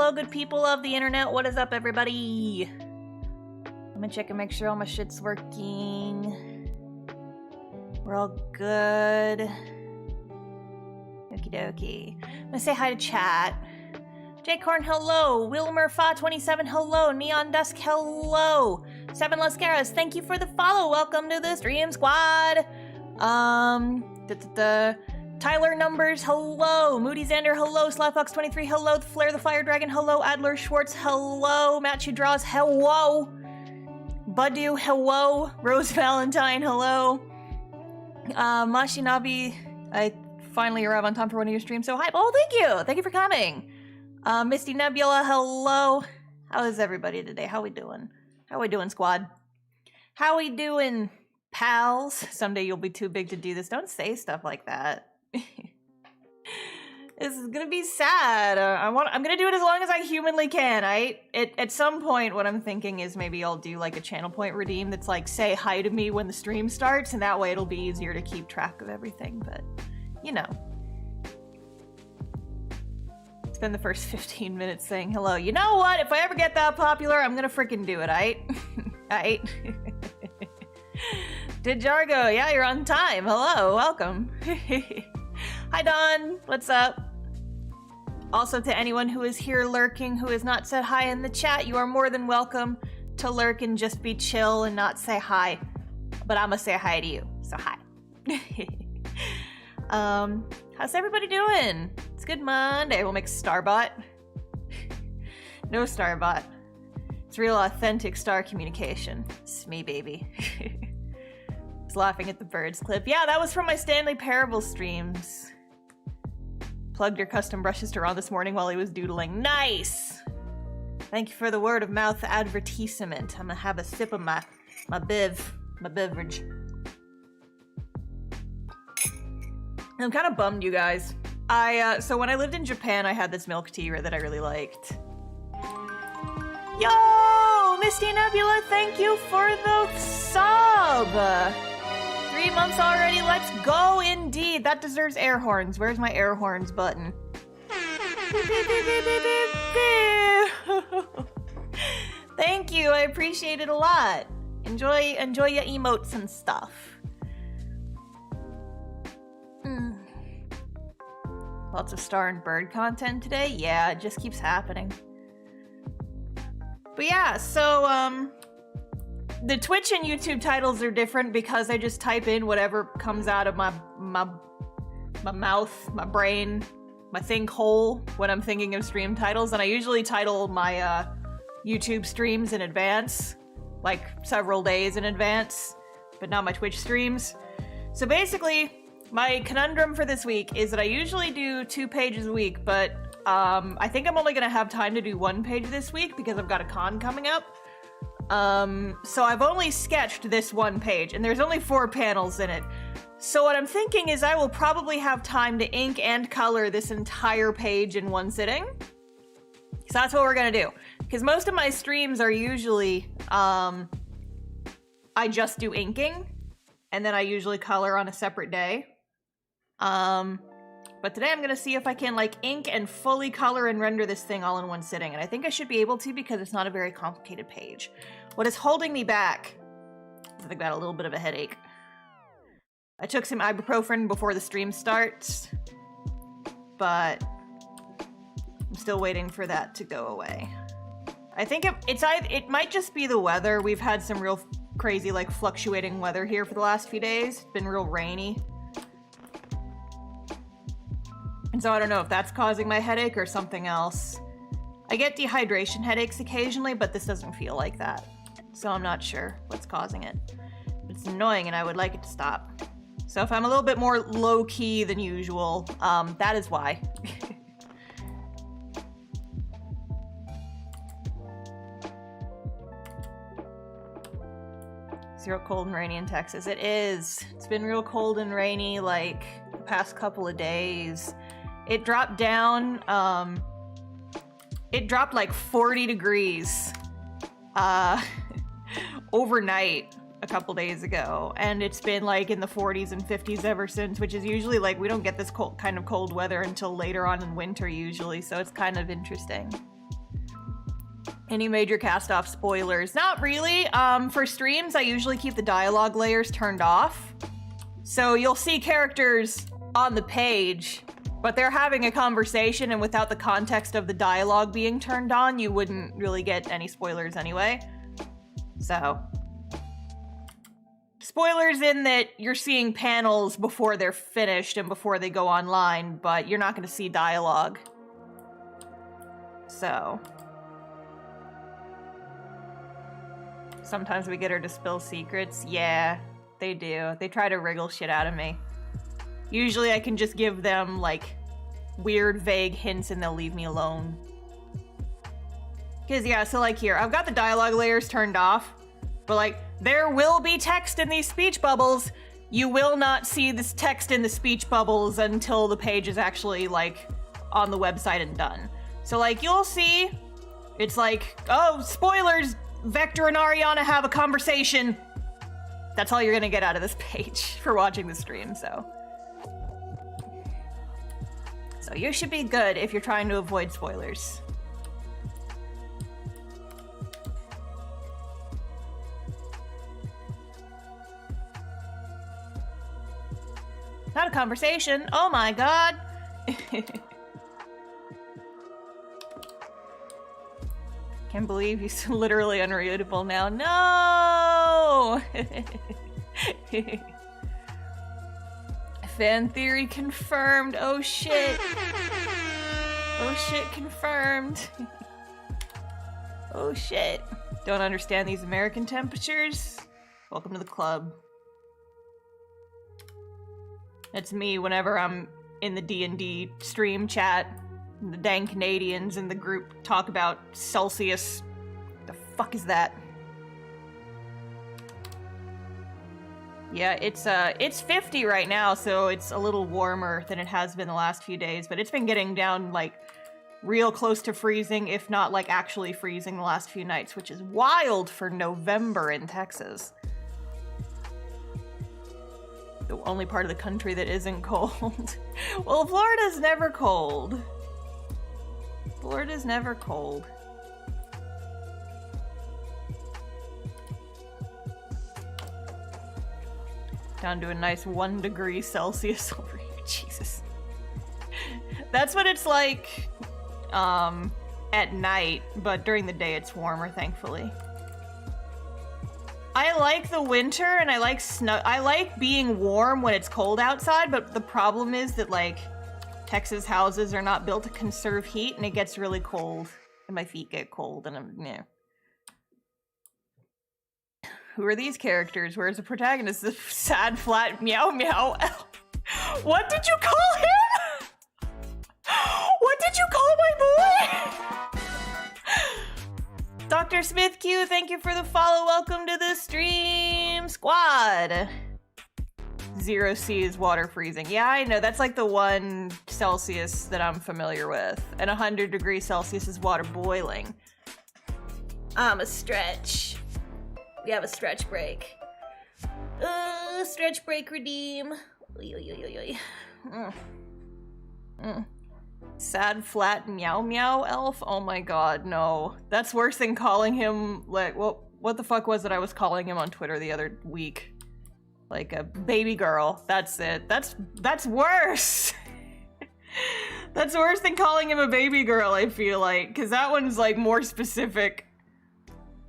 hello, good people of the internet. What is up, everybody? Let me check and make sure all my shit's working. We're all good. Okie dokie. I'm gonna say hi to chat. Jcorn, hello. Wilmer Fa27, hello. Neon Dusk, hello. Seven Lascaras, thank you for the follow. Welcome to the stream squad. Tyler Numbers, hello. Moody Xander, hello. Slapfox23, hello. Flare the Fire Dragon, hello. Adler Schwartz, hello. Matthew Draws, hello. Badu, hello. Rose Valentine, hello. Mashinabi, I finally arrived on time for one of your streams, so hi. Oh, thank you. Thank you for coming. Misty Nebula, hello. How is everybody today? How we doing? How we doing, squad? How we doing, pals? Someday you'll be too big to do this. Don't say stuff like that. This is gonna be sad. I'm gonna do it as long as I humanly can. At some point, what I'm thinking is maybe I'll do like a channel point redeem that's like, say hi to me when the stream starts, and that way it'll be easier to keep track of everything, but you know. Spend the first 15 minutes saying hello. You know what? If I ever get that popular, I'm gonna freaking do it, aight? Aight? Did Jargo? Yeah, you're on time. Hello, welcome. Hi, Don. What's up? Also, to anyone who is here lurking who has not said hi in the chat, you are more than welcome to lurk and just be chill and not say hi. But I'm gonna say hi to you, so hi. How's everybody doing? It's Good Monday. We'll make Starbot. No Starbot. It's real authentic star communication. It's me, baby. I was laughing at the birds clip. Yeah, that was from my Stanley Parable streams. Plugged your custom brushes to Ron this morning while he was doodling. Nice! Thank you for the word of mouth advertisement. I'm gonna have a sip of my beverage. I'm kind of bummed, you guys. So when I lived in Japan, I had this milk tea that I really liked. Yo! Misty Nebula, thank you for the sub! 3 months already, let's go indeed! That deserves air horns. Where's my air horns button? Thank you, I appreciate it a lot. Enjoy your emotes and stuff. Lots of star and bird content today? Yeah, it just keeps happening. But yeah, so, the Twitch and YouTube titles are different because I just type in whatever comes out of my mouth, my brain, my think hole when I'm thinking of stream titles, and I usually title my, YouTube streams in advance, like several days in advance, but not my Twitch streams. So basically, my conundrum for this week is that I usually do 2 pages a week, but I think I'm only gonna have time to do 1 page this week because I've got a con coming up. So I've only sketched this 1 page, and there's only 4 panels in it. So what I'm thinking is I will probably have time to ink and color this entire page in 1 sitting. So that's what we're gonna do. Because most of my streams are usually, I just do inking, and then I usually color on a separate day. But today I'm gonna see if I can like ink and fully color and render this thing all in 1 sitting, and I think I should be able to because it's not a very complicated page. What is holding me back is I've got a little bit of a headache. I took some ibuprofen before the stream starts, but I'm still waiting for that to go away. I think it might just be the weather. We've had some real crazy like fluctuating weather here for the last few days. It's been real rainy. And so I don't know if that's causing my headache or something else. I get dehydration headaches occasionally, but this doesn't feel like that. So I'm not sure what's causing it. It's annoying and I would like it to stop. So if I'm a little bit more low-key than usual, that is why. It's real cold and rainy in Texas. It is. It's been real cold and rainy like the past couple of days. It dropped down, it dropped like 40 degrees overnight a couple days ago, and it's been like in the 40s and 50s ever since, which is usually like, we don't get this kind of cold weather until later on in winter usually, so it's kind of interesting. Any major cast-off spoilers? Not really. For streams, I usually keep the dialogue layers turned off. So you'll see characters on the page, but they're having a conversation, and without the context of the dialogue being turned on, you wouldn't really get any spoilers anyway. So... spoilers in that you're seeing panels before they're finished and before they go online, but you're not going to see dialogue. So... sometimes we get her to spill secrets. Yeah, they do. They try to wriggle shit out of me. Usually I can just give them, like, weird, vague hints and they'll leave me alone. Because, yeah, so, like, here, I've got the dialogue layers turned off, but, like, there will be text in these speech bubbles. You will not see this text in the speech bubbles until the page is actually, like, on the website and done. So, like, you'll see, it's like, oh, spoilers! Vector and Ariana have a conversation. That's all you're gonna get out of this page for watching the stream, so. So you should be good if you're trying to avoid spoilers. Not a conversation. Oh my god. Can't believe he's literally unreadable now. No! Fan theory confirmed. Oh shit. Oh shit, confirmed. Oh shit. Don't understand these American temperatures? Welcome to the club. That's me whenever I'm in the D&D stream chat. The dang Canadians in the group talk about Celsius. The fuck is that? Yeah, it's 50 right now, so it's a little warmer than it has been the last few days, but it's been getting down, like, real close to freezing, if not, like, actually freezing the last few nights, which is wild for November in Texas. The only part of the country that isn't cold. Well, Florida's never cold. Florida's never cold. Down to a nice 1 degree Celsius over here. Jesus. That's what it's like at night, but during the day it's warmer, thankfully. I like the winter and I like snow. I like being warm when it's cold outside, but the problem is that, like, Texas houses are not built to conserve heat, and it gets really cold, and my feet get cold, and I'm, yeah. Who are these characters? Where's the protagonist? The sad, flat, meow, meow. What did you call him? What did you call my boy? Dr. Smith Q, thank you for the follow. Welcome to the stream squad. 0C is water freezing. Yeah, I know. That's like the 1 Celsius that I'm familiar with. And 100 degrees Celsius is water boiling. I'm a stretch. We have a stretch break. Stretch break redeem. Sad, flat, meow meow elf? Oh my god, no. That's worse than calling him, like, what the fuck was it I was calling him on Twitter the other week? Like a baby girl. That's it. That's worse. That's worse than calling him a baby girl, I feel like. Because that one's, like, more specific.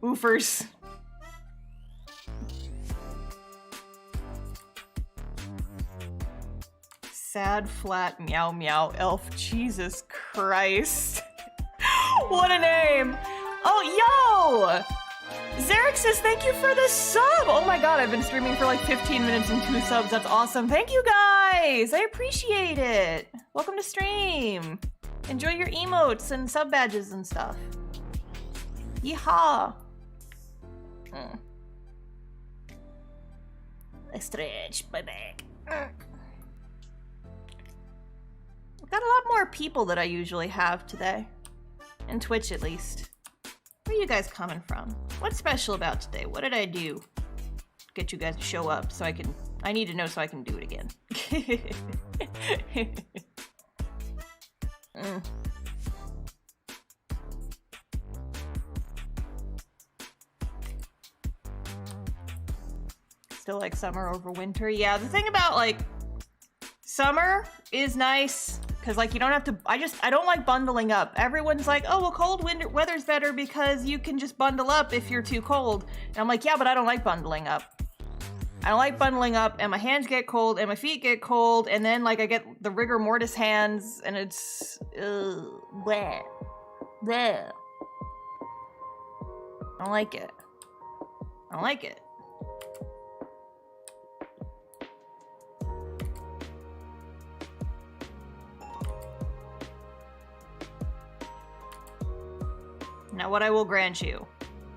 Oofers. Sad, flat, meow, meow, elf. Jesus Christ. What a name. Oh, yo! Zarek says, thank you for the sub! Oh my god, I've been streaming for like 15 minutes and 2 subs. That's awesome. Thank you guys! I appreciate it. Welcome to stream. Enjoy your emotes and sub badges and stuff. Yeehaw. I stretch my back. I've got a lot more people that I usually have today. In Twitch, at least. Where are you guys coming from? What's special about today? What did I do? Get you guys to show up so I need to know so I can do it again. still like summer over winter. Yeah, the thing about like summer is nice because like you don't have to, I don't like bundling up. Everyone's like, oh, well, cold weather's better because you can just bundle up if you're too cold. And I'm like, yeah, but I don't like bundling up. I don't like bundling up, and my hands get cold and my feet get cold, and then like I get the rigor mortis hands and it's bleh. Bleh. I don't like it. I don't like it. Now what I will grant you,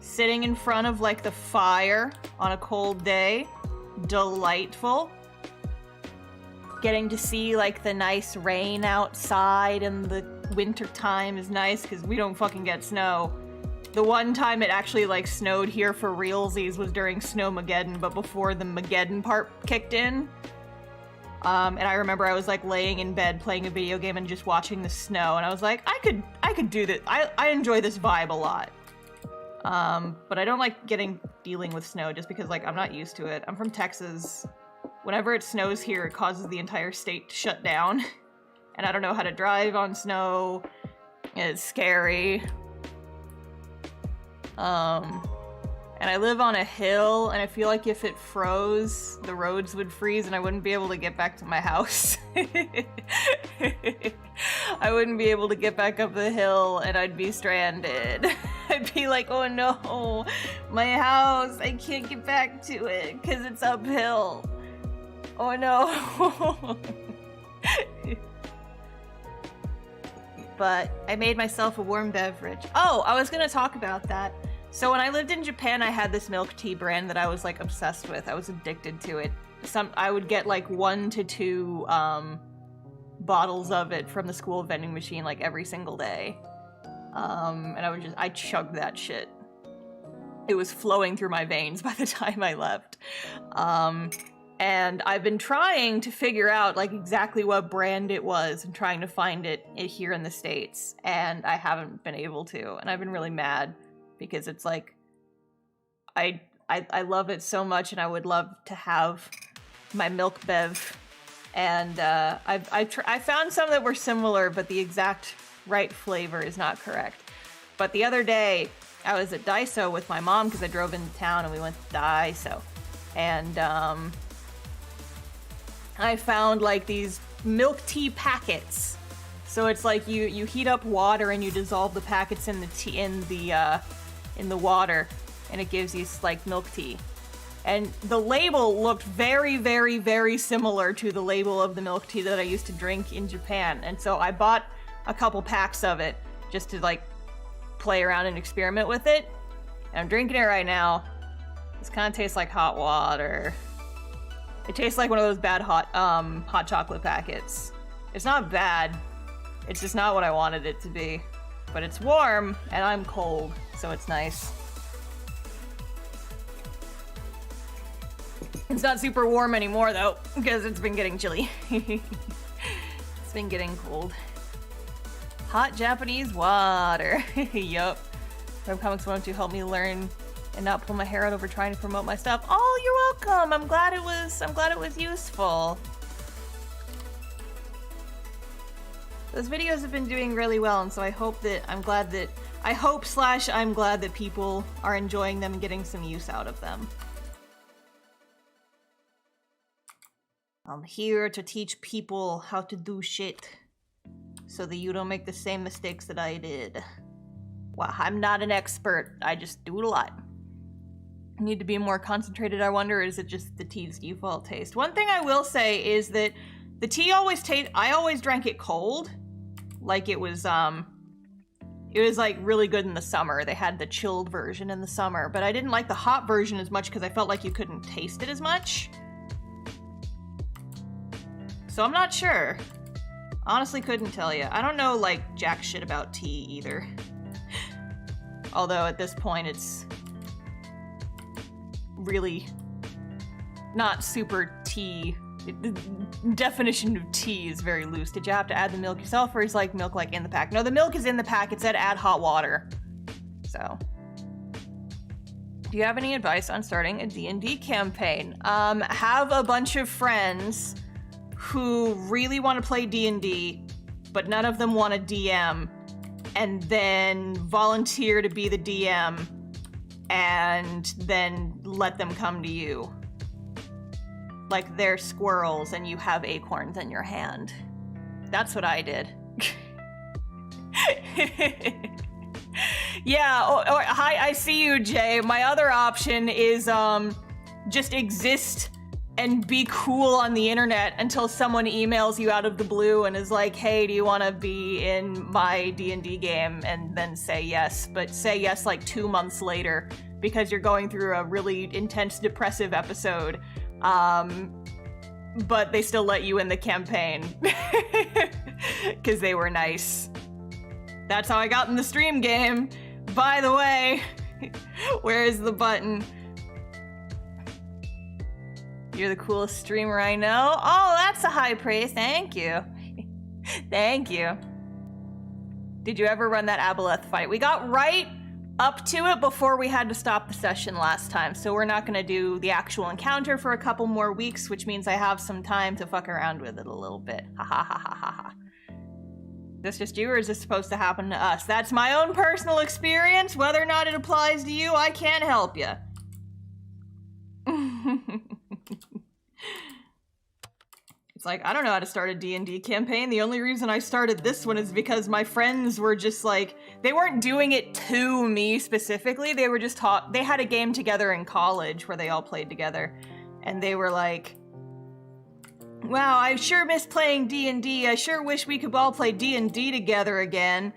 sitting in front of like the fire on a cold day, delightful. Getting to see like the nice rain outside in the winter time is nice because we don't fucking get snow. The one time it actually like snowed here for realsies was during Snowmageddon, but before the Mageddon part kicked in. And I remember I was like laying in bed playing a video game and just watching the snow, and I was like, I could do this. I enjoy this vibe a lot. But I don't like dealing with snow just because like I'm not used to it. I'm from Texas. Whenever it snows here, it causes the entire state to shut down. And I don't know how to drive on snow. It's scary. And I live on a hill, and I feel like if it froze, the roads would freeze and I wouldn't be able to get back to my house. I wouldn't be able to get back up the hill and I'd be stranded. I'd be like, oh no, my house, I can't get back to it because it's uphill. Oh no. But I made myself a warm beverage. Oh, I was gonna talk about that. So when I lived in Japan, I had this milk tea brand that I was like obsessed with. I was addicted to it. I would get like 1 to 2 bottles of it from the school vending machine like every single day. And I chugged that shit. It was flowing through my veins by the time I left. And I've been trying to figure out like exactly what brand it was and trying to find it here in the States. And I haven't been able to. And I've been really mad because it's like, I love it so much and I would love to have my milk bev. And I found some that were similar, but the exact right flavor is not correct. But the other day, I was at Daiso with my mom because I drove into town and we went to Daiso. And I found like these milk tea packets. So it's like you heat up water and you dissolve the packets in the tea in the water, and it gives you like milk tea. And the label looked very, very, very similar to the label of the milk tea that I used to drink in Japan. And so I bought a couple packs of it just to like play around and experiment with it. And I'm drinking it right now. This kind of tastes like hot water. It tastes like one of those bad hot chocolate packets. It's not bad. It's just not what I wanted it to be. But it's warm and I'm cold, so it's nice. It's not super warm anymore though, because it's been getting chilly. It's been getting cold. Hot Japanese water. Yup. Webcomics wanted to help me learn and not pull my hair out over trying to promote my stuff. Oh, you're welcome. I'm glad it was useful. Those videos have been doing really well, and so I'm glad that people are enjoying them and getting some use out of them. I'm here to teach people how to do shit so that you don't make the same mistakes that I did. Well, I'm not an expert. I just do it a lot. I need to be more concentrated, I wonder, or is it just the tea's default taste? One thing I will say is that the tea I always drank it cold. Like it was like really good in the summer. They had the chilled version in the summer, but I didn't like the hot version as much because I felt like you couldn't taste it as much. So I'm not sure. Honestly, couldn't tell you. I don't know like jack shit about tea either. Although at this point it's really not super tea. The definition of tea is very loose. Did you have to add the milk yourself, or is like milk like in the pack? No, the milk is in the pack. It said add hot water. So Do you have any advice on starting a D&D campaign? Have a bunch of friends who really want to play D&D, but none of them want a DM, and then volunteer to be the DM, and then let them come to you. Like they're squirrels and you have acorns in your hand. That's what I did. Yeah, hi, I see you, Jay. My other option is just exist and be cool on the internet until someone emails you out of the blue and is like, hey, do you want to be in my D&D game? And then say yes, but say yes like 2 months later because you're going through a really intense depressive episode. But they still let you in the campaign because they were nice. That's how I got in the stream game. By the way, where is the button? You're the coolest streamer I know. Oh, that's a high praise. Thank you. Thank you. Did you ever run that aboleth fight? We got right up to it before we had to stop the session last time, so we're not gonna do the actual encounter for a couple more weeks, which means I have some time to fuck around with it a little bit. Ha ha ha ha ha ha. This just you, or is this supposed to happen to us? That's my own personal experience. Whether or not it applies to you, I can't help you. It's like, I don't know how to start a D&D campaign. The only reason I started this one is because my friends were just like, they weren't doing it to me specifically. They were just they had a game together in college where they all played together. And they were like, wow, I sure miss playing D&D. I sure wish we could all play D&D together again.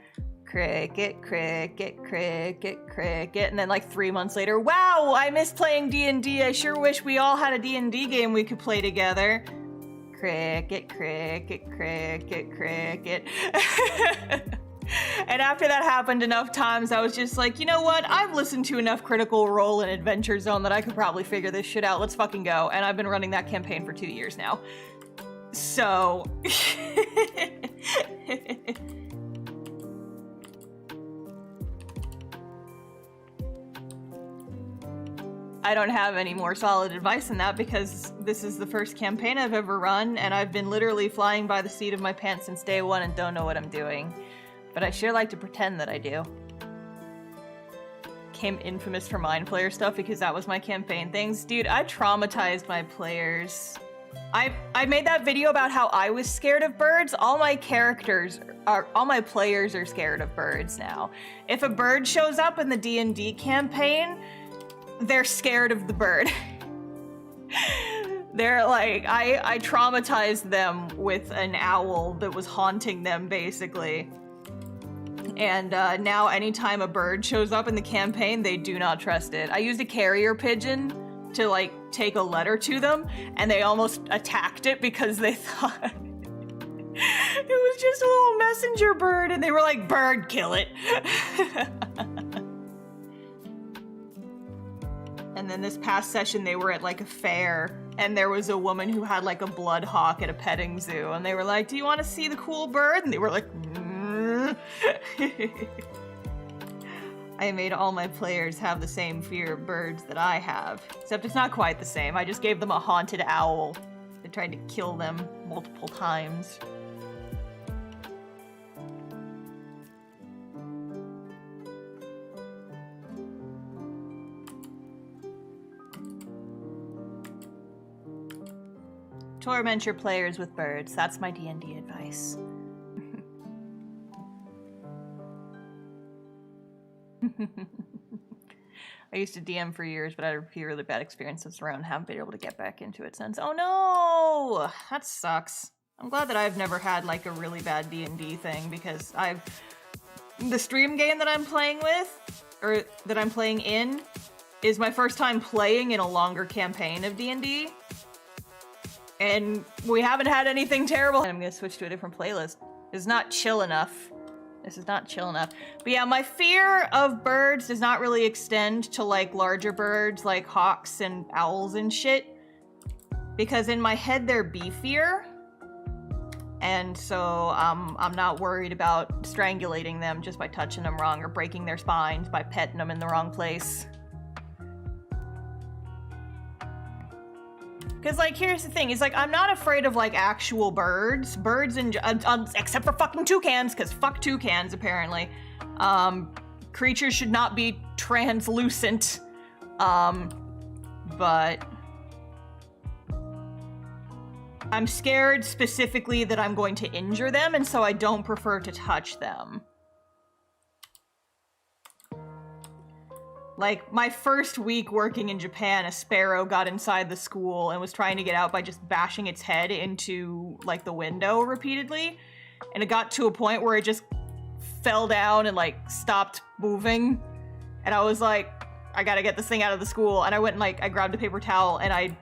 Cricket, cricket, cricket, cricket. And then like 3 months later, wow, I miss playing D&D. I sure wish we all had a D&D game we could play together. Cricket, cricket, cricket, cricket. And after that happened enough times, I was just like, you know what? I've listened to enough Critical Role and Adventure Zone that I could probably figure this shit out. Let's fucking go. And I've been running that campaign for 2 years now. So... I don't have any more solid advice than that because this is the first campaign I've ever run, and I've been literally flying by the seat of my pants since day one and don't know what I'm doing. But I sure like to pretend that I do. Became infamous for Mind Flayer stuff because that was my campaign things. Dude, I traumatized my players. I made that video about how I was scared of birds. All my players are scared of birds now. If a bird shows up in the D&D campaign, they're scared of the bird. They're like, I traumatized them with an owl that was haunting them, basically. And now anytime a bird shows up in the campaign, they do not trust it. I used a carrier pigeon to, like, take a letter to them, and they almost attacked it because they thought it was just a little messenger bird, and they were like, bird, kill it. And then this past session, they were at like a fair, and there was a woman who had like a blood hawk at a petting zoo, and they were like, do you want to see the cool bird? And they were like, I made all my players have the same fear of birds that I have. Except it's not quite the same. I just gave them a haunted owl. They tried to kill them multiple times. Torment your players with birds. That's my D&D advice. I used to DM for years, but I had a few really bad experiences around. Haven't been able to get back into it since. Oh no! That sucks. I'm glad that I've never had like a really bad D&D thing because the stream game that I'm playing with, or that I'm playing in, is my first time playing in a longer campaign of D&D. And we haven't had anything terrible. I'm gonna switch to a different playlist. It's not chill enough. This is not chill enough. But yeah, my fear of birds does not really extend to like larger birds like hawks and owls and shit. Because in my head they're beefier. And so I'm not worried about strangulating them just by touching them wrong or breaking their spines by petting them in the wrong place. Because, like, here's the thing. It's like, I'm not afraid of, like, actual birds. Birds in... except for fucking toucans, because fuck toucans, apparently. Creatures should not be translucent. But... I'm scared specifically that I'm going to injure them, and so I don't prefer to touch them. Like, my first week working in Japan, a sparrow got inside the school and was trying to get out by just bashing its head into, like, the window repeatedly. And it got to a point where it just fell down and, like, stopped moving. And I was like, I gotta get this thing out of the school. And I went and, like, I grabbed a paper towel and I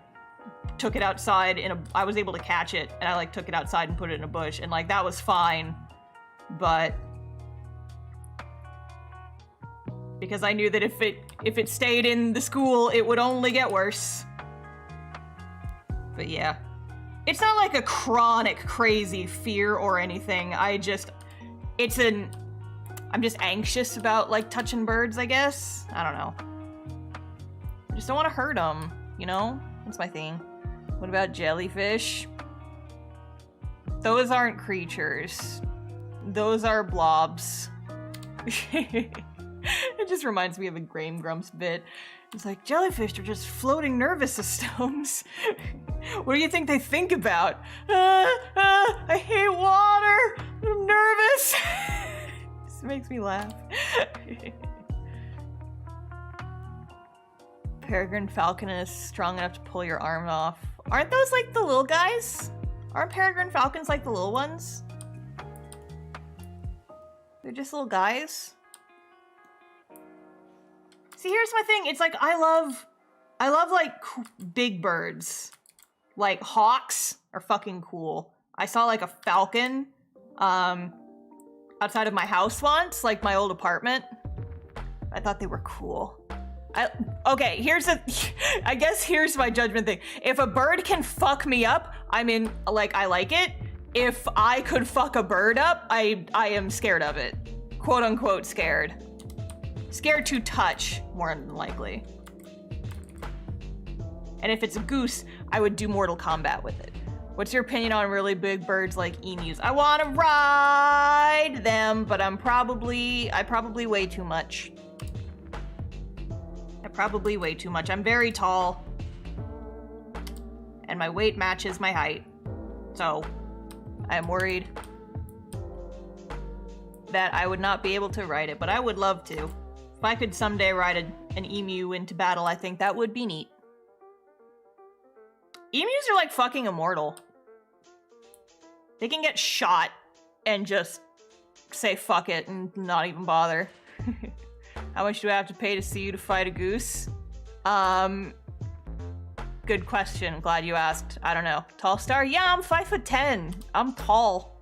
took it outside I was able to catch it. And I, like, took it outside and put it in a bush. And, like, that was fine. But... because I knew that if it stayed in the school, it would only get worse. But yeah. It's not like a chronic crazy fear or anything. I'm just anxious about, like, touching birds, I guess. I don't know. I just don't want to hurt them, you know? That's my thing. What about jellyfish? Those aren't creatures. Those are blobs. It just reminds me of a Graham Grumps bit. It's like, jellyfish are just floating nervous systems. What do you think they think about? I hate water. I'm nervous. This makes me laugh. Peregrine falcon is strong enough to pull your arm off. Aren't those like the little guys? Aren't peregrine falcons like the little ones? They're just little guys. See, here's my thing. It's like, I love like big birds. Like hawks are fucking cool. I saw like a falcon outside of my house once, like my old apartment. I thought they were cool. Okay, I guess here's my judgment thing. If a bird can fuck me up, I like it. If I could fuck a bird up, I am scared of it. Quote unquote scared. Scared to touch, more than likely. And if it's a goose, I would do Mortal Kombat with it. What's your opinion on really big birds like emus? I want to ride them, but I probably weigh too much. I'm very tall. And my weight matches my height. So, I'm worried that I would not be able to ride it, but I would love to. If I could someday ride an emu into battle, I think that would be neat. Emus are like fucking immortal. They can get shot and just say fuck it and not even bother. How much do I have to pay to see you to fight a goose? Good question. Glad you asked. I don't know. Tall star? Yeah, I'm 5'10". I'm tall.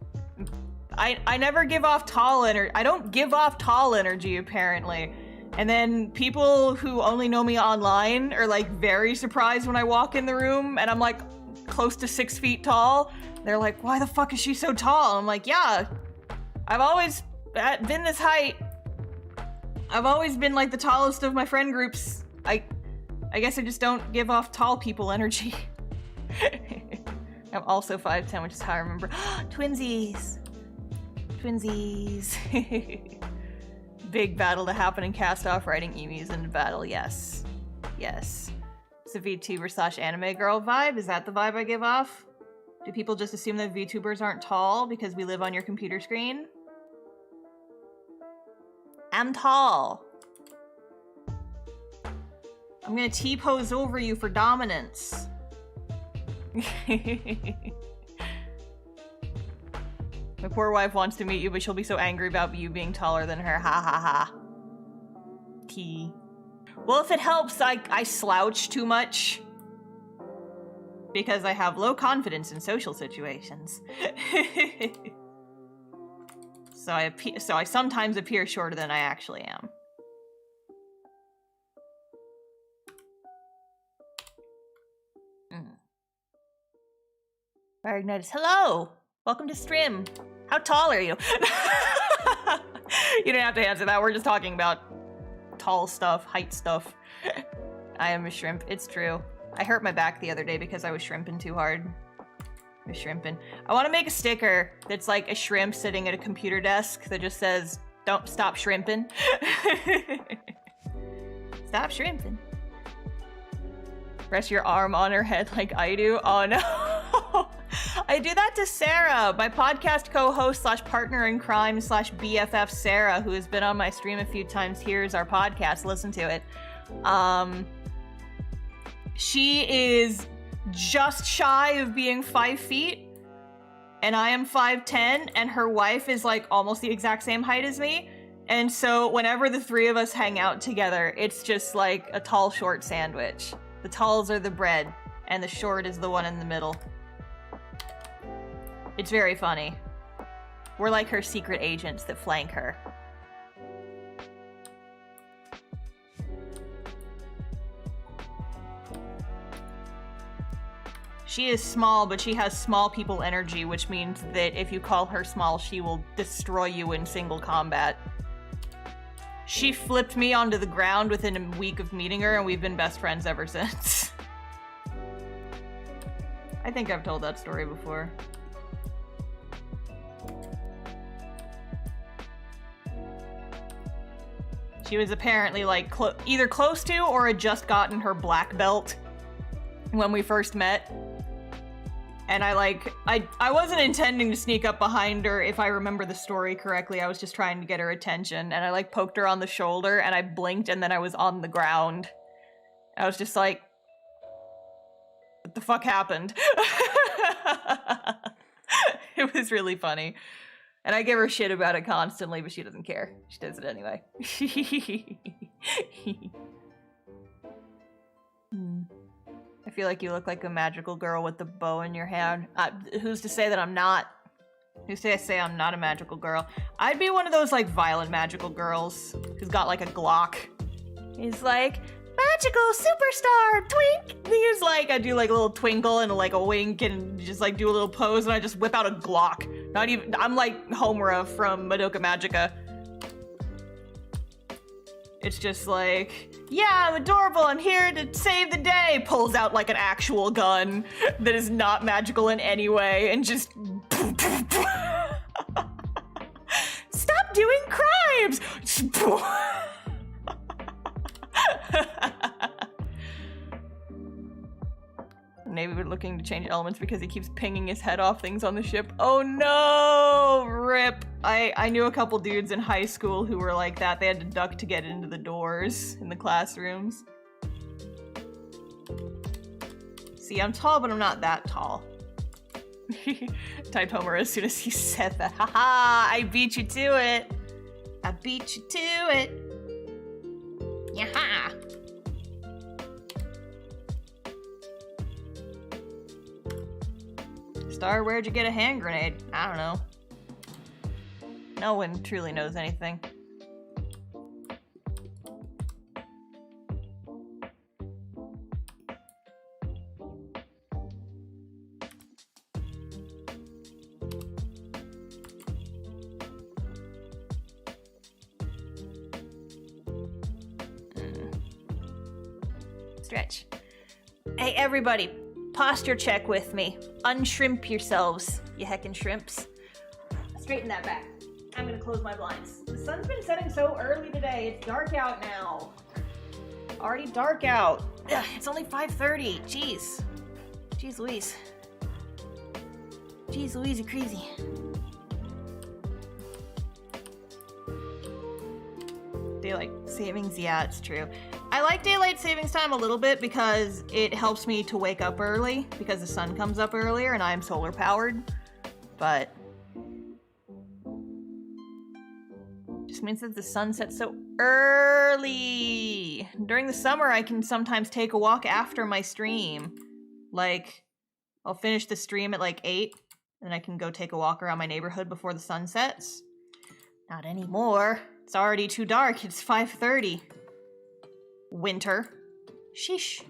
I never give off tall energy. I don't give off tall energy, apparently. And then people who only know me online are like very surprised when I walk in the room and I'm like close to 6 feet tall. They're like, why the fuck is she so tall? I'm like, yeah, I've always been this height. I've always been like the tallest of my friend groups. I guess I just don't give off tall people energy. I'm also 5'10", which is how I remember. Twinsies. Twinsies. Big battle to happen in Cast-Off riding emus into battle. Yes. Yes. It's a VTuber/anime girl vibe. Is that the vibe I give off? Do people just assume that VTubers aren't tall because we live on your computer screen? I'm tall. I'm gonna T-pose over you for dominance. My poor wife wants to meet you, but she'll be so angry about you being taller than her. Ha ha ha. T. Well, if it helps, I slouch too much. Because I have low confidence in social situations. So I sometimes appear shorter than I actually am. Varignitis, hello! Welcome to stream. How tall are you? You don't have to answer that, we're just talking about tall stuff, height stuff. I am a shrimp, it's true. I hurt my back the other day because I was shrimping too hard. I was shrimping. I want to make a sticker that's like a shrimp sitting at a computer desk that just says, "Don't stop shrimping." Stop shrimping. Rest your arm on her head like I do. Oh no. I do that to Sarah, my podcast co-host slash partner in crime slash BFF Sarah, who has been on my stream a few times. Here's our podcast. Listen to it. She is just shy of being 5 feet, and I am 5'10", and her wife is like almost the exact same height as me. And so whenever the three of us hang out together, it's just like a tall, short sandwich. The talls are the bread, and the short is the one in the middle. It's very funny. We're like her secret agents that flank her. She is small, but she has small people energy, which means that if you call her small, she will destroy you in single combat. She flipped me onto the ground within a week of meeting her, and we've been best friends ever since. I think I've told that story before. She was apparently like either close to or had just gotten her black belt when we first met. And I wasn't intending to sneak up behind her, if I remember the story correctly. I was just trying to get her attention, and I like poked her on the shoulder, and I blinked, and then I was on the ground. I was just like, what the fuck happened? It was really funny. And I give her shit about it constantly, but she doesn't care. She does it anyway. I feel like you look like a magical girl with the bow in your hand. Who's to say that I'm not? Who's to say I'm not a magical girl? I'd be one of those like violent magical girls who's got like a Glock. He's like, magical superstar, twink! He's like, I do like a little twinkle and like a wink and just like do a little pose, and I just whip out a Glock. Not even, I'm like Homura from Madoka Magica. It's just like, yeah, I'm adorable, I'm here to save the day. Pulls out like an actual gun that is not magical in any way and just stop doing crimes! Maybe we're looking to change elements because he keeps pinging his head off things on the ship. Oh no! Rip. I knew a couple dudes in high school who were like that. They had to duck to get into the doors in the classrooms. See, I'm tall, but I'm not that tall. Typed Homer as soon as he said that. Haha, I beat you to it. I beat you to it. Yaha. Star, where'd you get a hand grenade? I don't know. No one truly knows anything. Stretch. Hey, everybody. Posture check with me. Unshrimp yourselves, you heckin' shrimps. Straighten that back. I'm gonna close my blinds. The sun's been setting so early today. It's dark out now. Already dark out. Ugh, it's only 5:30. Jeez. Jeez Louise. Jeez Louise, you're crazy. Daylight savings, yeah, it's true. I like daylight savings time a little bit because it helps me to wake up early because the sun comes up earlier and I'm solar powered, but just means that the sun sets so early. During the summer, I can sometimes take a walk after my stream. Like, I'll finish the stream at like 8 and I can go take a walk around my neighborhood before the sun sets. Not anymore. It's already too dark. It's 5:30. Winter. Sheesh.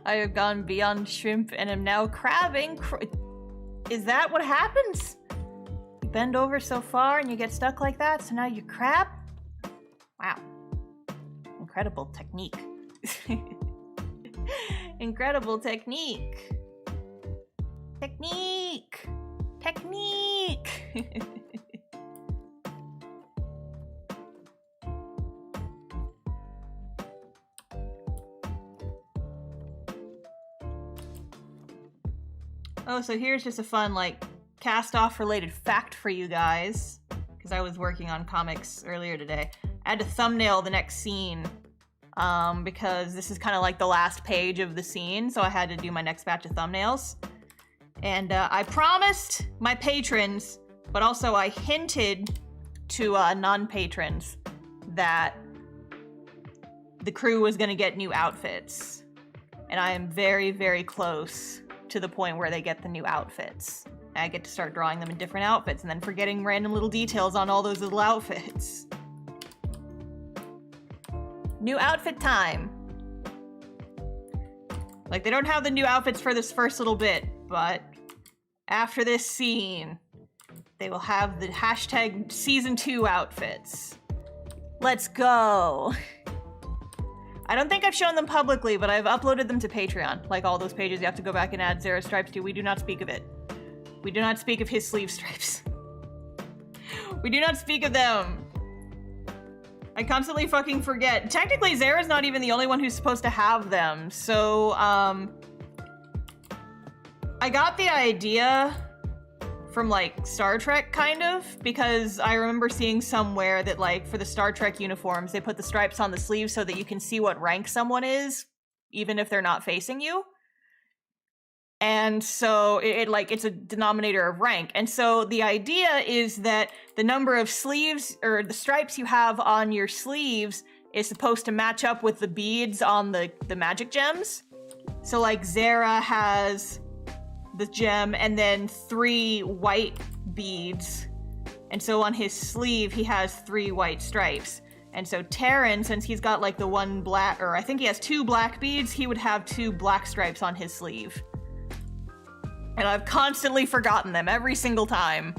I have gone beyond shrimp and am now crabbing. Is that what happens? You bend over so far and you get stuck like that, so now you crab? Wow. Incredible technique. Incredible technique. Technique. Technique. Oh, so here's just a fun, like, cast-off related fact for you guys, because I was working on comics earlier today. I had to thumbnail the next scene, because this is kind of like the last page of the scene, so I had to do my next batch of thumbnails. And I promised my patrons, but also I hinted to non-patrons that the crew was gonna get new outfits. And I am very, very close to the point where they get the new outfits. I get to start drawing them in different outfits and then forgetting random little details on all those little outfits. New outfit time. Like, they don't have the new outfits for this first little bit, but after this scene, they will have the hashtag season 2 outfits. Let's go. I don't think I've shown them publicly, but I've uploaded them to Patreon. Like all those pages you have to go back and add Zara's stripes to. We do not speak of it. We do not speak of his sleeve stripes. We do not speak of them. I constantly fucking forget. Technically, Zara's not even the only one who's supposed to have them. So, I got the idea from, like, Star Trek, kind of, because I remember seeing somewhere that, like, for the Star Trek uniforms, they put the stripes on the sleeves so that you can see what rank someone is, even if they're not facing you. And so it's a denominator of rank. And so the idea is that the number of sleeves, or the stripes you have on your sleeves, is supposed to match up with the beads on the magic gems. So, like, Zara has the gem and then 3 white beads, and so on his sleeve he has 3 white stripes. And so Terran, since he's got like the 1 black, or I think he has 2 black beads, he would have 2 black stripes on his sleeve. And I've constantly forgotten them every single time.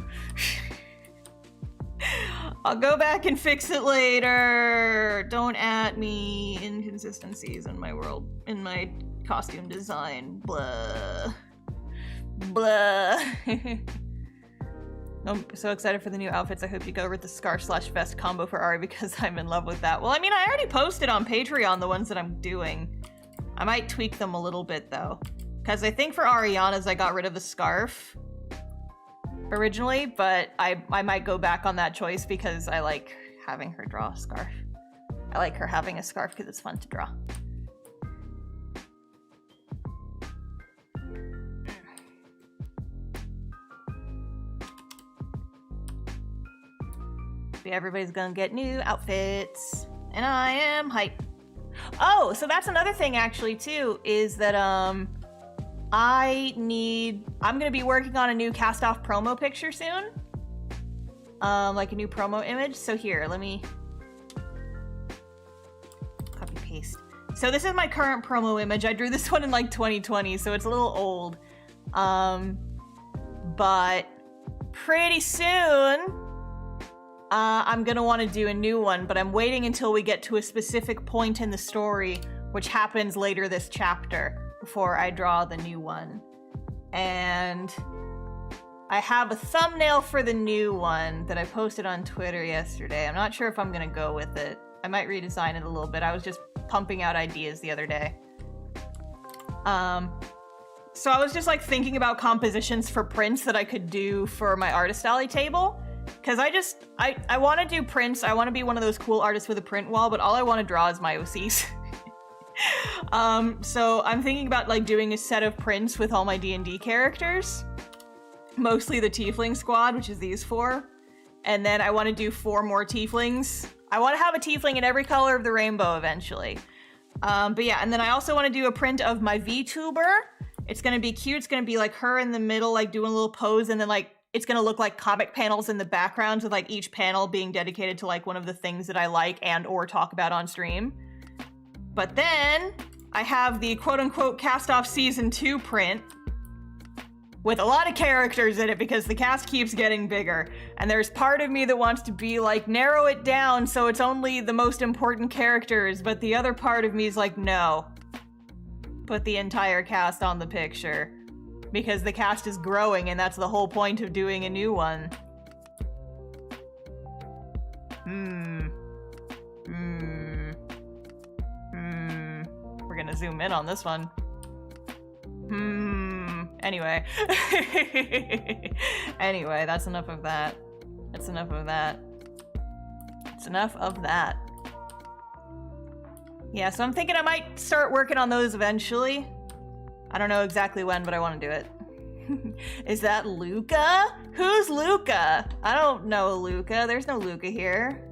I'll go back and fix it later. Don't at me. Inconsistencies in my world, in my costume design. Blah. Blah. I'm so excited for the new outfits. I hope you go with the scarf/vest combo for Ari because I'm in love with that. Well, I mean, I already posted on Patreon the ones that I'm doing. I might tweak them a little bit though, because I think for Ariana's I got rid of the scarf originally, but I might go back on that choice because I like having her draw a scarf. I like her having a scarf because it's fun to draw. Everybody's gonna get new outfits, and I am hype. Oh, so that's another thing actually too, is that I'm gonna be working on a new cast-off promo picture soon. Like a new promo image. So here, let me copy paste. So this is my current promo image. I drew this one in like 2020, so it's a little old. But pretty soon I'm gonna want to do a new one, but I'm waiting until we get to a specific point in the story, which happens later this chapter, before I draw the new one. And I have a thumbnail for the new one that I posted on Twitter yesterday. I'm not sure if I'm gonna go with it. I might redesign it a little bit. I was just pumping out ideas the other day. So I was just like thinking about compositions for prints that I could do for my artist alley table. Because I want to do prints. I want to be one of those cool artists with a print wall, but all I want to draw is my OCs. So I'm thinking about like doing a set of prints with all my D&D characters. Mostly the Tiefling squad, which is these 4. And then I want to do 4 more Tieflings. I want to have a Tiefling in every color of the rainbow eventually. But yeah, and then I also want to do a print of my VTuber. It's going to be cute. It's going to be like her in the middle, like doing a little pose, and then like it's gonna look like comic panels in the background with like each panel being dedicated to like one of the things that I like and or talk about on stream. But then I have the quote-unquote cast-off season 2 print with a lot of characters in it because the cast keeps getting bigger. And there's part of me that wants to be like, narrow it down so it's only the most important characters, but the other part of me is like, no. Put the entire cast on the picture. Because the cast is growing and that's the whole point of doing a new one. We're gonna zoom in on this one. Anyway. Anyway, that's enough of that. That's enough of that. It's enough of that. Yeah, so I'm thinking I might start working on those eventually. I don't know exactly when, but I want to do it. Is that Luca? Who's Luca? I don't know Luca. There's no Luca here.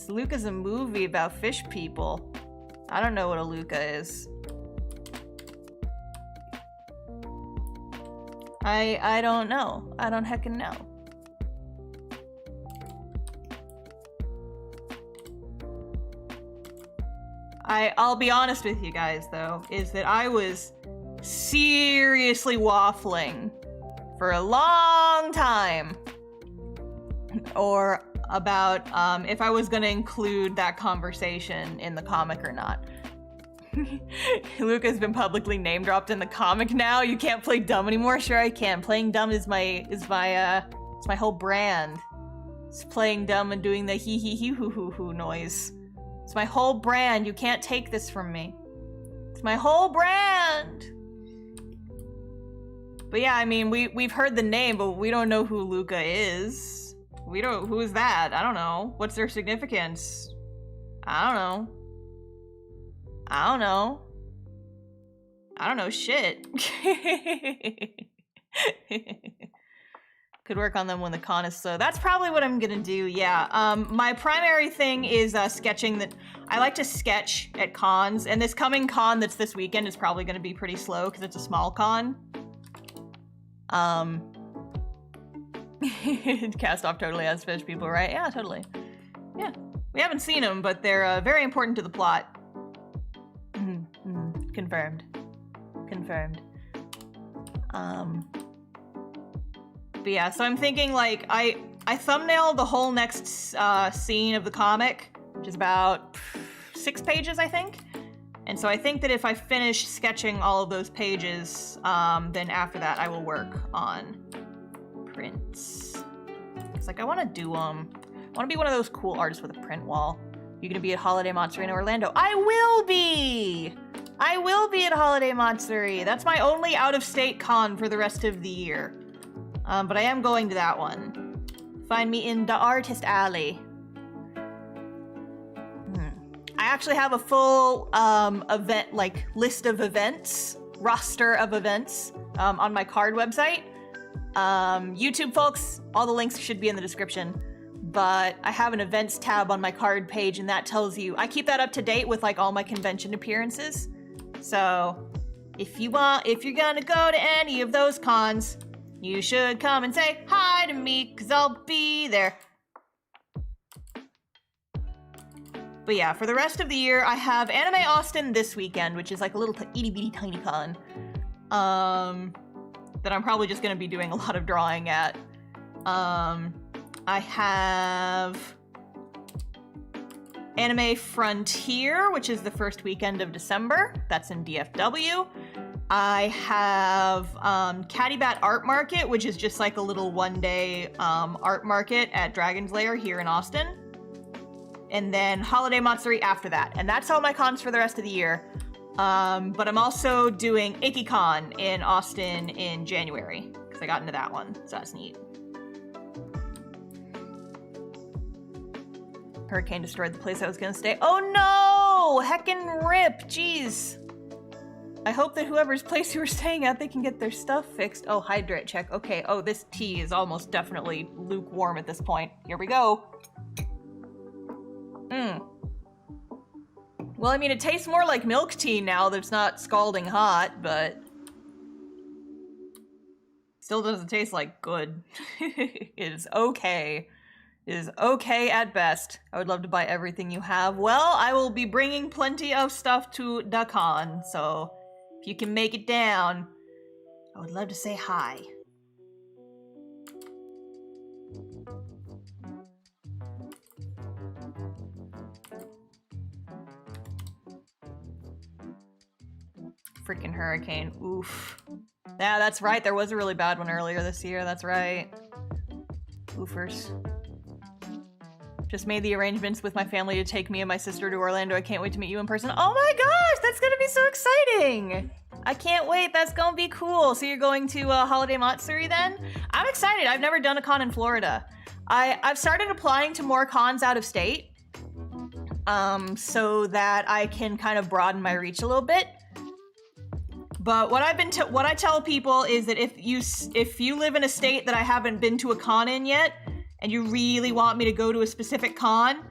Luca's a movie about fish people. I don't know what a Luca is. I don't know. I don't heckin' know. I'll be honest with you guys, though, is that I was seriously waffling for a long time. Or about if I was gonna include that conversation in the comic or not. Luca's been publicly name dropped in the comic now. You can't play dumb anymore. Sure I can. Playing dumb is my whole brand. It's playing dumb and doing the hee hee hee hoo hoo hoo noise. It's my whole brand. You can't take this from me. It's my whole brand. But yeah, I mean, we've heard the name, but we don't know who Luca is. Who is that? I don't know. What's their significance? I don't know. I don't know. I don't know shit. Could work on them when the con is slow. That's probably what I'm gonna do, yeah. My primary thing is sketching. That I like to sketch at cons, and this coming con that's this weekend is probably gonna be pretty slow because it's a small con. Cast off totally has fish people, right? Yeah, totally. Yeah. We haven't seen them, but they're very important to the plot. Confirmed. Confirmed. But yeah, so I'm thinking like I thumbnailed the whole next scene of the comic, which is about 6 pages, I think. And so I think that if I finish sketching all of those pages, then after that I will work on prints. It's like I want to do them. I want to be one of those cool artists with a print wall. You gonna be at Holiday Monster in Orlando? I will be! I will be at Holiday Monster. That's my only out-of-state con for the rest of the year. But I am going to that one. Find me in the Artist Alley. I actually have a full event, like, list of events, roster of events, on my card website. YouTube folks, all the links should be in the description. But I have an events tab on my card page, and that tells you, I keep that up to date with like all my convention appearances. So if you're gonna go to any of those cons, you should come and say hi to me, cause I'll be there. But yeah, for the rest of the year, I have Anime Austin this weekend, which is like a little itty bitty tiny con. That I'm probably just gonna be doing a lot of drawing at. I have Anime Frontier, which is the first weekend of December. That's in DFW. I have Cattybat Art Market, which is just like a little one-day art market at Dragon's Lair here in Austin. And then Holiday Monster after that. And that's all my cons for the rest of the year. But I'm also doing IkiCon in Austin in January, because I got into that one, so that's neat. Hurricane destroyed the place I was gonna stay. Oh no! Heckin' rip, jeez. I hope that whoever's place you were staying at, they can get their stuff fixed. Oh, hydrate check. Okay, oh, this tea is almost definitely lukewarm at this point. Here we go. Well, I mean, it tastes more like milk tea now that it's not scalding hot, but still doesn't taste like good. It is okay. is okay at best. I would love to buy everything you have. Well, I will be bringing plenty of stuff to the con, so if you can make it down, I would love to say hi. Freaking hurricane. Oof. Yeah, that's right. There was a really bad one earlier this year. That's right. Oofers. Just made the arrangements with my family to take me and my sister to Orlando. I can't wait to meet you in person. Oh my gosh, that's gonna be so exciting. I can't wait. That's gonna be cool. So you're going to Holiday Matsuri then? I'm excited. I've never done a con in Florida. I've started applying to more cons out of state, so that I can kind of broaden my reach a little bit. But what I tell people is that if you live in a state that I haven't been to a con in yet, and you really want me to go to a specific con,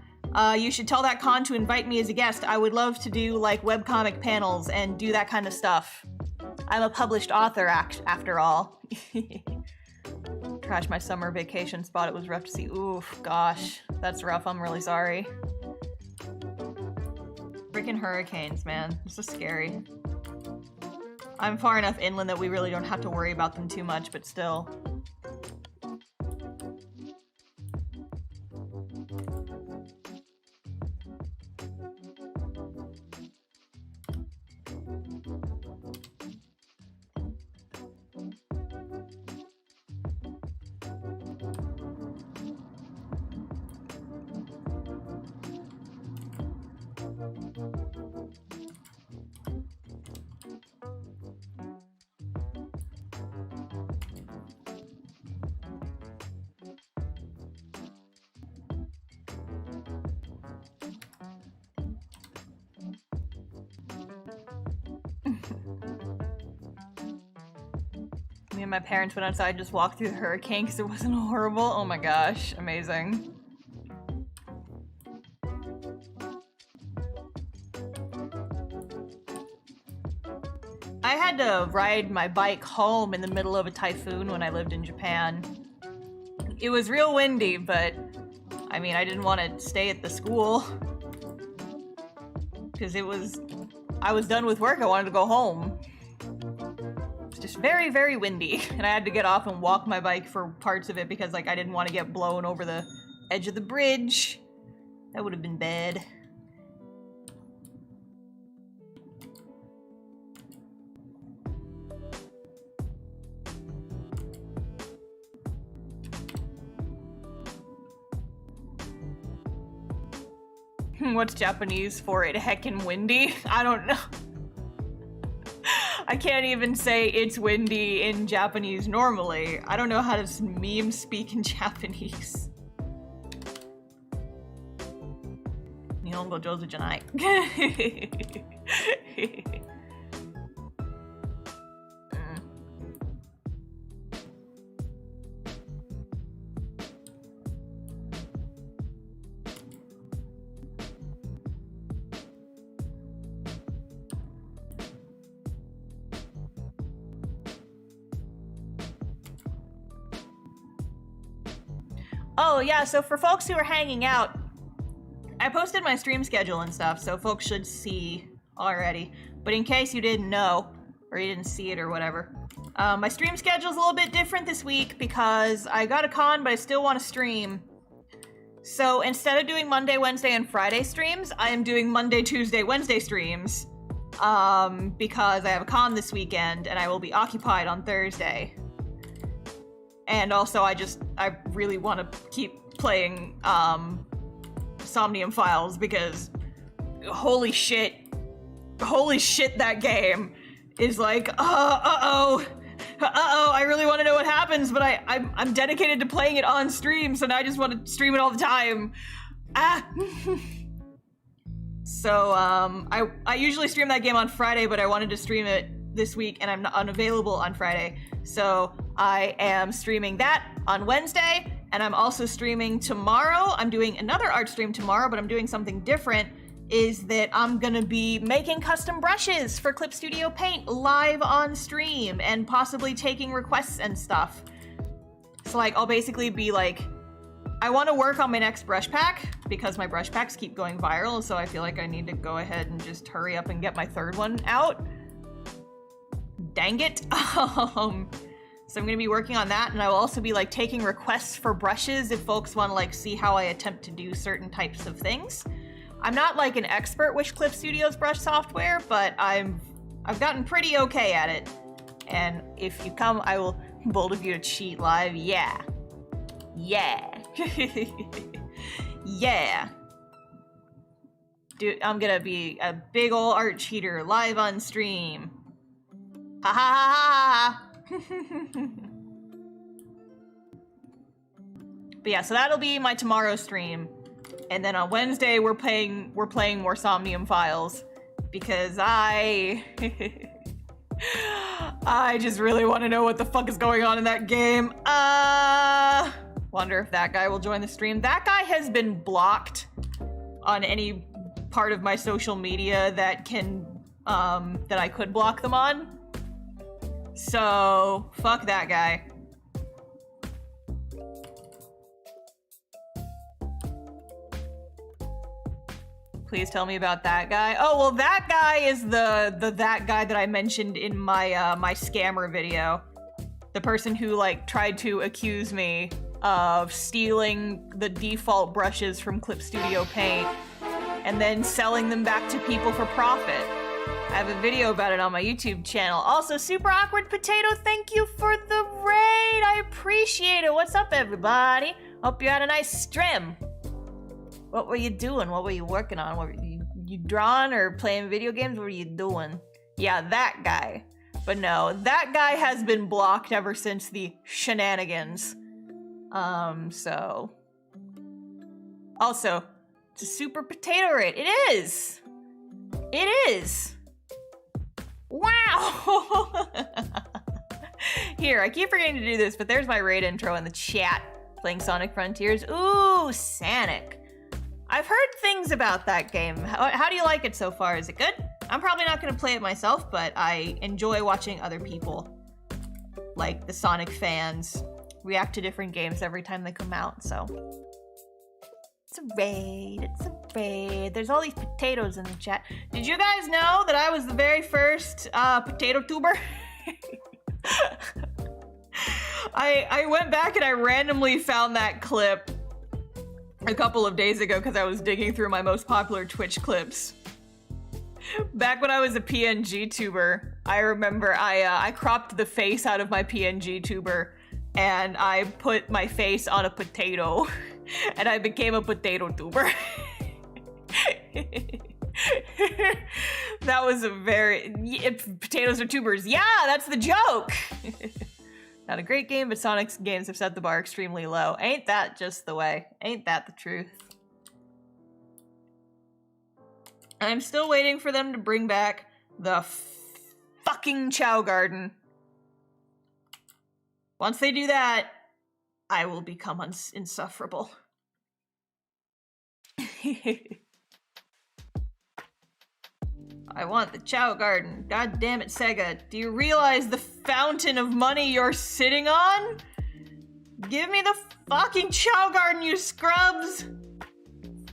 you should tell that con to invite me as a guest. I would love to do like webcomic panels and do that kind of stuff. I'm a published author after all. Trashed my summer vacation spot. It was rough to see. Oof, gosh, that's rough. I'm really sorry. Freaking hurricanes, man. This is scary. I'm far enough inland that we really don't have to worry about them too much, but still. Me and my parents went outside and just walked through the hurricane because it wasn't horrible. Oh my gosh, amazing. I had to ride my bike home in the middle of a typhoon when I lived in Japan. It was real windy, but I mean, I didn't want to stay at the school because I was done with work. I wanted to go home. Just very, very windy, and I had to get off and walk my bike for parts of it because like I didn't want to get blown over the edge of the bridge. That would have been bad. What's Japanese for it? Heckin' windy? I don't know. I can't even say it's windy in Japanese normally. I don't know how to meme speak in Japanese. Nihongo jouzu janai. Oh yeah, so for folks who are hanging out, I posted my stream schedule and stuff, so folks should see already. But in case you didn't know, or you didn't see it or whatever, my stream schedule's a little bit different this week because I got a con, but I still want to stream. So instead of doing Monday, Wednesday, and Friday streams, I am doing Monday, Tuesday, Wednesday streams, because I have a con this weekend and I will be occupied on Thursday. And also, I really want to keep playing, Somnium Files because holy shit, that game is like, uh-oh, I really want to know what happens, but I'm dedicated to playing it on stream, so now I just want to stream it all the time. So, I usually stream that game on Friday, but I wanted to stream it this week, and I'm not unavailable on Friday, so I am streaming that on Wednesday, and I'm also streaming tomorrow. I'm doing another art stream tomorrow, but I'm doing something different, is that I'm gonna be making custom brushes for Clip Studio Paint live on stream, and possibly taking requests and stuff. So like, I'll basically be like I want to work on my next brush pack because my brush packs keep going viral, so I feel like I need to go ahead and just hurry up and get my third one out. Dang it. So I'm gonna be working on that, and I will also be like taking requests for brushes if folks want to like see how I attempt to do certain types of things. I'm not like an expert with Clip Studio's brush software, but I've gotten pretty okay at it. And if you come, I will bold of you to cheat live. Yeah. Yeah. Yeah. Dude, I'm gonna be a big ol' art cheater live on stream. Ha ha ha ha. But yeah, so that'll be my tomorrow stream. And then on Wednesday we're playing more Somnium Files because I just really want to know what the fuck is going on in that game. Wonder if that guy will join the stream. That guy has been blocked on any part of my social media that can that I could block them on. So, fuck that guy. Please tell me about that guy. Oh, well, that guy is that guy that I mentioned in my my scammer video. The person who like tried to accuse me of stealing the default brushes from Clip Studio Paint and then selling them back to people for profit. I have a video about it on my YouTube channel. Also, Super Awkward Potato, thank you for the raid. I appreciate it. What's up, everybody? Hope you had a nice stream. What were you doing? What were you working on? What were you drawing or playing video games? What were you doing? Yeah, that guy. But no, that guy has been blocked ever since the shenanigans. So. Also, it's a Super Potato raid. It is! It is! Wow! Here, I keep forgetting to do this, but there's my raid intro in the chat. Playing Sonic Frontiers. Ooh, Sonic. I've heard things about that game. How do you like it so far? Is it good? I'm probably not going to play it myself, but I enjoy watching other people, like the Sonic fans, react to different games every time they come out, so. It's a raid, it's a raid. There's all these potatoes in the chat. Did you guys know that I was the very first potato tuber? I went back and I randomly found that clip a couple of days ago because I was digging through my most popular Twitch clips. Back when I was a PNG tuber, I remember I cropped the face out of my PNG tuber and I put my face on a potato and I became a potato tuber. That was a very... potatoes are tubers. Yeah, that's the joke! Not a great game, but Sonic's games have set the bar extremely low. Ain't that just the way? Ain't that the truth? I'm still waiting for them to bring back the fucking Chow Garden. Once they do that, I will become insufferable. I want the Chow Garden. God damn it, Sega. Do you realize the fountain of money you're sitting on? Give me the fucking Chow Garden, you scrubs!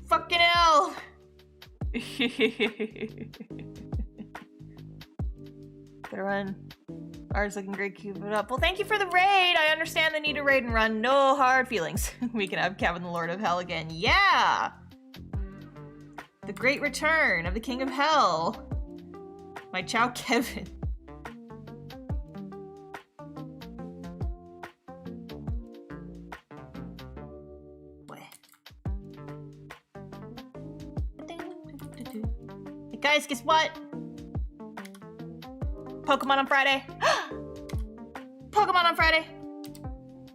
Fucking hell. Better run. Ours looking great, keep it up. Well, thank you for the raid. I understand the need to raid and run. No hard feelings. We can have Kevin the Lord of Hell again. Yeah! The great return of the King of Hell. My Chow Kevin. Hey guys, guess what? Pokemon on Friday. Pokemon on Friday.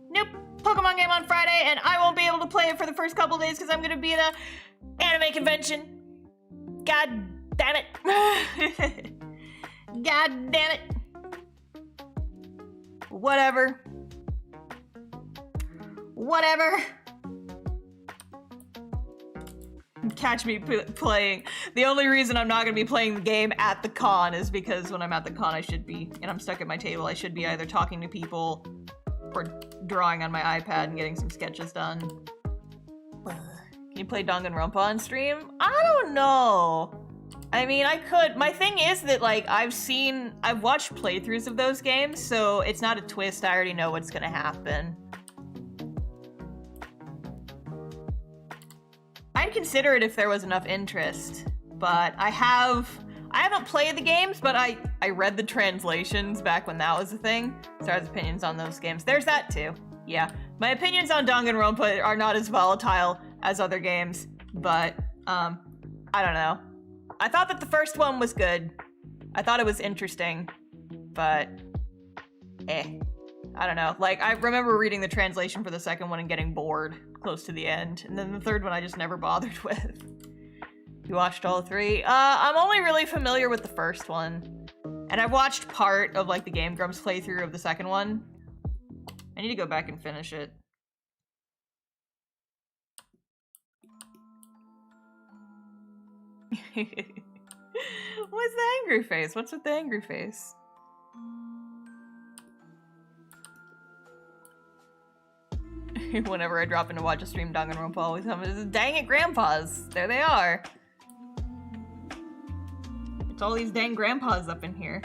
Nope. Pokemon game on Friday, and I won't be able to play it for the first couple days because I'm gonna be at a anime convention. God damn it. God damn it. Whatever. Whatever. Catch me playing. The only reason I'm not gonna be playing the game at the con is because when I'm at the con I should be, and I'm stuck at my table, I should be either talking to people or drawing on my iPad and getting some sketches done. Can you play Danganronpa on stream? I don't know. I mean, I could. My thing is that, like, I've watched playthroughs of those games, so it's not a twist. I already know what's gonna happen. I'd consider it if there was enough interest, but I haven't played the games, but I read the translations back when that was a thing. So I have opinions on those games. There's that too. Yeah. My opinions on Danganronpa are not as volatile as other games, but, I don't know. I thought that the first one was good. I thought it was interesting, but I don't know. Like, I remember reading the translation for the second one and getting bored close to the end, and then the third one I just never bothered with. You watched all three? I'm only really familiar with the first one, and I've watched part of, like, the Game Grumps playthrough of the second one. I need to go back and finish it. What's the angry face? What's with the angry face? Whenever I drop in to watch a stream, Danganronpa always comes. Dang it, grandpas! There they are. It's all these dang grandpas up in here.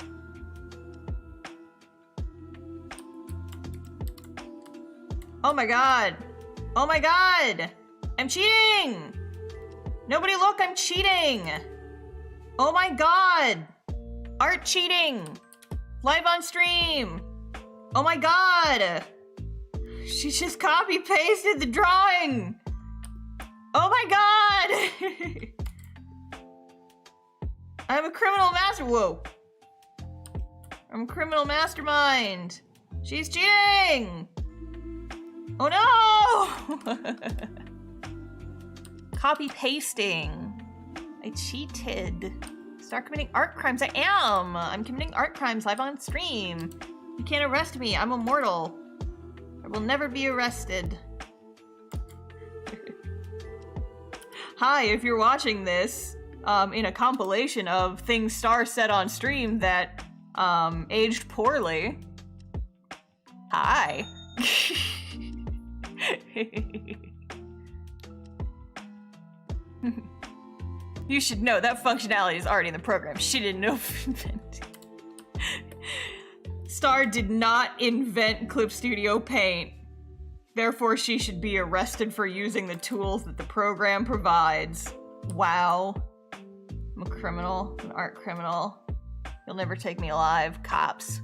Oh my god! Oh my god! I'm cheating! Nobody look, I'm cheating! Oh my god! Art cheating! Live on stream! Oh my god! She just copy-pasted the drawing! Oh my god! I'm a criminal master- whoa. I'm a criminal mastermind! She's cheating! Oh no! Copy-pasting. I cheated. Start committing art crimes. I am! I'm committing art crimes live on stream. You can't arrest me. I'm immortal. I will never be arrested. Hi, if you're watching this, in a compilation of things Star said on stream that, aged poorly. Hi. You should know that functionality is already in the program. She didn't know Star did not invent Clip Studio Paint. Therefore, she should be arrested for using the tools that the program provides. Wow. I'm a criminal, an art criminal. You'll never take me alive, cops.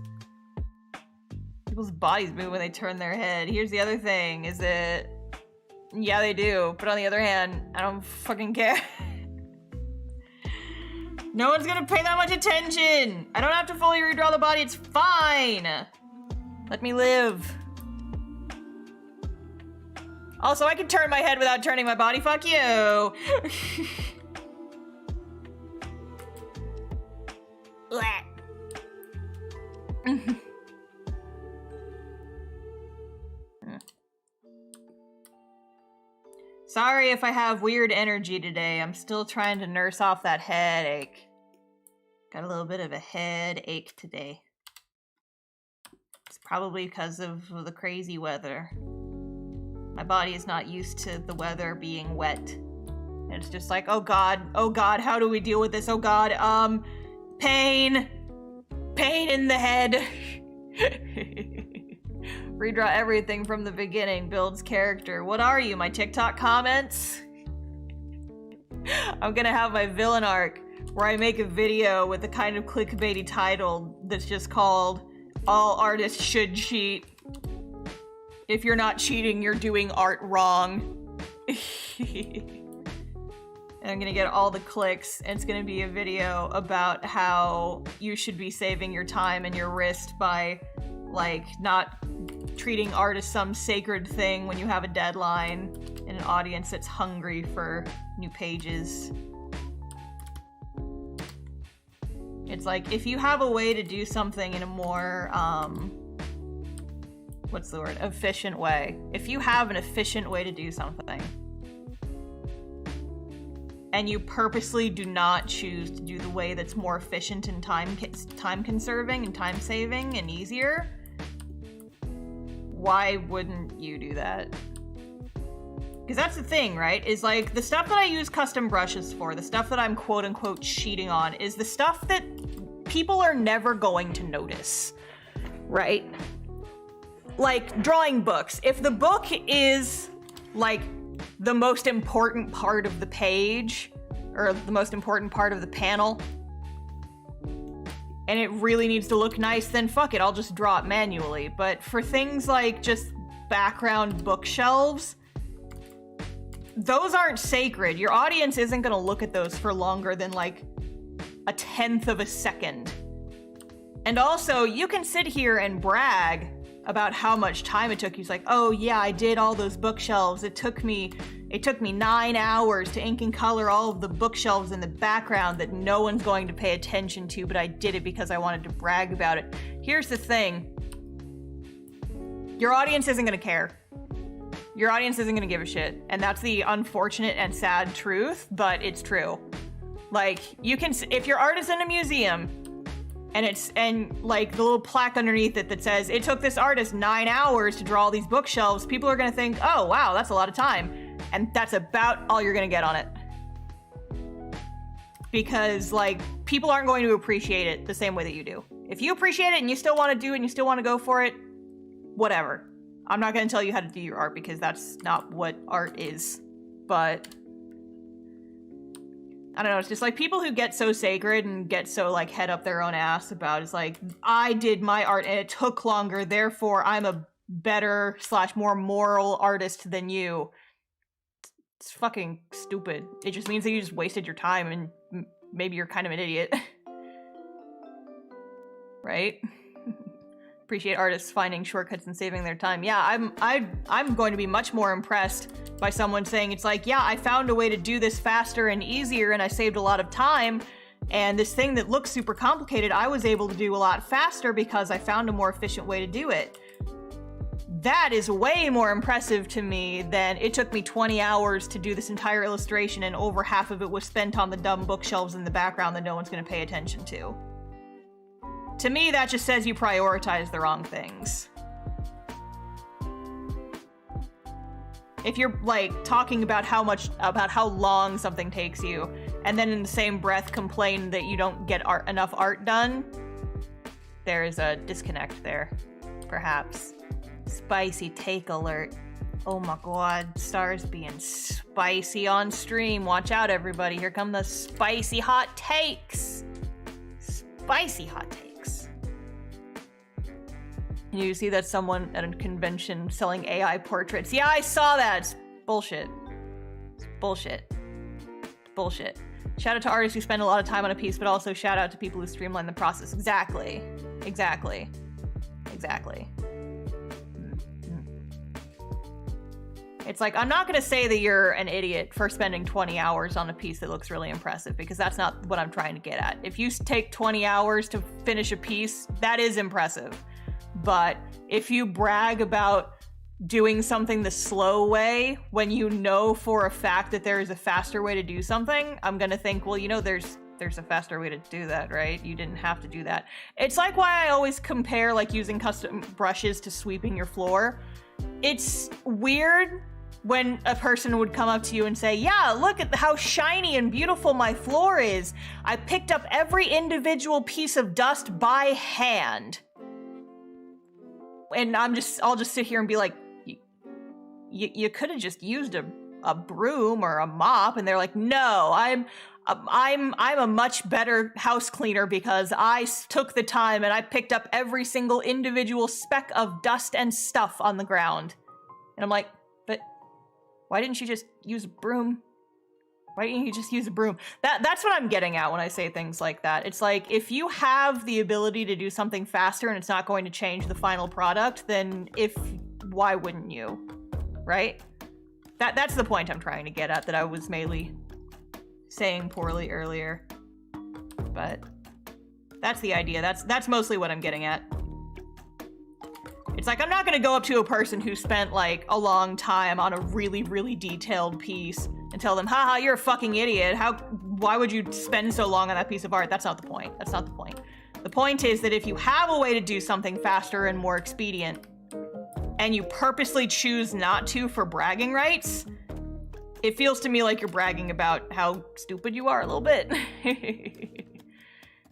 People's bodies move when they turn their head. Here's the other thing, is that... yeah, they do, but on the other hand, I don't fucking care. No one's gonna pay that much attention! I don't have to fully redraw the body, it's fine! Let me live. Also, I can turn my head without turning my body, fuck you! Sorry if I have weird energy today. I'm still trying to nurse off that headache. Got a little bit of a headache today. It's probably because of the crazy weather. My body is not used to the weather being wet. And it's just like, oh god, how do we deal with this? Oh god, pain. Pain in the head. Redraw everything from the beginning, builds character. What are you, my TikTok comments? I'm gonna have my villain arc where I make a video with a kind of clickbaity title that's just called All Artists Should Cheat. If you're not cheating, you're doing art wrong. And I'm gonna get all the clicks, and it's gonna be a video about how you should be saving your time and your wrist by, like, not treating art as some sacred thing when you have a deadline in an audience that's hungry for new pages. It's like, if you have a way to do something in a more, what's the word? Efficient way. If you have an efficient way to do something, and you purposely do not choose to do the way that's more efficient and time-conserving and time-saving and easier, why wouldn't you do that? Because that's the thing, right? Is like the stuff that I use custom brushes for, the stuff that I'm quote unquote cheating on, is the stuff that people are never going to notice, right? Like drawing books. If the book is like the most important part of the page or the most important part of the panel and it really needs to look nice, then fuck it, I'll just draw it manually. But for things like just background bookshelves, those aren't sacred. Your audience isn't gonna look at those for longer than like 1/10 of a second. And also, you can sit here and brag about how much time it took you. It's like, oh yeah, I did all those bookshelves. It took me 9 hours to ink and color all of the bookshelves in the background that no one's going to pay attention to, but I did it because I wanted to brag about it. Here's the thing. Your audience isn't gonna care. Your audience isn't gonna give a shit. And that's the unfortunate and sad truth, but it's true. Like, you can, if your art is in a museum, and like the little plaque underneath it that says, it took this artist 9 hours to draw all these bookshelves, people are gonna think, oh wow, that's a lot of time. And that's about all you're gonna get on it. Because like, people aren't going to appreciate it the same way that you do. If you appreciate it and you still wanna do it and you still wanna go for it, whatever. I'm not gonna tell you how to do your art because that's not what art is. But I don't know, it's just like people who get so sacred and get so like head up their own ass about it's like, I did my art and it took longer, therefore I'm a better / more moral artist than you. It's fucking stupid. It just means that you just wasted your time and maybe you're kind of an idiot. Right? Appreciate artists finding shortcuts and saving their time. Yeah, I'm going to be much more impressed by someone saying it's like, yeah, I found a way to do this faster and easier and I saved a lot of time, and this thing that looks super complicated I was able to do a lot faster because I found a more efficient way to do it. That is way more impressive to me than it took me 20 hours to do this entire illustration and over half of it was spent on the dumb bookshelves in the background that no one's going to pay attention to. To me, that just says you prioritize the wrong things. If you're like talking about how long something takes you, and then in the same breath complain that you don't get enough art done, there is a disconnect there, perhaps. Spicy take alert. Oh my god, Star's being spicy on stream. Watch out, everybody. Here come the spicy hot takes. Spicy hot takes. And you see that someone at a convention selling AI portraits. Yeah, I saw that. It's bullshit. It's bullshit. It's bullshit. Shout out to artists who spend a lot of time on a piece, but also shout out to people who streamline the process. Exactly. Exactly. Exactly. It's like, I'm not gonna say that you're an idiot for spending 20 hours on a piece that looks really impressive, because that's not what I'm trying to get at. If you take 20 hours to finish a piece, that is impressive. But if you brag about doing something the slow way when you know for a fact that there is a faster way to do something, I'm gonna think, well, you know, there's a faster way to do that, right? You didn't have to do that. It's like why I always compare like using custom brushes to sweeping your floor. It's weird when a person would come up to you and say, yeah, look at how shiny and beautiful my floor is. I picked up every individual piece of dust by hand. And I'll just sit here and be like, you could have just used a broom or a mop. And they're like, no, I'm a much better house cleaner because I took the time and I picked up every single individual speck of dust and stuff on the ground. And I'm like, but why didn't you just use a broom? Why didn't you just use a broom? That's what I'm getting at when I say things like that. It's like, if you have the ability to do something faster and it's not going to change the final product, then why wouldn't you? Right? That's the point I'm trying to get at, that I was mainly saying poorly earlier. But that's the idea. That's mostly what I'm getting at. It's like, I'm not gonna go up to a person who spent like a long time on a really, really detailed piece and tell them, haha, you're a fucking idiot. Why would you spend so long on that piece of art? That's not the point. That's not the point. The point is that if you have a way to do something faster and more expedient, and you purposely choose not to for bragging rights, It feels to me like you're bragging about how stupid you are a little bit.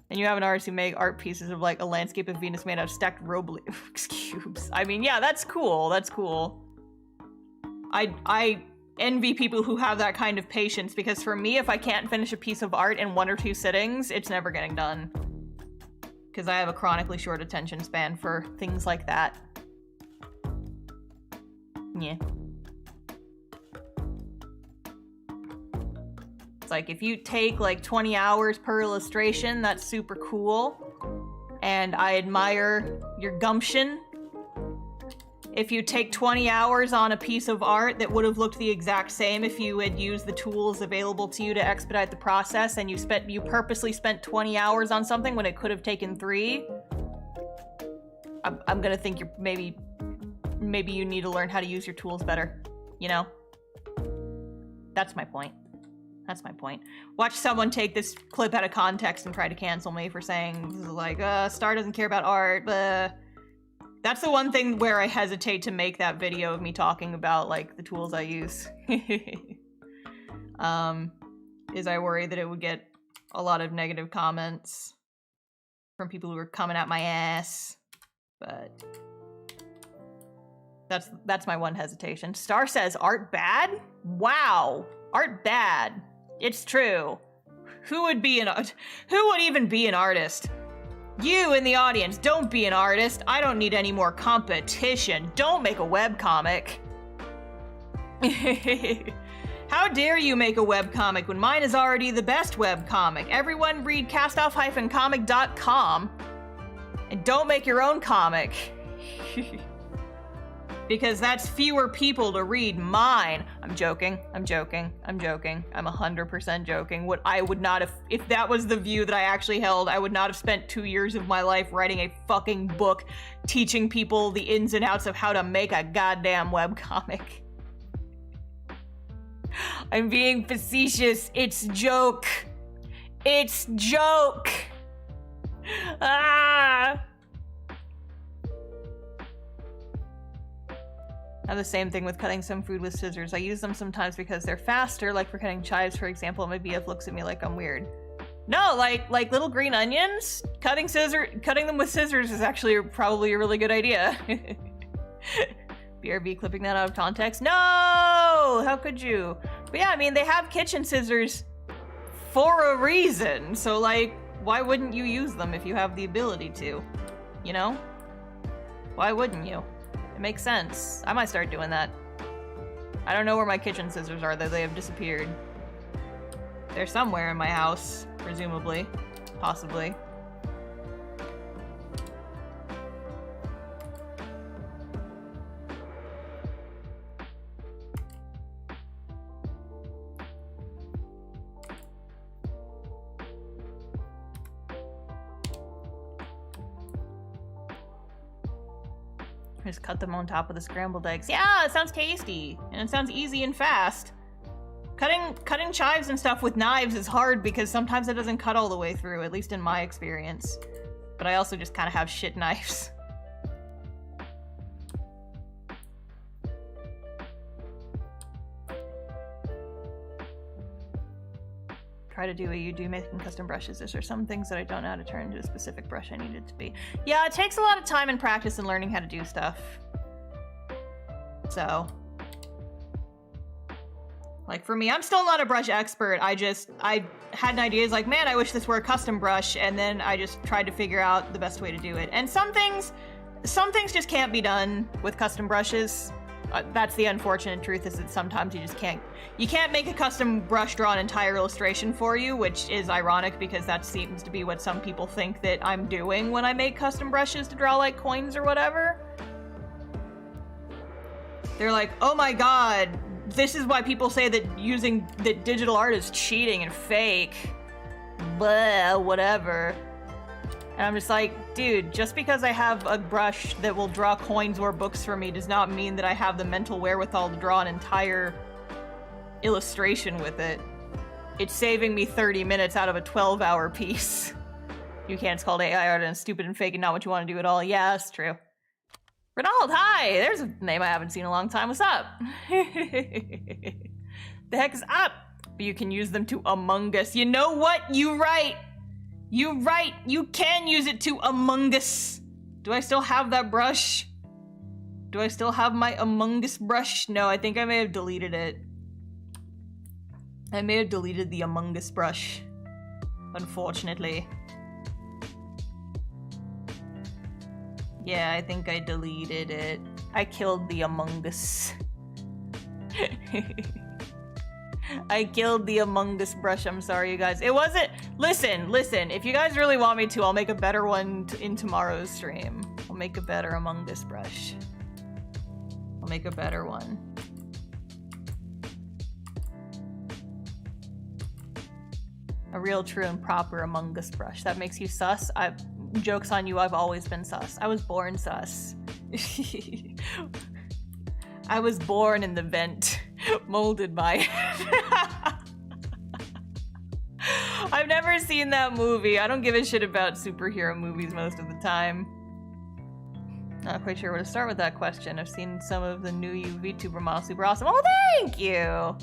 And you have an artist who make art pieces of like a landscape of Venus made out of stacked Roblox cubes. I mean, yeah, that's cool. That's cool. I envy people who have that kind of patience, because for me, if I can't finish a piece of art in 1 or 2 sittings, it's never getting done. Because I have a chronically short attention span for things like that. Yeah. It's like, if you take like 20 hours per illustration, that's super cool. And I admire your gumption. If you take 20 hours on a piece of art that would have looked the exact same if you had used the tools available to you to expedite the process, and you purposely spent 20 hours on something when it could have taken 3, I'm gonna think you're maybe you need to learn how to use your tools better, you know? That's my point. That's my point. Watch someone take this clip out of context and try to cancel me for saying, like, Star doesn't care about art, That's the one thing where I hesitate to make that video of me talking about, like, the tools I use. Is I worry that it would get a lot of negative comments from people who are coming at my ass. But that's my one hesitation. Star says, art bad? Wow. Art bad. It's true. Who would even be an artist? You in the audience, don't be an artist. I don't need any more competition. Don't make a webcomic. How dare you make a webcomic when mine is already the best webcomic? Everyone read castoff-comic.com and don't make your own comic. Because that's fewer people to read mine. I'm joking. I'm joking. I'm joking. I'm 100% joking. What I would not have, if that was the view that I actually held, I would not have spent 2 years of my life writing a fucking book teaching people the ins and outs of how to make a goddamn webcomic. I'm being facetious. It's joke. It's joke. Ah! I have the same thing with cutting some food with scissors. I use them sometimes because they're faster, like for cutting chives, for example. My BF looks at me like I'm weird. No, like little green onions, cutting them with scissors is actually probably a really good idea. BRB clipping that out of context? No! How could you? But yeah, I mean, they have kitchen scissors for a reason. So like, why wouldn't you use them if you have the ability to? You know? Why wouldn't you? It makes sense. I might start doing that. I don't know where my kitchen scissors are, though. They have disappeared. They're somewhere in my house, presumably. Possibly. Just cut them on top of the scrambled eggs. Yeah, it sounds tasty, and it sounds easy and fast. Cutting chives and stuff with knives is hard because sometimes it doesn't cut all the way through, at least in my experience. But I also just kind of have shit knives. Try to do what you do making custom brushes. There are some things that I don't know how to turn into a specific brush I need it to be. Yeah, it takes a lot of time and practice and learning how to do stuff. So, like for me, I'm still not a brush expert. I had an idea, like, man, I wish this were a custom brush, and then I just tried to figure out the best way to do it. And some things just can't be done with custom brushes. That's the unfortunate truth, is that sometimes you just can't. You can't make a custom brush draw an entire illustration for you, which is ironic because that seems to be what some people think that I'm doing when I make custom brushes to draw like coins or whatever. They're like, oh my god, this is why people say that digital art is cheating and fake. Blah, whatever. And I'm just like, dude, just because I have a brush that will draw coins or books for me does not mean that I have the mental wherewithal to draw an entire illustration with it. It's saving me 30 minutes out of a 12-hour piece. You can't, it's called AI art and it's stupid and fake and not what you want to do at all. Yeah, that's true. Renald, hi! There's a name I haven't seen in a long time. What's up? The heck is up? But you can use them to Among Us. You know what? You right. You right. You can use it to Among Us. Do I still have that brush? Do I still have my Among Us brush? No, I think I may have deleted it. I may have deleted the Among Us brush, unfortunately. Yeah, I think I deleted it. I killed the Among Us. I killed the Among Us brush. I'm sorry, you guys. It wasn't... Listen. If you guys really want me to, I'll make a better one in tomorrow's stream. I'll make a better Among Us brush. I'll make a better one. A real, true, and proper Among Us brush. That makes you sus? Joke's on you, I've always been sus. I was born sus. I was born in the vent, molded by it. I've never seen that movie. I don't give a shit about superhero movies most of the time. Not quite sure where to start with that question. I've seen some of the new VTuber model, super awesome. Oh, thank you!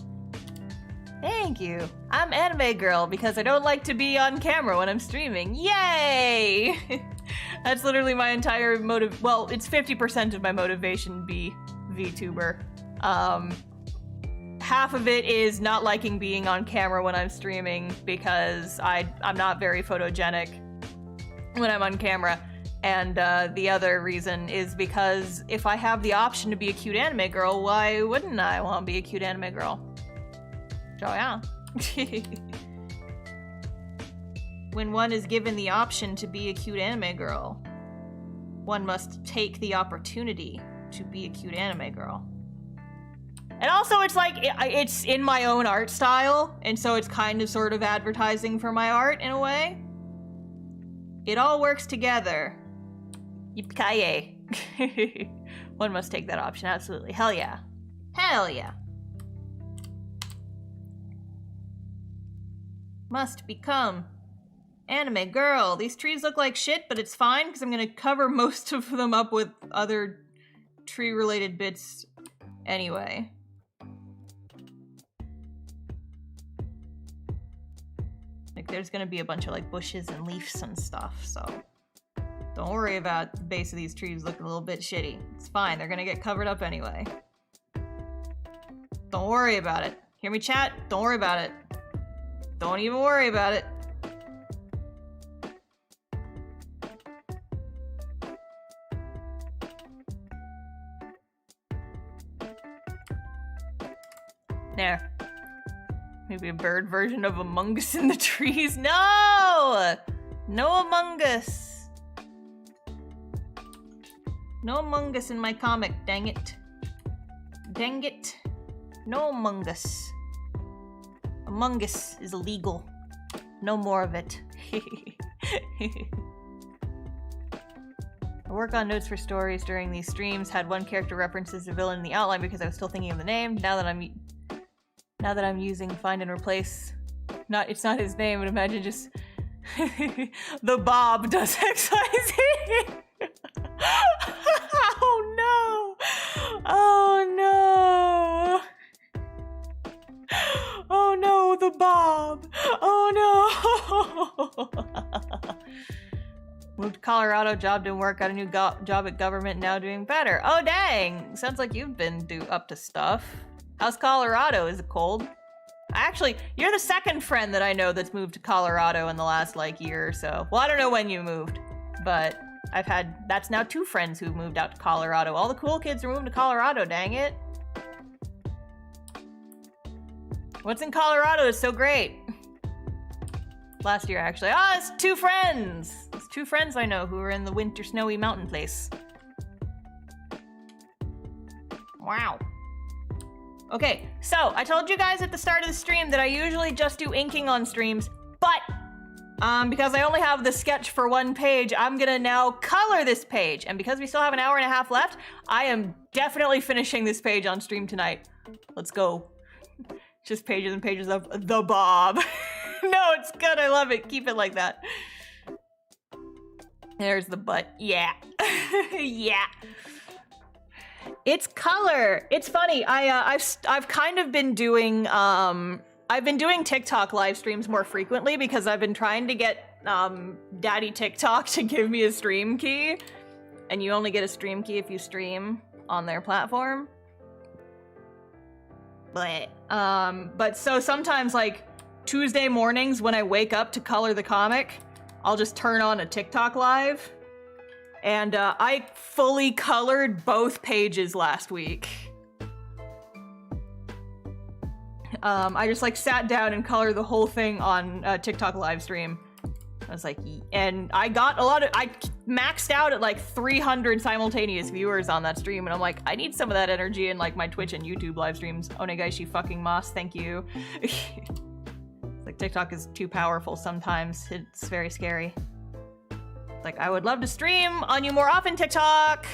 Thank you. I'm anime girl because I don't like to be on camera when I'm streaming. Yay! That's literally my entire motive. Well, it's 50% of my motivation to be VTuber. Half of it is not liking being on camera when I'm streaming because I'm not very photogenic when I'm on camera. And the other reason is because if I have the option to be a cute anime girl, why wouldn't I want to be a cute anime girl? Oh yeah. When one is given the option to be a cute anime girl, one must take the opportunity to be a cute anime girl. And also it's like, it's in my own art style, and so it's kind of sort of advertising for my art in a way. It all works together. Yippee-ki-yay. One must take that option, absolutely. Hell yeah. Hell yeah. Must become anime girl. These trees look like shit, but it's fine because I'm gonna cover most of them up with other tree-related bits anyway. Like, there's gonna be a bunch of like bushes and leaves and stuff, so don't worry about the base of these trees looking a little bit shitty. It's fine, they're gonna get covered up anyway. Don't worry about it. Hear me, chat? Don't worry about it. Don't even worry about it. There. Maybe a bird version of Among Us in the trees. No! No Among Us. No Among Us in my comic, dang it. Dang it. No Among Us. Among Us is illegal. No more of it. I work on notes for stories during these streams. Had one character references the villain in the outline because I was still thinking of the name. Now that I'm using find and replace, it's not his name, but imagine just the Bob does XYZ. Oh no! Oh no! Oh no, the Bob! Oh no! Moved to Colorado, job didn't work, got a new job at government, now doing better. Oh dang! Sounds like you've been up to stuff. How's Colorado? Is it cold? Actually, you're the second friend that I know that's moved to Colorado in the last like year or so. Well, I don't know when you moved, but that's now 2 friends who've moved out to Colorado. All the cool kids are moving to Colorado, dang it. What's in Colorado is so great. Last year, actually. Ah, it's 2 friends! It's 2 friends I know who are in the winter snowy mountain place. Wow. Okay, so I told you guys at the start of the stream that I usually just do inking on streams, but because I only have the sketch for 1 page, I'm gonna now color this page. And because we still have an hour and a half left, I am definitely finishing this page on stream tonight. Let's go. Just pages and pages of the Bob. No, it's good. I love it. Keep it like that. There's the butt. Yeah. Yeah. It's color. It's funny. I've kind of been doing I've been doing TikTok live streams more frequently because I've been trying to get Daddy TikTok to give me a stream key, and you only get a stream key if you stream on their platform. But so sometimes, like Tuesday mornings when I wake up to color the comic, I'll just turn on a TikTok live. And I fully colored both pages last week. I just like sat down and colored the whole thing on TikTok live stream. I was like, and I got a lot of, I maxed out at like 300 simultaneous viewers on that stream, and I'm like, I need some of that energy in like my Twitch and YouTube live streams. Onegaishi fucking Moss, thank you. Like TikTok is too powerful sometimes. It's very scary. Like, I would love to stream on you more often, TikTok!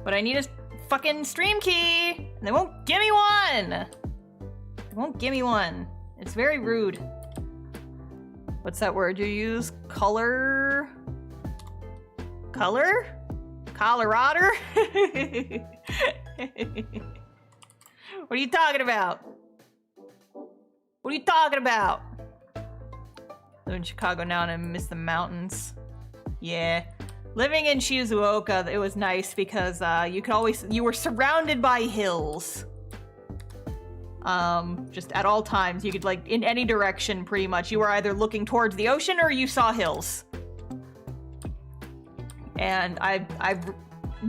But I need a fucking stream key! And they won't give me one! They won't give me one. It's very rude. What's that word you use? Color? Color? Colorado? What are you talking about? What are you talking about? Live in Chicago now and I miss the mountains. Yeah. Living in Shizuoka, it was nice because you were surrounded by hills. Just at all times, you could like, in any direction pretty much, you were either looking towards the ocean or you saw hills. And I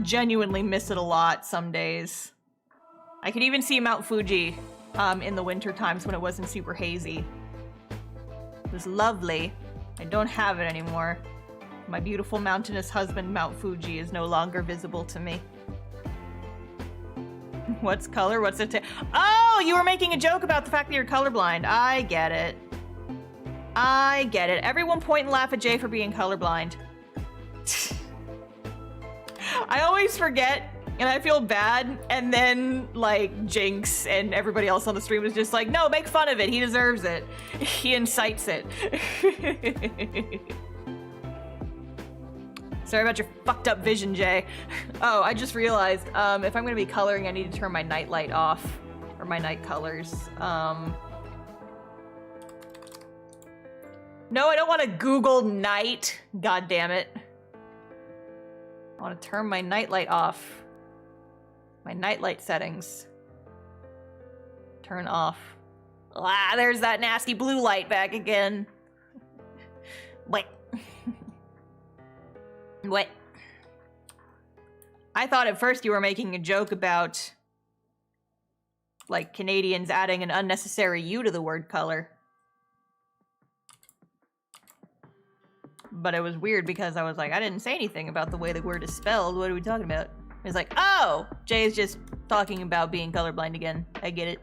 genuinely miss it a lot some days. I could even see Mount Fuji in the winter times when it wasn't super hazy. It was lovely. I don't have it anymore. My beautiful mountainous husband, Mount Fuji, is no longer visible to me. What's color? What's it? Oh, you were making a joke about the fact that you're colorblind. I get it. I get it. Everyone point and laugh at Jay for being colorblind. I always forget, and I feel bad, and then, like, Jinx and everybody else on the stream is just like, no, make fun of it, he deserves it. He incites it. Sorry about your fucked up vision, Jay. Oh, I just realized, if I'm gonna be coloring, I need to turn my night light off. Or my night colors. No, I don't want to Google night. God damn it. I want to turn my nightlight off. My nightlight settings. Turn off. Ah, there's that nasty blue light back again. Wait. What? I thought at first you were making a joke about, like, Canadians adding an unnecessary U to the word color. But it was weird because I was like, I didn't say anything about the way the word is spelled. What are we talking about? It's like, oh! Jay's just talking about being colorblind again. I get it.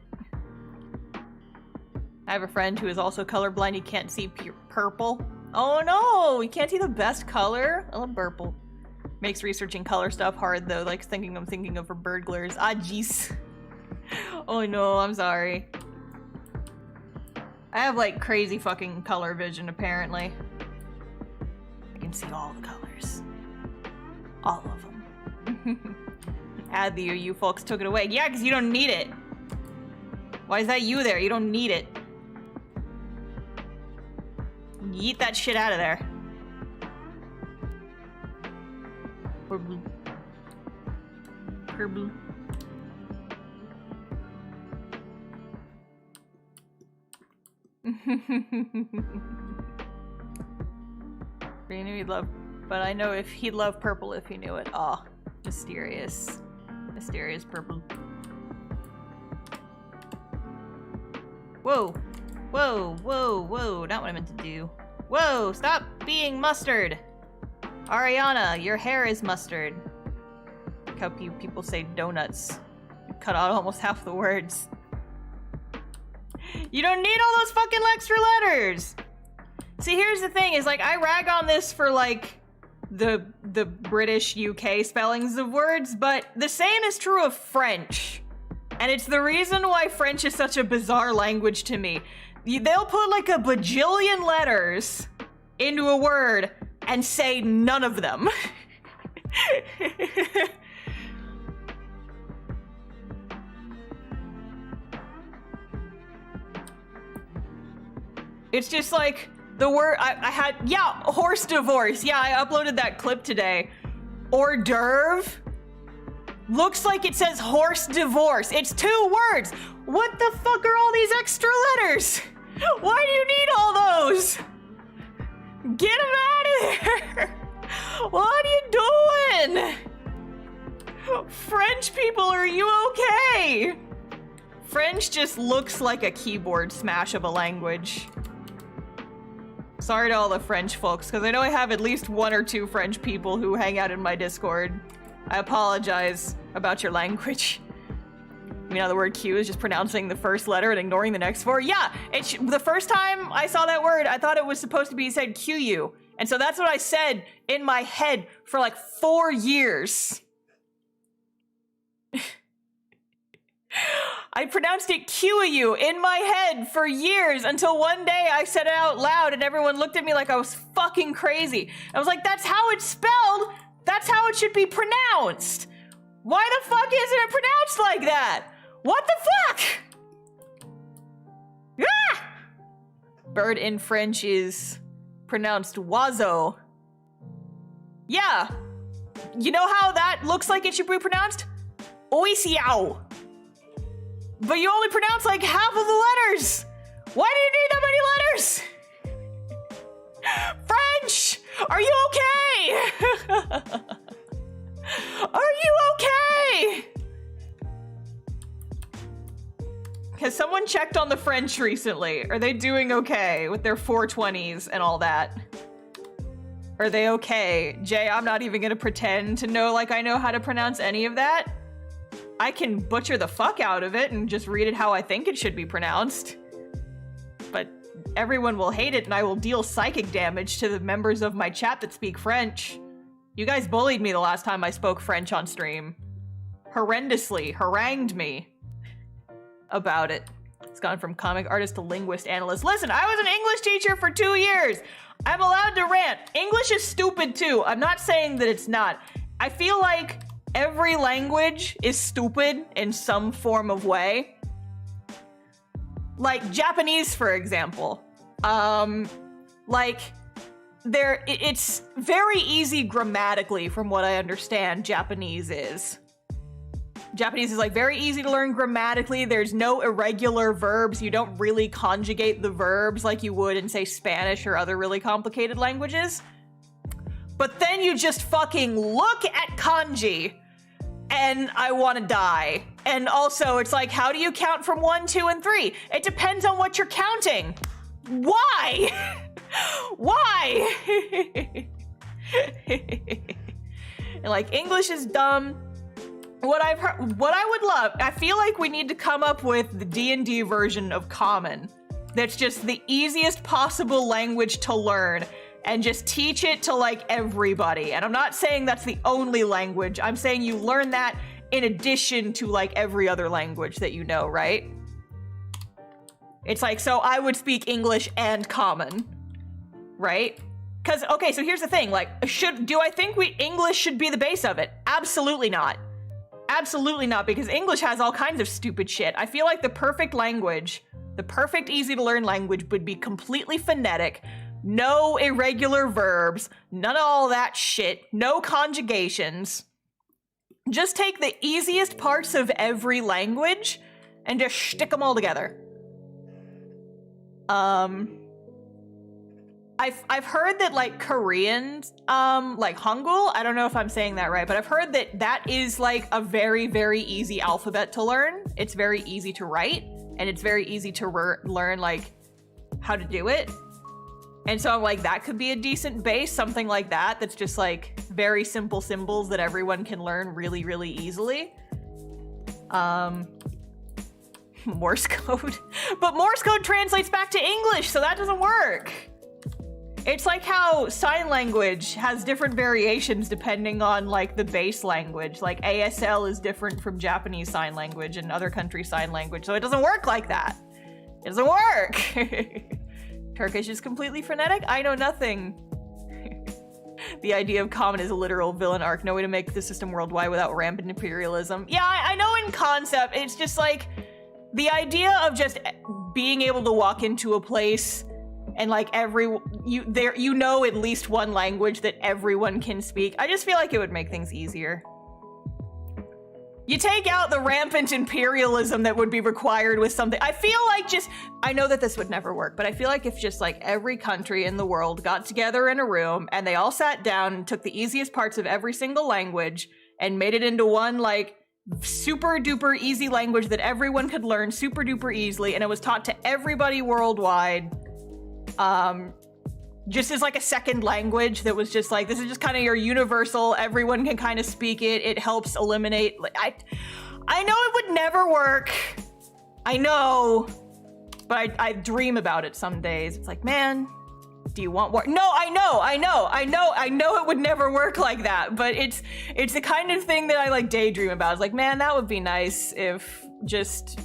I have a friend who is also colorblind. He can't see purple. Oh no! He can't see the best color? I love purple. Makes researching color stuff hard though, like I'm thinking of for burglars. Ah, jeez. Oh no, I'm sorry. I have like crazy fucking color vision apparently. I can see all the colors. All of them. Add the you folks took it away. Yeah, because you don't need it. Why is that you there? You don't need it. Yeet that shit out of there. Purple. Purple. He knew he'd love, but I know if he'd love purple if he knew it. Aw, mysterious. Mysterious purple. Whoa. Whoa, whoa, whoa, not what I meant to do. Whoa, stop being mustard! Ariana, your hair is mustard. Like how people say donuts. You cut out almost half the words. You don't need all those fucking extra letters! See, here's the thing, is like, I rag on this for like, the British UK spellings of words, but the same is true of French. And it's the reason why French is such a bizarre language to me. They'll put like a bajillion letters into a word and say none of them. It's just like the word I had, yeah, horse divorce. Yeah, I uploaded that clip today. Hors d'oeuvre looks like it says horse divorce. It's 2 words. What the fuck are all these extra letters? Why do you need all those? Get them out of there. What are you doing? French people, are you okay? French just looks like a keyboard smash of a language. Sorry to all the French folks, because I know I have at least 1 or 2 French people who hang out in my Discord. I apologize about your language. You know, the word Q is just pronouncing the first letter and ignoring the next 4. Yeah, the first time I saw that word, I thought it was supposed to be said QU. And so that's what I said in my head for like 4 years. I pronounced it QU in my head for years until one day I said it out loud and everyone looked at me like I was fucking crazy. I was like, that's how it's spelled. That's how it should be pronounced. Why the fuck isn't it pronounced like that? What the fuck? Ah! Bird in French is pronounced oiseau. Yeah. You know how that looks like it should be pronounced? Oisiao. But you only pronounce like half of the letters. Why do you need that many letters? French, are you okay? Are you okay? Has someone checked on the French recently? Are they doing okay with their 420s and all that? Are they okay? Jay, I'm not even gonna pretend to know like I know how to pronounce any of that. I can butcher the fuck out of it and just read it how I think it should be pronounced. But everyone will hate it and I will deal psychic damage to the members of my chat that speak French. You guys bullied me the last time I spoke French on stream. Horrendously, harangued me about it. It's gone from comic artist to linguist analyst. Listen, I was an English teacher for 2 years. I'm allowed to rant. English is stupid too. I'm not saying that it's not. I feel like every language is stupid in some form of way. Like Japanese, for example. It's very easy grammatically from what I understand Japanese is. Japanese is like very easy to learn grammatically. There's no irregular verbs. You don't really conjugate the verbs like you would in, say, Spanish or other really complicated languages. But then you just fucking look at kanji and I want to die. And also it's like, how do you count from 1, 2, and 3? It depends on what you're counting. Why? Why? And like English is dumb. What I've heard, what I would love, I feel like we need to come up with the D&D version of Common. That's just the easiest possible language to learn and just teach it to like everybody. And I'm not saying that's the only language. I'm saying you learn that in addition to like every other language that you know, right? It's like, so I would speak English and Common, right? Cause okay, so here's the thing, like, do I think English should be the base of it? Absolutely not. Absolutely not, because English has all kinds of stupid shit. I feel like the perfect language, the perfect easy to learn language would be completely phonetic, no irregular verbs, none of all that shit, no conjugations. Just take the easiest parts of every language and just stick them all together. I've heard that like Koreans, like Hangul, I don't know if I'm saying that right, but I've heard that that is like a very, very easy alphabet to learn. It's very easy to write and it's very easy to learn like how to do it. And so I'm like, that could be a decent base, something like that. That's just like very simple symbols that everyone can learn really, really easily. Morse code, but Morse code translates back to English, so that doesn't work. It's like how sign language has different variations depending on like the base language. Like ASL is different from Japanese sign language and other countries' sign language, so it doesn't work like that. It doesn't work. Turkish is completely phonetic? I know nothing. The idea of Common is a literal villain arc. No way to make the system worldwide without rampant imperialism. Yeah, I know in concept, it's just like the idea of just being able to walk into a place, and like you know at least one language that everyone can speak. I just feel like it would make things easier. You take out the rampant imperialism that would be required with something. I feel like I know that this would never work, but I feel like if just like every country in the world got together in a room and they all sat down and took the easiest parts of every single language and made it into one like super duper easy language that everyone could learn super duper easily, and it was taught to everybody worldwide, just as like a second language that was just like, this is just kind of your universal, everyone can kind of speak it. It helps eliminate, like, I know it would never work. I know, but I dream about it some days. It's like, man, do you want war? No, I know it would never work like that, but it's the kind of thing that I like daydream about. It's like, man, that would be nice if just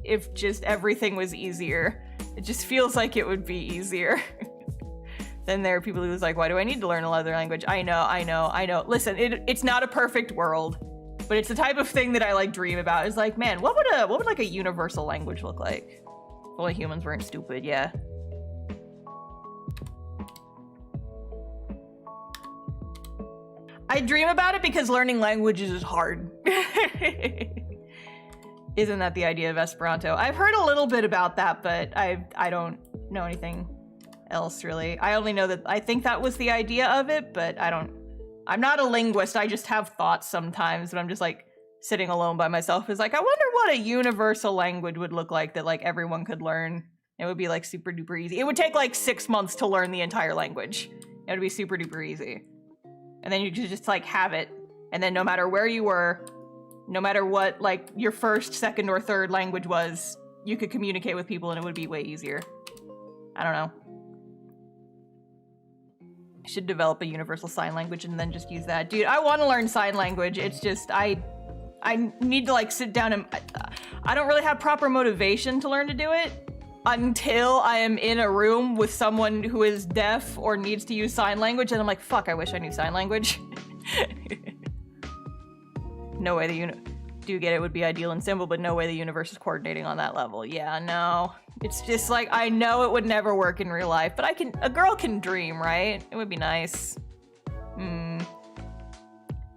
everything was easier. It just feels like it would be easier. Then there are people who's like, why do I need to learn another language? I know. Listen, it's not a perfect world, but it's the type of thing that I like dream about. It's like, man, what would like a universal language look like? If only humans weren't stupid, yeah. I dream about it because learning languages is hard. Isn't that the idea of Esperanto? I've heard a little bit about that, but I don't know anything else really. I only know that I think that was the idea of it, but I'm not a linguist. I just have thoughts sometimes when I'm just like sitting alone by myself. It's like, I wonder what a universal language would look like that like everyone could learn. It would be like super duper easy. It would take like 6 months to learn the entire language. It would be super duper easy. And then you could just like have it. And then no matter where you were, no matter what like your first, second, or third language was, you could communicate with people and it would be way easier. I don't know. I should develop a universal sign language and then just use that. Dude, I want to learn sign language. It's just, I need to like sit down and, I don't really have proper motivation to learn to do it until I am in a room with someone who is deaf or needs to use sign language, and I'm like, fuck, I wish I knew sign language. No way do get it would be ideal and simple, but no way the universe is coordinating on that level. Yeah, no. It's just like, I know it would never work in real life, but a girl can dream, right? It would be nice.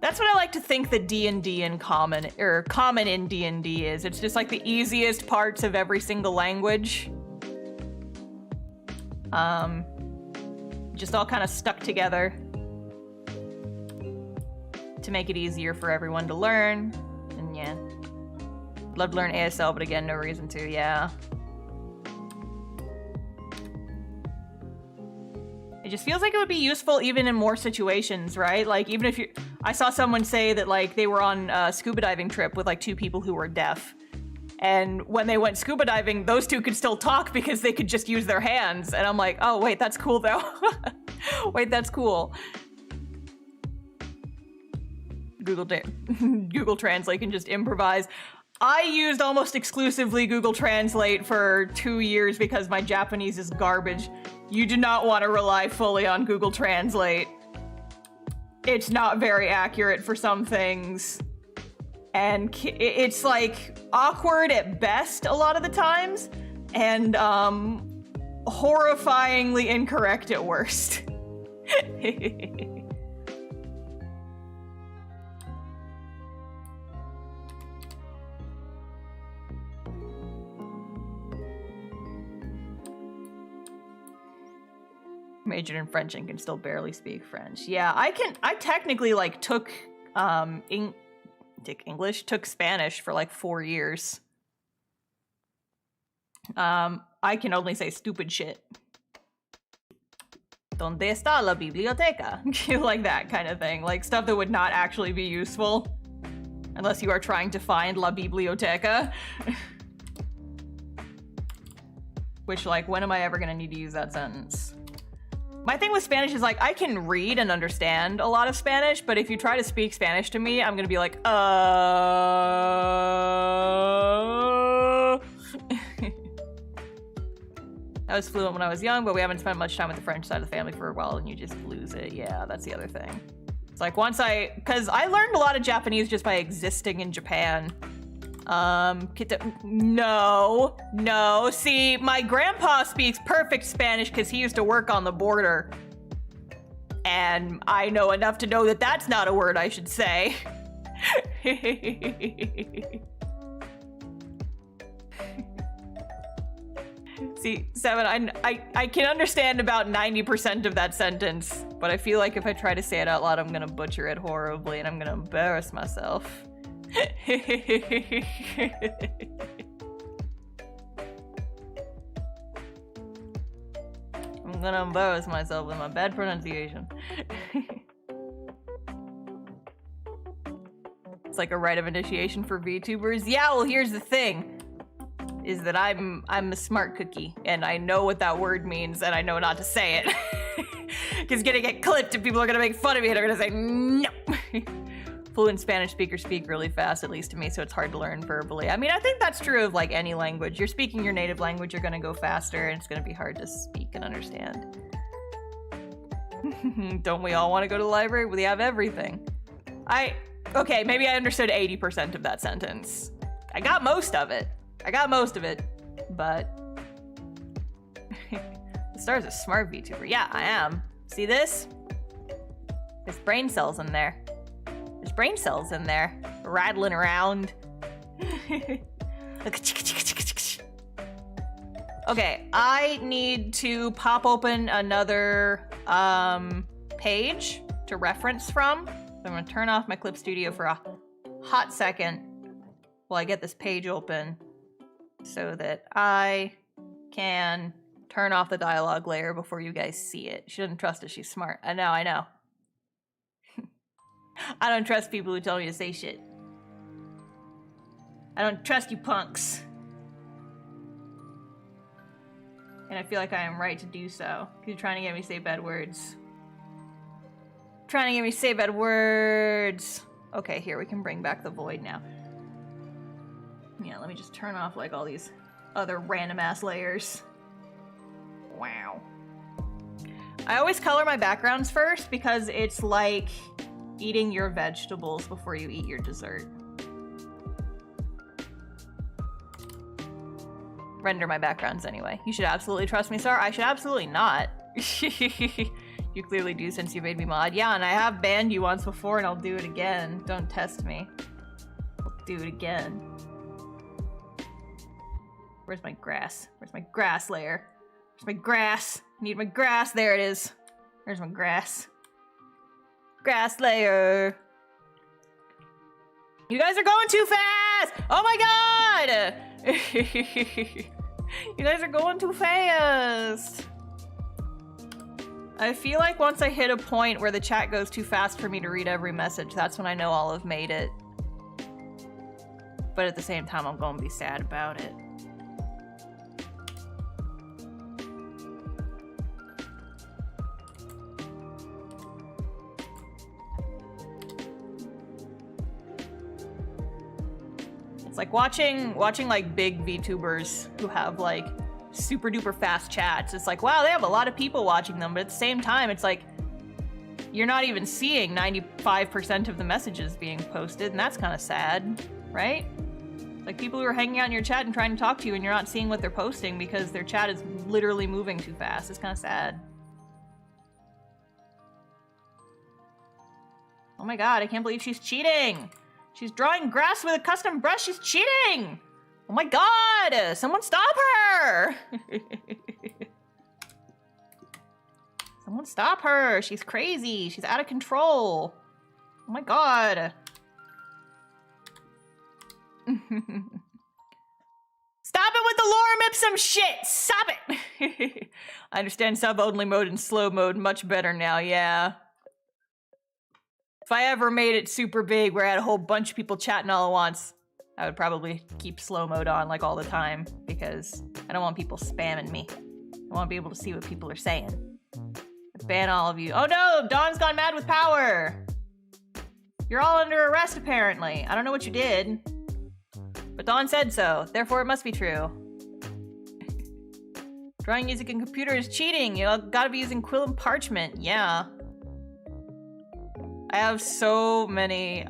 That's what I like to think that D&D in common in D&D is. It's just like the easiest parts of every single language. Just all kind of stuck together to make it easier for everyone to learn. And yeah. Love to learn ASL, but again, no reason to, yeah. It just feels like it would be useful even in more situations, right? Like, even if I saw someone say that, like, they were on a scuba diving trip with, like, 2 people who were deaf. And when they went scuba diving, those 2 could still talk because they could just use their hands. And I'm like, oh, wait, that's cool, though. Wait, that's cool. Google Translate can just improvise. I used almost exclusively Google Translate for 2 years because my Japanese is garbage. You do not want to rely fully on Google Translate. It's not very accurate for some things. And it's like awkward at best a lot of the times, and horrifyingly incorrect at worst. Majored in French and can still barely speak French. Yeah, I technically like took Spanish for like 4 years. I can only say stupid shit. ¿Dónde está la biblioteca? Like that kind of thing. Like stuff that would not actually be useful unless you are trying to find la biblioteca. Which, like, when am I ever gonna need to use that sentence? My thing with Spanish is, like, I can read and understand a lot of Spanish, but if you try to speak Spanish to me, I'm gonna be like, I was fluent when I was young, but we haven't spent much time with the French side of the family for a while, and you just lose it. Yeah, that's the other thing. It's like, because I learned a lot of Japanese just by existing in Japan. No. See, my grandpa speaks perfect Spanish because he used to work on the border. And I know enough to know that that's not a word I should say. See, Seven, I can understand about 90% of that sentence, but I feel like if I try to say it out loud, I'm gonna butcher it horribly and I'm gonna embarrass myself. I'm gonna embarrass myself with my bad pronunciation. It's like a rite of initiation for VTubers. Yeah, well, here's the thing. Is that I'm a smart cookie, and I know what that word means, and I know not to say it. It's gonna get clipped, and people are gonna make fun of me, and they're gonna say, no! Fluent Spanish speakers speak really fast, at least to me, so it's hard to learn verbally. I mean, I think that's true of, like, any language. You're speaking your native language, you're gonna go faster, and it's gonna be hard to speak and understand. Don't we all want to go to the library? We have everything. Okay, maybe I understood 80% of that sentence. I got most of it, but... The Star's a smart VTuber. Yeah, I am. See this? There's brain cells in there. There's brain cells in there. Rattling around. Okay, I need to pop open another page to reference from. So I'm gonna turn off my Clip Studio for a hot second while I get this page open so that I can turn off the dialogue layer before you guys see it. She doesn't trust it, she's smart. I know. I don't trust people who tell me to say shit. I don't trust you punks. And I feel like I am right to do so, because you're trying to get me to say bad words. Okay, here, we can bring back the void now. Yeah, let me just turn off, like, all these other random-ass layers. Wow. I always color my backgrounds first because it's like eating your vegetables before you eat your dessert. Render my backgrounds anyway. You should absolutely trust me, sir. I should absolutely not. You clearly do since you made me mod. Yeah, and I have banned you once before and I'll do it again. Don't test me. I'll do it again. Where's my grass? Where's my grass layer? Where's my grass? I need my grass. There it is. There's my grass. Grass layer. You guys are going too fast! Oh my god! You guys are going too fast. I feel like once I hit a point where the chat goes too fast for me to read every message, that's when I know I'll have made it. But at the same time, I'm gonna be sad about it. Like watching like big VTubers who have like super duper fast chats. It's like, wow, they have a lot of people watching them, but at the same time, it's like you're not even seeing 95% of the messages being posted, and that's kind of sad, right? Like people who are hanging out in your chat and trying to talk to you and you're not seeing what they're posting because their chat is literally moving too fast. It's kind of sad. Oh my god, I can't believe she's cheating! She's drawing grass with a custom brush. She's cheating! Oh my god! Someone stop her! Someone stop her! She's crazy. She's out of control. Oh my god. Stop it with the lorem ipsum shit! Stop it! I understand sub-only mode and slow mode much better now, yeah. If I ever made it super big where I had a whole bunch of people chatting all at once, I would probably keep slow mode on like all the time because I don't want people spamming me. I want to be able to see what people are saying. Ban all of you. Oh no, Dawn's gone mad with power. You're all under arrest apparently. I don't know what you did, but Dawn said so. Therefore it must be true. Drawing music in computer is cheating. You gotta be using quill and parchment. Yeah. I have so many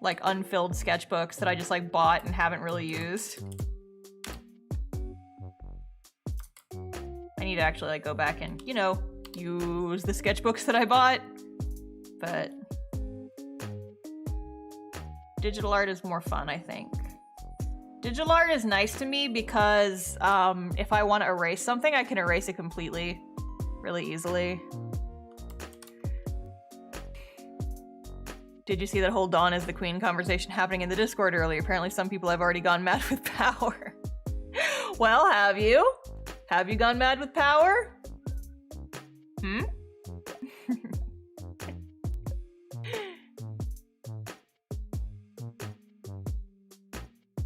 like unfilled sketchbooks that I just like bought and haven't really used. I need to actually like go back and, you know, use the sketchbooks that I bought, but digital art is more fun, I think. Digital art is nice to me because if I want to erase something, I can erase it completely, really easily. Did you see that whole Dawn is the Queen conversation happening in the Discord earlier? Apparently some people have already gone mad with power. Well, have you? Have you gone mad with power? Hmm?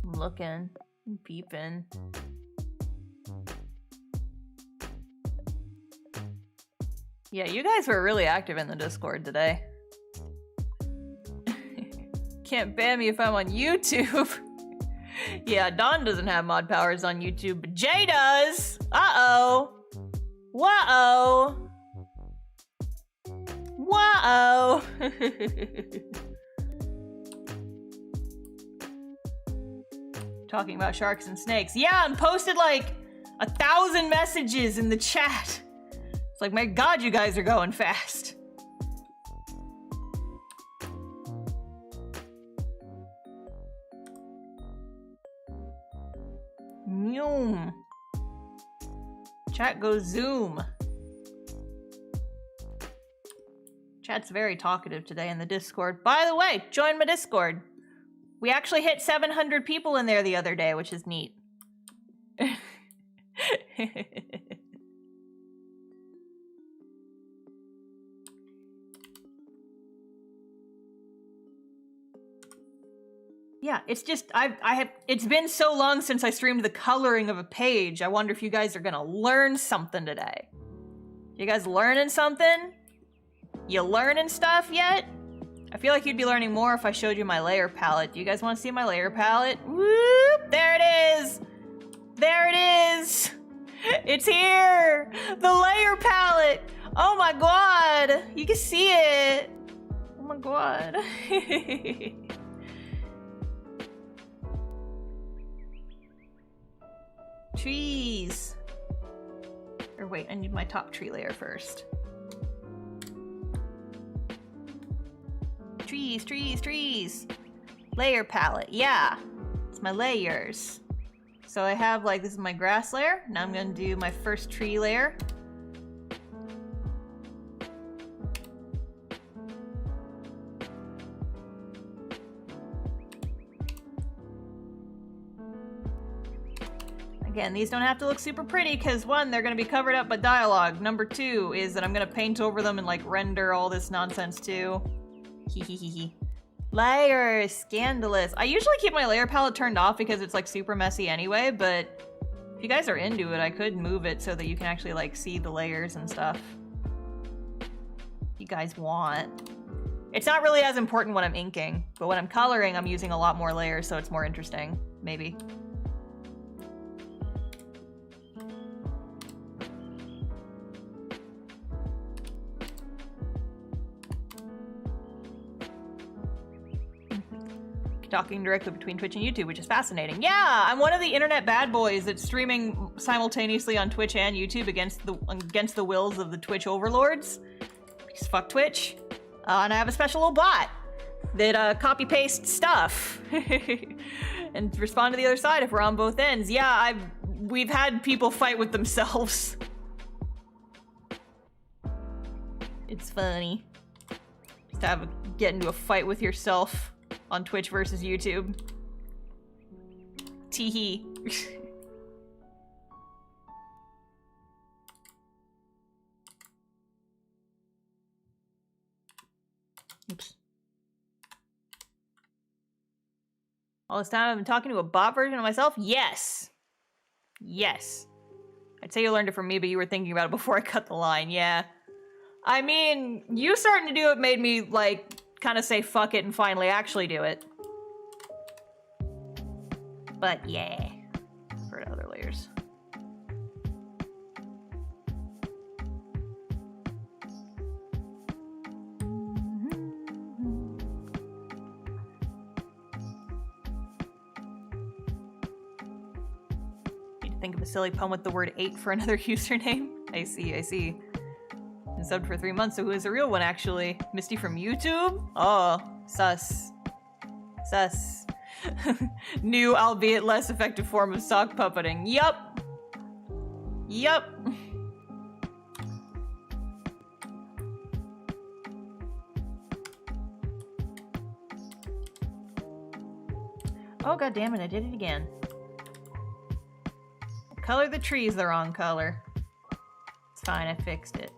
I'm looking, I'm peeping. Yeah, you guys were really active in the Discord today. Can't ban me if I'm on YouTube. Yeah, Dawn doesn't have mod powers on YouTube, but Jay does! Uh-oh! Whoa! Whoa! Talking about sharks and snakes. Yeah, and posted like 1,000 messages in the chat. It's like, my god, you guys are going fast. Noom. Chat goes zoom. Chat's very talkative today in the Discord. By the way, join my Discord. We actually hit 700 people in there the other day, which is neat. Yeah, it's just, it's been so long since I streamed the coloring of a page. I wonder if you guys are gonna learn something today. You guys learning something? You learning stuff yet? I feel like you'd be learning more if I showed you my layer palette. Do you guys want to see my layer palette? Whoop! There it is! There it is! It's here! The layer palette! Oh my god! You can see it! Oh my god. Trees! Or wait, I need my top tree layer first. Trees, trees, trees! Layer palette, yeah! It's my layers. So I have like, this is my grass layer. Now I'm gonna do my first tree layer. Again, these don't have to look super pretty because one, they're gonna be covered up by dialogue. Number two is that I'm gonna paint over them and like render all this nonsense too. Hehehehe. Layers, scandalous. I usually keep my layer palette turned off because it's like super messy anyway, but if you guys are into it, I could move it so that you can actually like see the layers and stuff. If you guys want. It's not really as important when I'm inking, but when I'm coloring, I'm using a lot more layers, so it's more interesting, maybe. Talking directly between Twitch and YouTube, which is fascinating. Yeah, I'm one of the internet bad boys that's streaming simultaneously on Twitch and YouTube against the wills of the Twitch overlords. Because fuck Twitch. And I have a special little bot that copy pastes stuff and respond to the other side if we're on both ends. Yeah, we've had people fight with themselves. It's funny. Just to get into a fight with yourself. On Twitch versus YouTube. Teehee. Oops. All this time I've been talking to a bot version of myself? Yes. Yes. I'd say you learned it from me, but you were thinking about it before I cut the line, yeah. I mean, you starting to do it made me, like, kind of say fuck it and finally actually do it. But yeah, for other layers. Think of a silly poem with the word 8 for another username. I see, I see. Been subbed for 3 months, so who is the real one, actually? Misty from YouTube? Oh, sus. Sus. New, albeit less effective form of sock puppeting. Yup. Yup. Oh, god damn it, I did it again. Color the trees the wrong color. It's fine, I fixed it.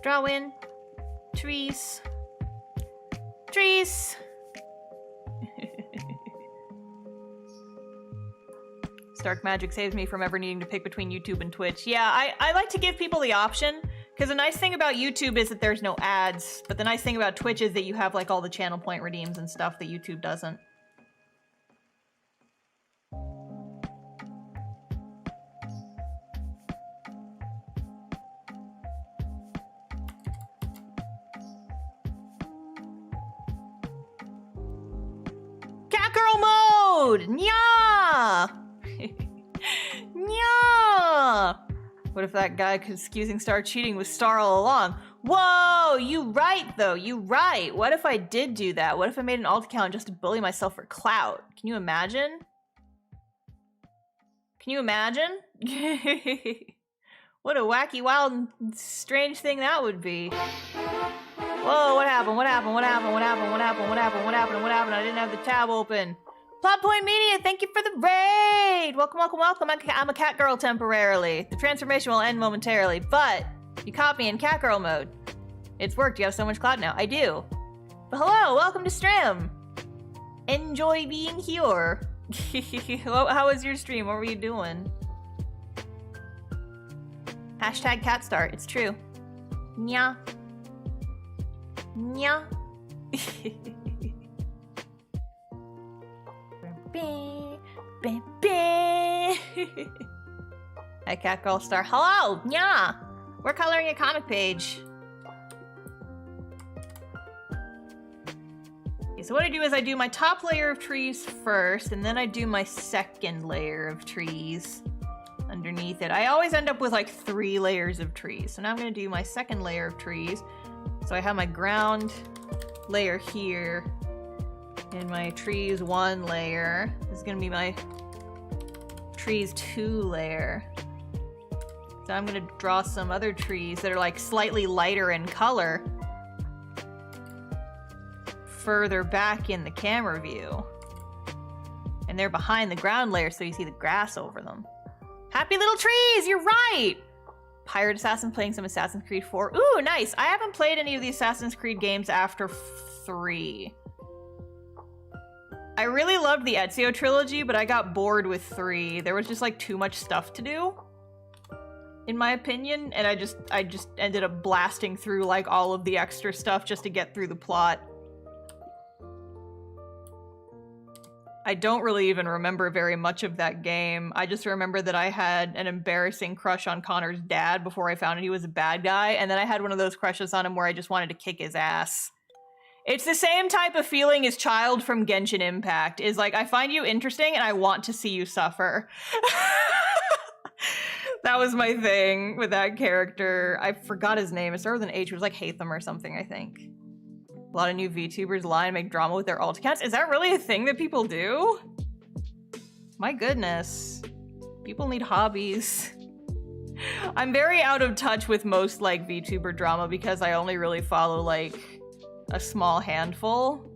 Draw in. Trees. Trees! Stark Magic saves me from ever needing to pick between YouTube and Twitch. Yeah, I like to give people the option, because the nice thing about YouTube is that there's no ads, but the nice thing about Twitch is that you have like all the channel point redeems and stuff that YouTube doesn't. Catgirl mode! Nya! Nya! What if that guy excusing Star cheating was Star all along? Whoa! You right, though. You right. What if I did do that? What if I made an alt account just to bully myself for clout? Can you imagine? Can you imagine? What a wacky, wild, and strange thing that would be. Whoa, what happened? What happened? What happened? What happened? What happened? What happened? What happened? What happened? I didn't have the tab open. Plot Point Media, thank you for the raid! Welcome, welcome, welcome. I'm a cat girl temporarily. The transformation will end momentarily, but you caught me in cat girl mode. It's worked. You have so much clout now. I do. But hello, welcome to stream. Enjoy being here. How was your stream? What were you doing? Hashtag catstart. It's true. Nya. Nya. Hi, Catgirl Star. Hello! Nya! We're coloring a comic page. Okay, so what I do is I do my top layer of trees first, and then I do my second layer of trees underneath it. I always end up with like 3 layers of trees. So now I'm gonna do my second layer of trees. So I have my ground layer here, and my trees 1 layer. This is gonna be my trees 2 layer. So I'm gonna draw some other trees that are like slightly lighter in color further back in the camera view. And they're behind the ground layer, so you see the grass over them. Happy little trees, you're right! Pirate Assassin playing some Assassin's Creed 4. Ooh, nice! I haven't played any of the Assassin's Creed games after 3. I really loved the Ezio trilogy, but I got bored with 3. There was just like too much stuff to do, in my opinion, and I just ended up blasting through like all of the extra stuff just to get through the plot. I don't really even remember very much of that game. I just remember that I had an embarrassing crush on Connor's dad before I found out he was a bad guy, and then I had one of those crushes on him where I just wanted to kick his ass. It's the same type of feeling as Child from Genshin Impact, is like, I find you interesting and I want to see you suffer. That was my thing with that character. I forgot his name. It started with an H. It was like Hatham or something, I think. A lot of new VTubers lie and make drama with their alt accounts. Is that really a thing that people do? My goodness. People need hobbies. I'm very out of touch with most like VTuber drama because I only really follow like a small handful.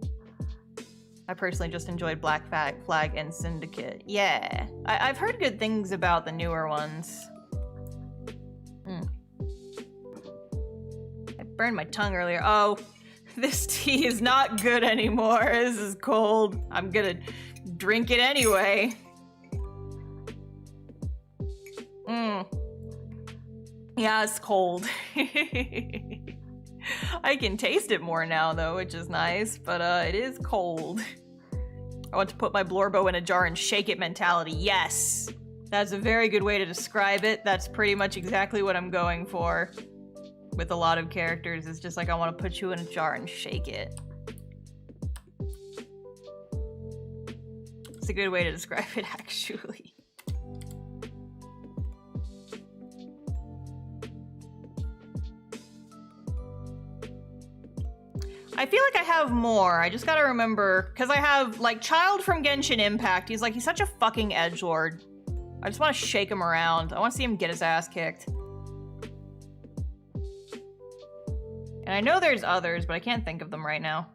I personally just enjoyed Black Flag and Syndicate. Yeah. I've heard good things about the newer ones. I burned my tongue earlier. Oh, this tea is not good anymore. This is cold. I'm gonna drink it anyway. Yeah, it's cold. I can taste it more now though, which is nice, but it is cold. I want to put my Blorbo in a jar and shake it mentality. Yes! That's a very good way to describe it. That's pretty much exactly what I'm going for with a lot of characters. It's just like, I want to put you in a jar and shake it. It's a good way to describe it, actually. I feel like I have more. I just gotta remember, because I have, like, Child from Genshin Impact. He's such a fucking edgelord. I just want to shake him around. I want to see him get his ass kicked. And I know there's others, but I can't think of them right now.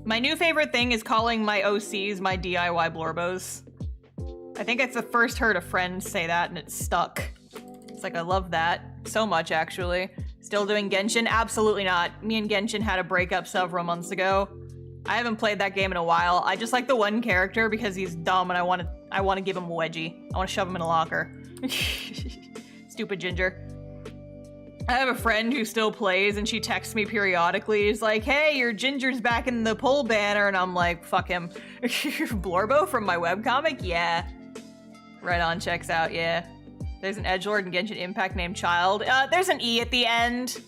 My new favorite thing is calling my OCs my DIY Blorbos. I think it's the first heard a friend say that and it stuck. It's like, I love that so much, actually. Still doing Genshin? Absolutely not. Me and Genshin had a breakup several months ago. I haven't played that game in a while. I just like the one character because he's dumb and I want to give him a wedgie. I want to shove him in a locker. Stupid ginger. I have a friend who still plays and she texts me periodically. She's like, hey, your ginger's back in the poll banner. And I'm like, fuck him. Blorbo from my webcomic? Yeah. Right on, checks out, yeah. There's an edgelord in Genshin Impact named Child. There's an E at the end.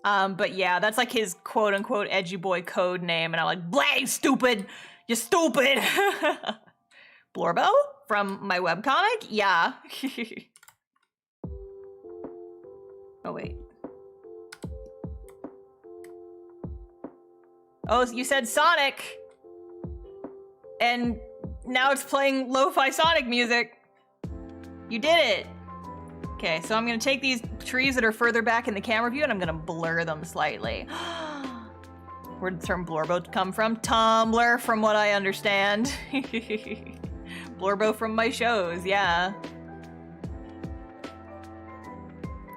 But yeah, that's like his quote-unquote edgy boy code name. And I'm like, blah, you stupid! You stupid! Blorbo? From my webcomic? Yeah. Oh, wait. Oh, you said Sonic! And now it's playing lo-fi Sonic music. You did it! Okay, so I'm gonna take these trees that are further back in the camera view and I'm gonna blur them slightly. Where did the term Blorbo come from? Tumblr, from what I understand. Blorbo from my shows, yeah.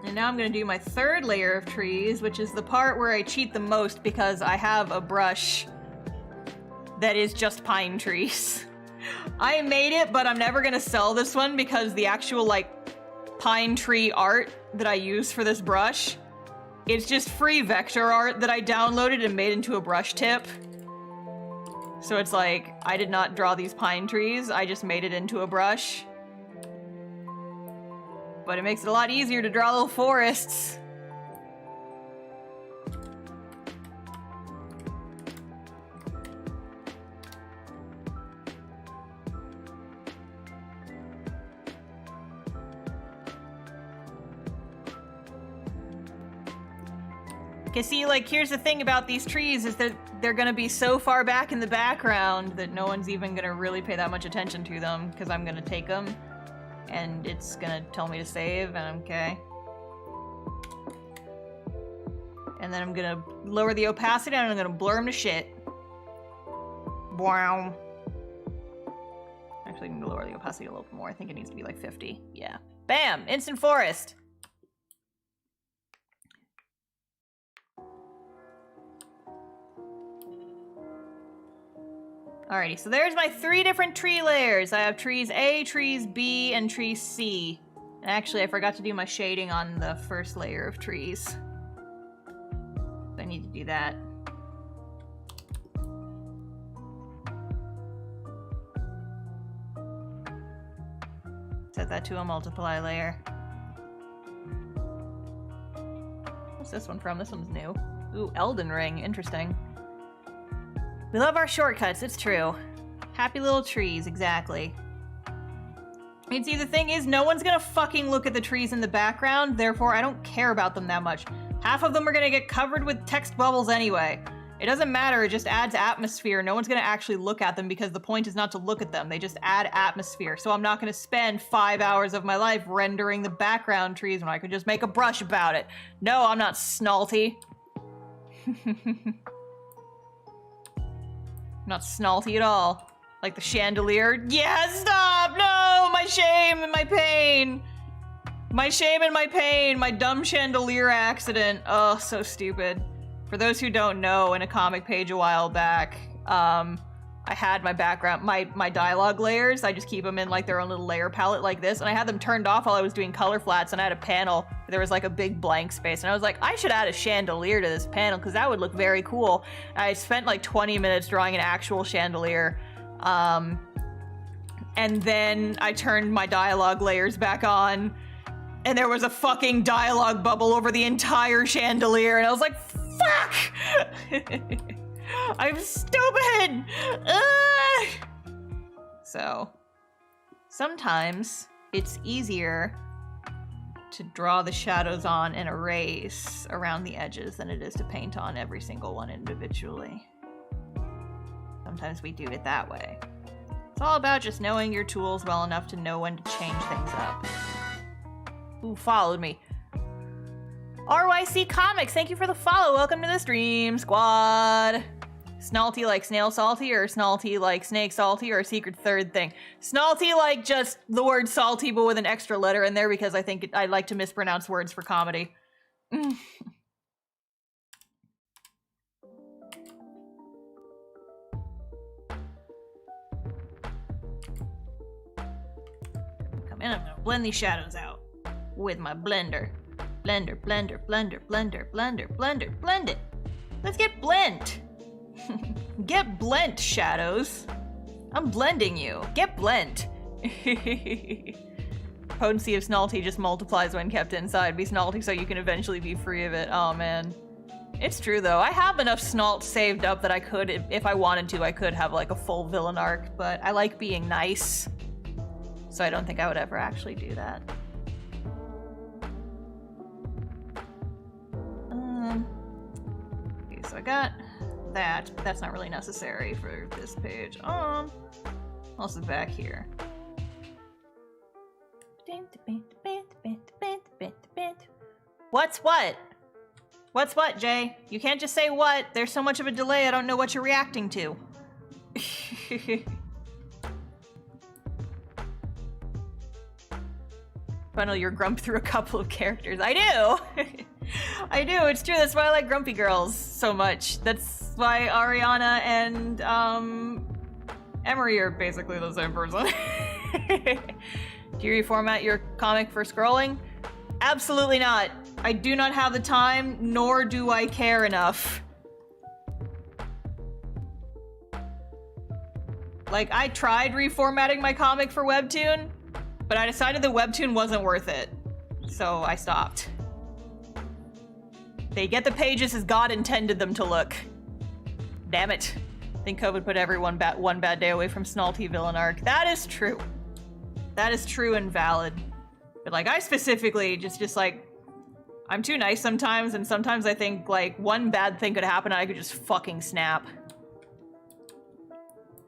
And now I'm gonna do my third layer of trees, which is the part where I cheat the most because I have a brush that is just pine trees. I made it, but I'm never gonna sell this one because the actual, like, pine tree art that I use for this brush, it's just free vector art that I downloaded and made into a brush tip. So it's like, I did not draw these pine trees, I just made it into a brush. But it makes it a lot easier to draw little forests. Cause see, like, here's the thing about these trees is that they're gonna be so far back in the background that no one's even gonna really pay that much attention to them, because I'm gonna take them, and it's gonna tell me to save, and I'm okay. And then I'm gonna lower the opacity, and I'm gonna blur them to shit. Wow. Actually, I'm gonna lower the opacity a little bit more. I think it needs to be like 50. Yeah. Bam! Instant forest! Alrighty, so there's my 3 different tree layers. I have trees A, trees B, and trees C. And actually, I forgot to do my shading on the first layer of trees. So I need to do that. Set that to a multiply layer. What's this one from? This one's new. Ooh, Elden Ring. Interesting. We love our shortcuts, it's true. Happy little trees, exactly. And see, the thing is, no one's gonna fucking look at the trees in the background, therefore I don't care about them that much. Half of them are gonna get covered with text bubbles anyway. It doesn't matter, it just adds atmosphere. No one's gonna actually look at them because the point is not to look at them, they just add atmosphere. So I'm not gonna spend 5 hours of my life rendering the background trees when I could just make a brush about it. No, I'm not snalty. Not snalty at all. Like the chandelier. Yeah, stop! No! My shame and my pain! My shame and my pain! My dumb chandelier accident. Oh, so stupid. For those who don't know, in a comic page a while back, I I had my background, my dialogue layers, I just keep them in like their own little layer palette like this, and I had them turned off while I was doing color flats, and I had a panel, there was like a big blank space, and I was like, I should add a chandelier to this panel, because that would look very cool. And I spent like 20 minutes drawing an actual chandelier, and then I turned my dialogue layers back on, and there was a fucking dialogue bubble over the entire chandelier, and I was like, fuck! I'm stupid! Ugh! So, sometimes it's easier to draw the shadows on and erase around the edges than it is to paint on every single one individually. Sometimes we do it that way. It's all about just knowing your tools well enough to know when to change things up. Who followed me? RYC Comics, thank you for the follow. Welcome to the stream, squad. Snalty like snail salty, or snalty like snake salty, or a secret third thing? Snalty like just the word salty but with an extra letter in there because I think I like to mispronounce words for comedy. Come in, I'm gonna blend these shadows out with my blender. Blender, blender, blender, blender, blender, blender, blend it. Let's get blend. Get blent, shadows. I'm blending you. Get blent. Potency of Snalty just multiplies when kept inside. Be Snalty so you can eventually be free of it. Oh man. It's true though. I have enough Snalt saved up that I could, if I wanted to, I could have like a full villain arc, but I like being nice. So I don't think I would ever actually do that. Okay, so I got that, but that's not really necessary for this page. What's the back here? What's what? What's what, Jay? You can't just say what. There's so much of a delay, I don't know what you're reacting to. Funnel your grump through a couple of characters. I do! I do, it's true, that's why I like grumpy girls so much. That's why Ariana and, Emery are basically the same person. Do you reformat your comic for scrolling? Absolutely not. I do not have the time, nor do I care enough. Like, I tried reformatting my comic for Webtoon, but I decided that Webtoon wasn't worth it. So I stopped. They get the pages as God intended them to look. Damn it. I think COVID put everyone one bad day away from Snalty villain arc. That is true. That is true and valid. But like, I specifically just like, I'm too nice sometimes, and sometimes I think like one bad thing could happen and I could just fucking snap.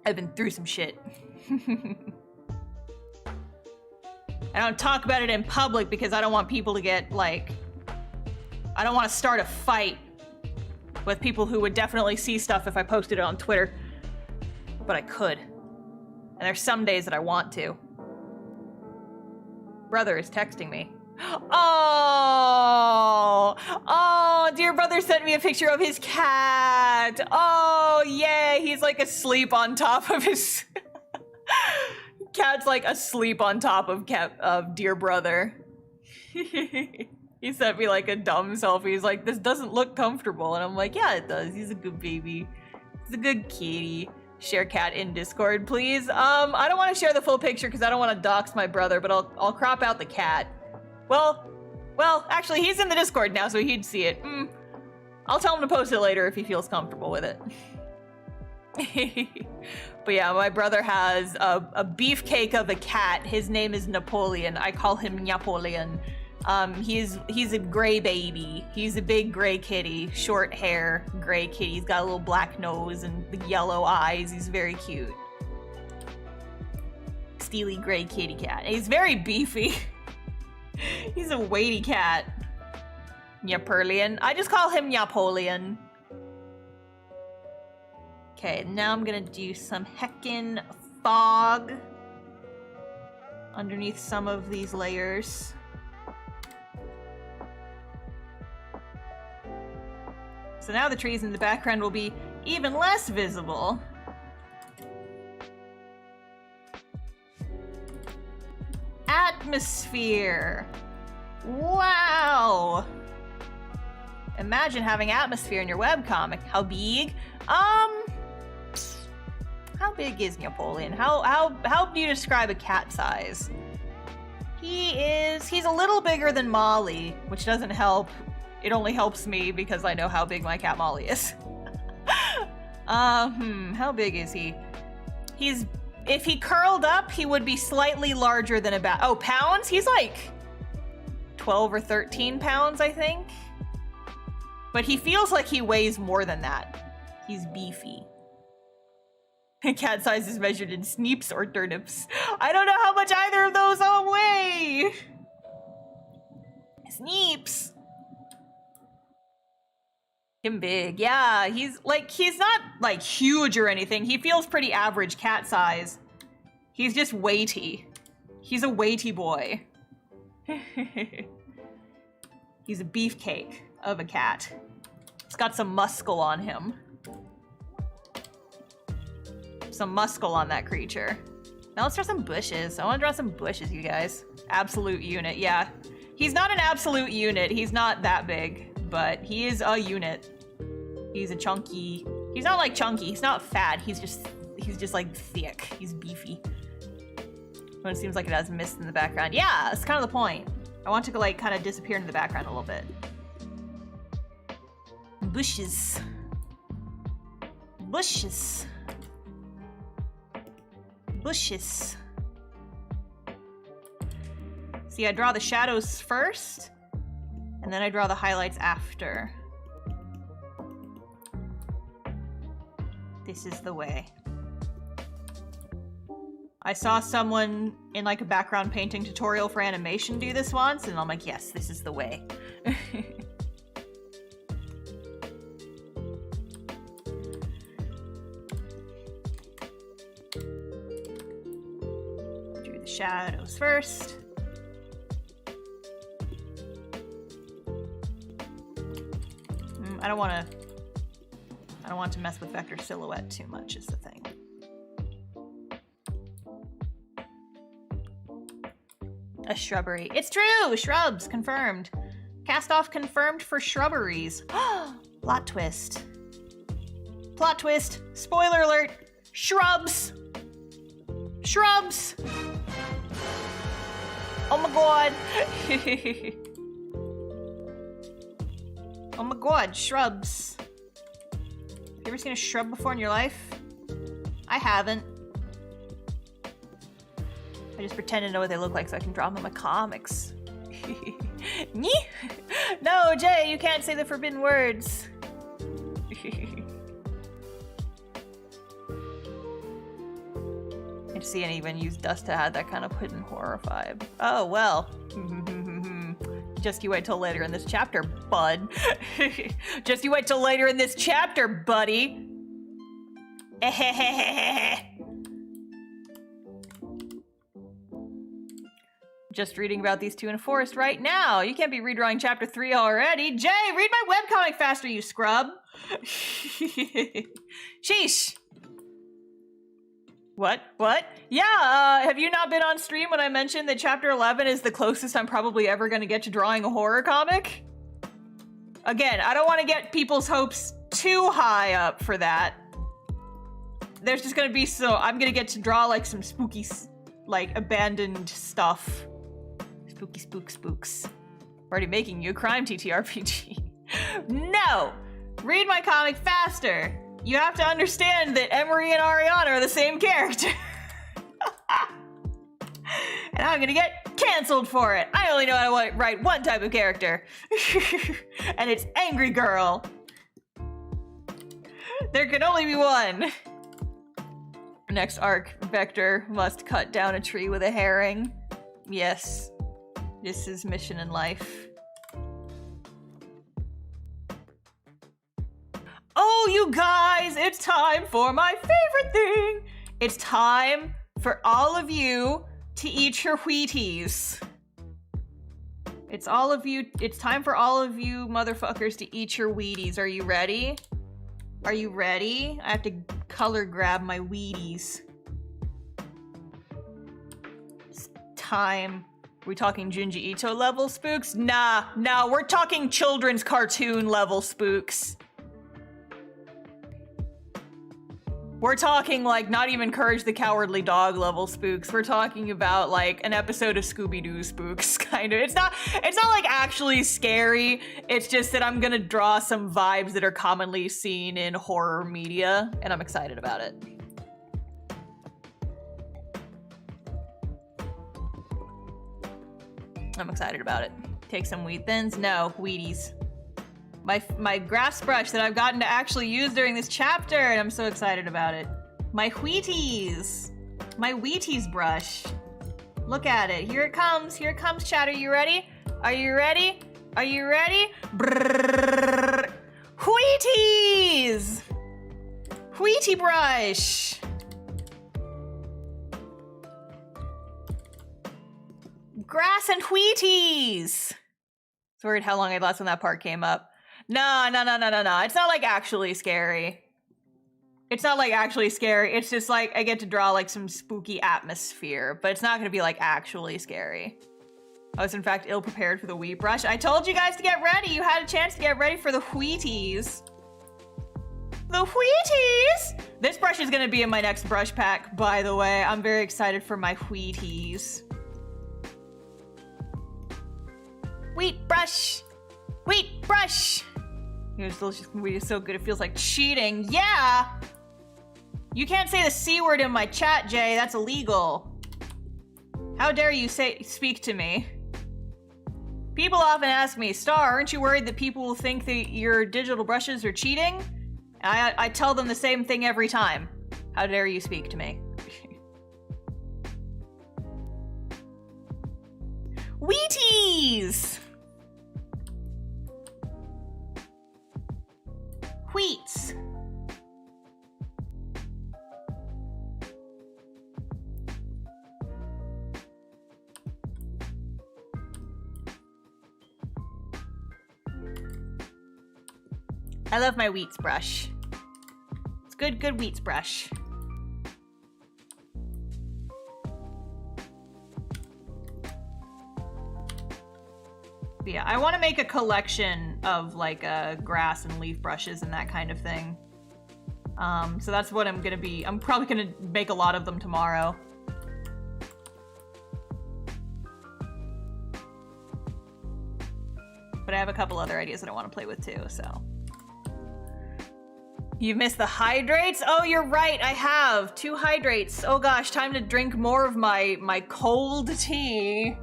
I've been through some shit. I don't talk about it in public because I don't want people to get like, I don't want to start a fight with people who would definitely see stuff if I posted it on Twitter. But I could. And there's some days that I want to. Brother is texting me. Oh! Oh, dear brother sent me a picture of his cat. Oh, yay, he's like asleep on top of his... Cat's like asleep on top of dear brother. He sent me like a dumb selfie. He's like, this doesn't look comfortable. And I'm like, yeah, it does. He's a good baby. He's a good kitty. Share cat in Discord, please. I don't want to share the full picture because I don't want to dox my brother, but I'll crop out the cat. Well, actually, he's in the Discord now, so he'd see it. I'll tell him to post it later if he feels comfortable with it. But yeah, my brother has a beefcake of a cat. His name is Napoleon. I call him Napoleon. He's a gray baby. He's a big gray kitty, short hair, gray kitty. He's got a little black nose and the yellow eyes. He's very cute. Steely gray kitty cat. He's very beefy. He's a weighty cat. Napoleon. I just call him Napoleon. Okay, now I'm gonna do some heckin' fog underneath some of these layers. So now the trees in the background will be even less visible. atmosphere. Wow. Imagine having atmosphere in your webcomic. How big? How big is Napoleon? How do you describe a cat size? He's a little bigger than Molly, which doesn't help. It only helps me because I know how big my cat Molly is. How big is he? If he curled up, he would be slightly larger than oh, pounds? He's like 12 or 13 pounds, I think. But he feels like he weighs more than that. He's beefy. Cat size is measured in sneeps or turnips. I don't know how much either of those all weigh. Sneeps. Him big. Yeah, he's not like huge or anything. He feels pretty average cat size. He's just weighty. He's a weighty boy. He's a beefcake of a cat. He's got some muscle on him. Some muscle on that creature. Now let's draw some bushes. I want to draw some bushes, you guys. Absolute unit, yeah. He's not an absolute unit. He's not that big, but he is a unit. He's a chunky. He's not like chunky. He's not fat. He's just like thick. He's beefy. When it seems like it has mist in the background. Yeah, that's kind of the point. I want to like kind of disappear into the background a little bit. Bushes. Bushes. Bushes. See, I draw the shadows first, and then I draw the highlights after. This is the way. I saw someone in like a background painting tutorial for animation do this once, and I'm like, yes, this is the way. Do the shadows first. I don't want to mess with vector silhouette too much is the thing. A shrubbery. It's true! Shrubs, confirmed. Cast off confirmed for shrubberies. Plot twist. Plot twist. Spoiler alert. Shrubs. Shrubs. Oh my god. Oh my god, shrubs. You ever seen a shrub before in your life? I haven't. I just pretend to know what they look like so I can draw them in my comics. No, Jay, you can't say the forbidden words. I see and even use dust to add that kind of hidden horror vibe. Oh, well. Just you wait till later in this chapter, bud. Just you wait till later in this chapter, buddy. Just reading about these two in a forest right now. You can't be redrawing chapter 3 already. Jay, read my webcomic faster, you scrub. Sheesh. What? Yeah, have you not been on stream when I mentioned that chapter 11 is the closest I'm probably ever going to get to drawing a horror comic? Again, I don't want to get people's hopes too high up for that. There's just going to be I'm going to get to draw like some spooky, like abandoned stuff. Spooky spooks. Already making you a crime TTRPG. No! Read my comic faster! You have to understand that Emery and Ariana are the same character. And I'm gonna get canceled for it. I only know how to write one type of character. And it's Angry Girl. There can only be one. Next arc, Vector must cut down a tree with a herring. Yes. This is mission in life. Oh, you guys, it's time for my favorite thing. It's time for all of you to eat your Wheaties. It's time for all of you motherfuckers to eat your Wheaties. Are you ready? Are you ready? I have to color grab my Wheaties. It's time We talking Junji Ito level spooks? Nah, we're talking children's cartoon level spooks. We're talking like not even Courage the Cowardly Dog level spooks. We're talking about like an episode of Scooby-Doo spooks, kind of. It's not like actually scary. It's just that I'm gonna draw some vibes that are commonly seen in horror media, and I'm excited about it. I'm excited about it. Take some wheat thins? No, Wheaties. My grass brush that I've gotten to actually use during this chapter, and I'm so excited about it. My Wheaties! My Wheaties brush. Look at it. Here it comes, chat. Are you ready? Are you ready? Are you ready? Brrrr. Wheaties! Wheatie brush! Grass and Wheaties! It's weird how long I last when that part came up. No. It's not like actually scary. It's not like actually scary. It's just like I get to draw like some spooky atmosphere, but it's not gonna be like actually scary. I was in fact ill prepared for the wheat brush. I told you guys to get ready. You had a chance to get ready for the Wheaties. The Wheaties! This brush is gonna be in my next brush pack, by the way. I'm very excited for my Wheaties. Wheat brush! Wheat brush! Here's delicious wheat is so good it feels like cheating. Yeah! You can't say the C word in my chat, Jay. That's illegal. How dare you speak to me? People often ask me, Star, aren't you worried that people will think that your digital brushes are cheating? And I tell them the same thing every time. How dare you speak to me? Wheaties! Wheats. I love my Wheats brush. It's good Wheats brush. But yeah, I want to make a collection of like grass and leaf brushes and that kind of thing. So that's what I'm probably gonna make a lot of them tomorrow. But I have a couple other ideas that I want to play with too, so. You've missed the hydrates? Oh, you're right, I have 2 hydrates. Oh gosh, time to drink more of my cold tea.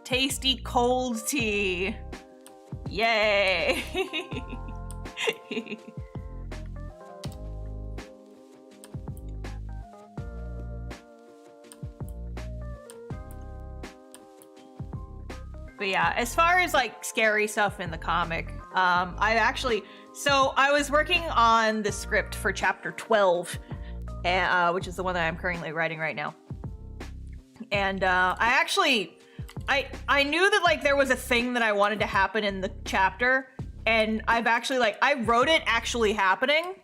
Tasty cold tea. Yay. But yeah, as far as like scary stuff in the comic, I was working on the script for chapter 12, which is the one that I'm currently writing right now. And I knew that like there was a thing that I wanted to happen in the chapter, and I wrote it actually happening.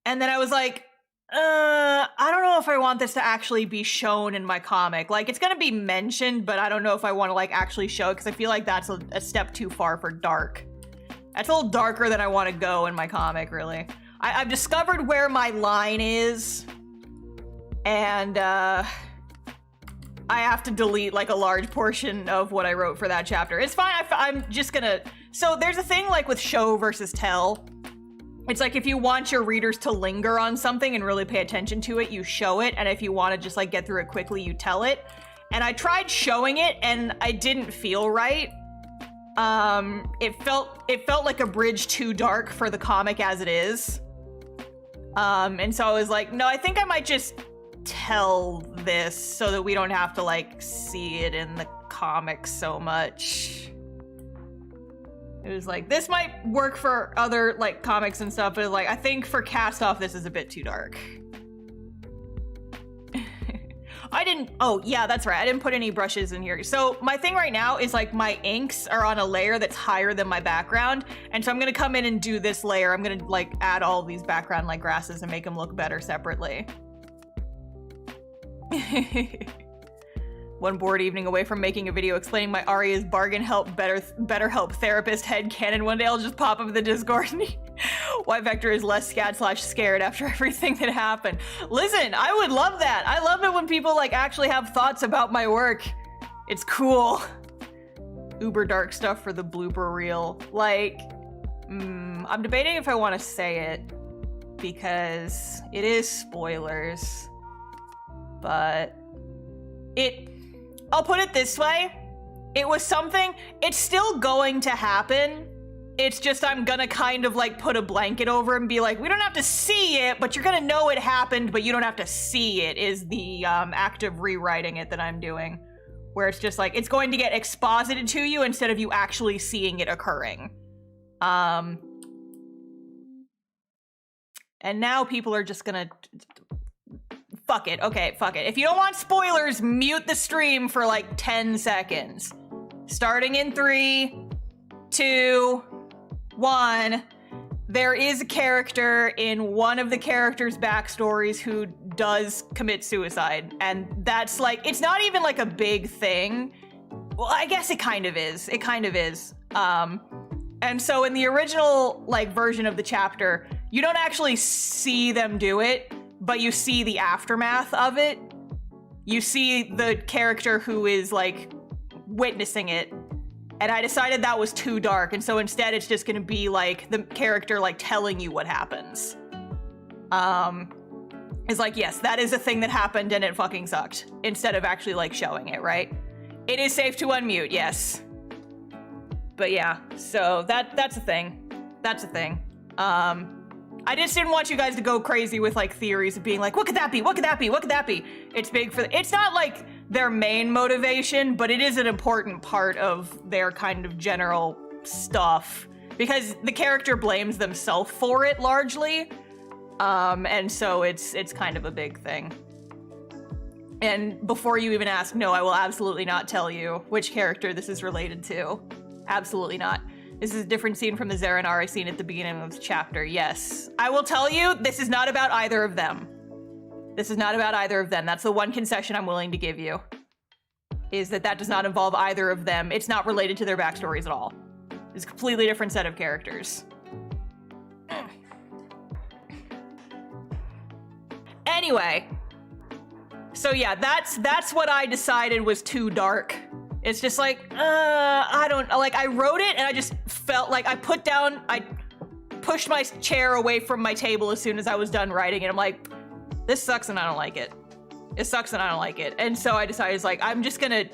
And then I was like, I don't know if I want this to actually be shown in my comic. Like, it's gonna be mentioned, but I don't know if I want to like actually show it, because I feel like that's a step too far for dark. That's a little darker than I want to go in my comic, really. I've discovered where my line is, and I have to delete like a large portion of what I wrote for that chapter. It's fine, I'm just gonna... So there's a thing like with show versus tell. It's like if you want your readers to linger on something and really pay attention to it, you show it, and if you want to just like get through it quickly, you tell it. And I tried showing it, and I didn't feel right. It felt like a bridge too dark for the comic as it is. And so I was like, no, I think I might just tell this so that we don't have to like see it in the comic so much. It was like, this might work for other like comics and stuff, but like I think for Cast Off this is a bit too dark. I didn't, oh yeah, that's right. I didn't put any brushes in here. So my thing right now is like my inks are on a layer that's higher than my background. And so I'm gonna come in and do this layer. I'm gonna like add all these background like grasses and make them look better separately. One bored evening away from making a video explaining my Aria's bargain help better help therapist headcanon. One day I'll just pop up in the Discord and why Vector is less scared after everything that happened. Listen, I would love that. I love it when people like actually have thoughts about my work. It's cool. Uber dark stuff for the blooper reel. Like, I'm debating if I want to say it because it is spoilers, but I'll put it this way. It was something, it's still going to happen. It's just I'm gonna kind of like put a blanket over it and be like, we don't have to see it, but you're gonna know it happened, but you don't have to see it, is the act of rewriting it that I'm doing. Where it's just like, it's going to get exposited to you instead of you actually seeing it occurring. And now people are just gonna, fuck it, okay, fuck it. If you don't want spoilers, mute the stream for like 10 seconds. Starting in 3, 2, 1. There is a character in one of the characters' backstories who does commit suicide. And that's like, it's not even like a big thing. Well, I guess it kind of is. It kind of is. And so in the original like version of the chapter, you don't actually see them do it, but you see the aftermath of it. You see the character who is like witnessing it. And I decided that was too dark. And so instead it's just gonna be like the character like telling you what happens. It's like, yes, that is a thing that happened and it fucking sucked. Instead of actually like showing it, right? It is safe to unmute, yes. But yeah, so that's a thing. That's a thing. I just didn't want you guys to go crazy with like theories of being like, what could that be? What could that be? What could that be? It's big for, it's not like their main motivation, but it is an important part of their kind of general stuff because the character blames themselves for it largely. And so it's kind of a big thing. And before you even ask, no, I will absolutely not tell you which character this is related to. Absolutely not. This is a different scene from the Zaranari scene at the beginning of the chapter. Yes. I will tell you, this is not about either of them. This is not about either of them. That's the one concession I'm willing to give you. Is that does not involve either of them. It's not related to their backstories at all. It's a completely different set of characters. Anyway. So yeah, that's what I decided was too dark. It's just like, I don't, like I wrote it and I just felt like I pushed my chair away from my table as soon as I was done writing it. I'm like, this sucks and I don't like it. It sucks and I don't like it. And so I decided, it's like, I'm just gonna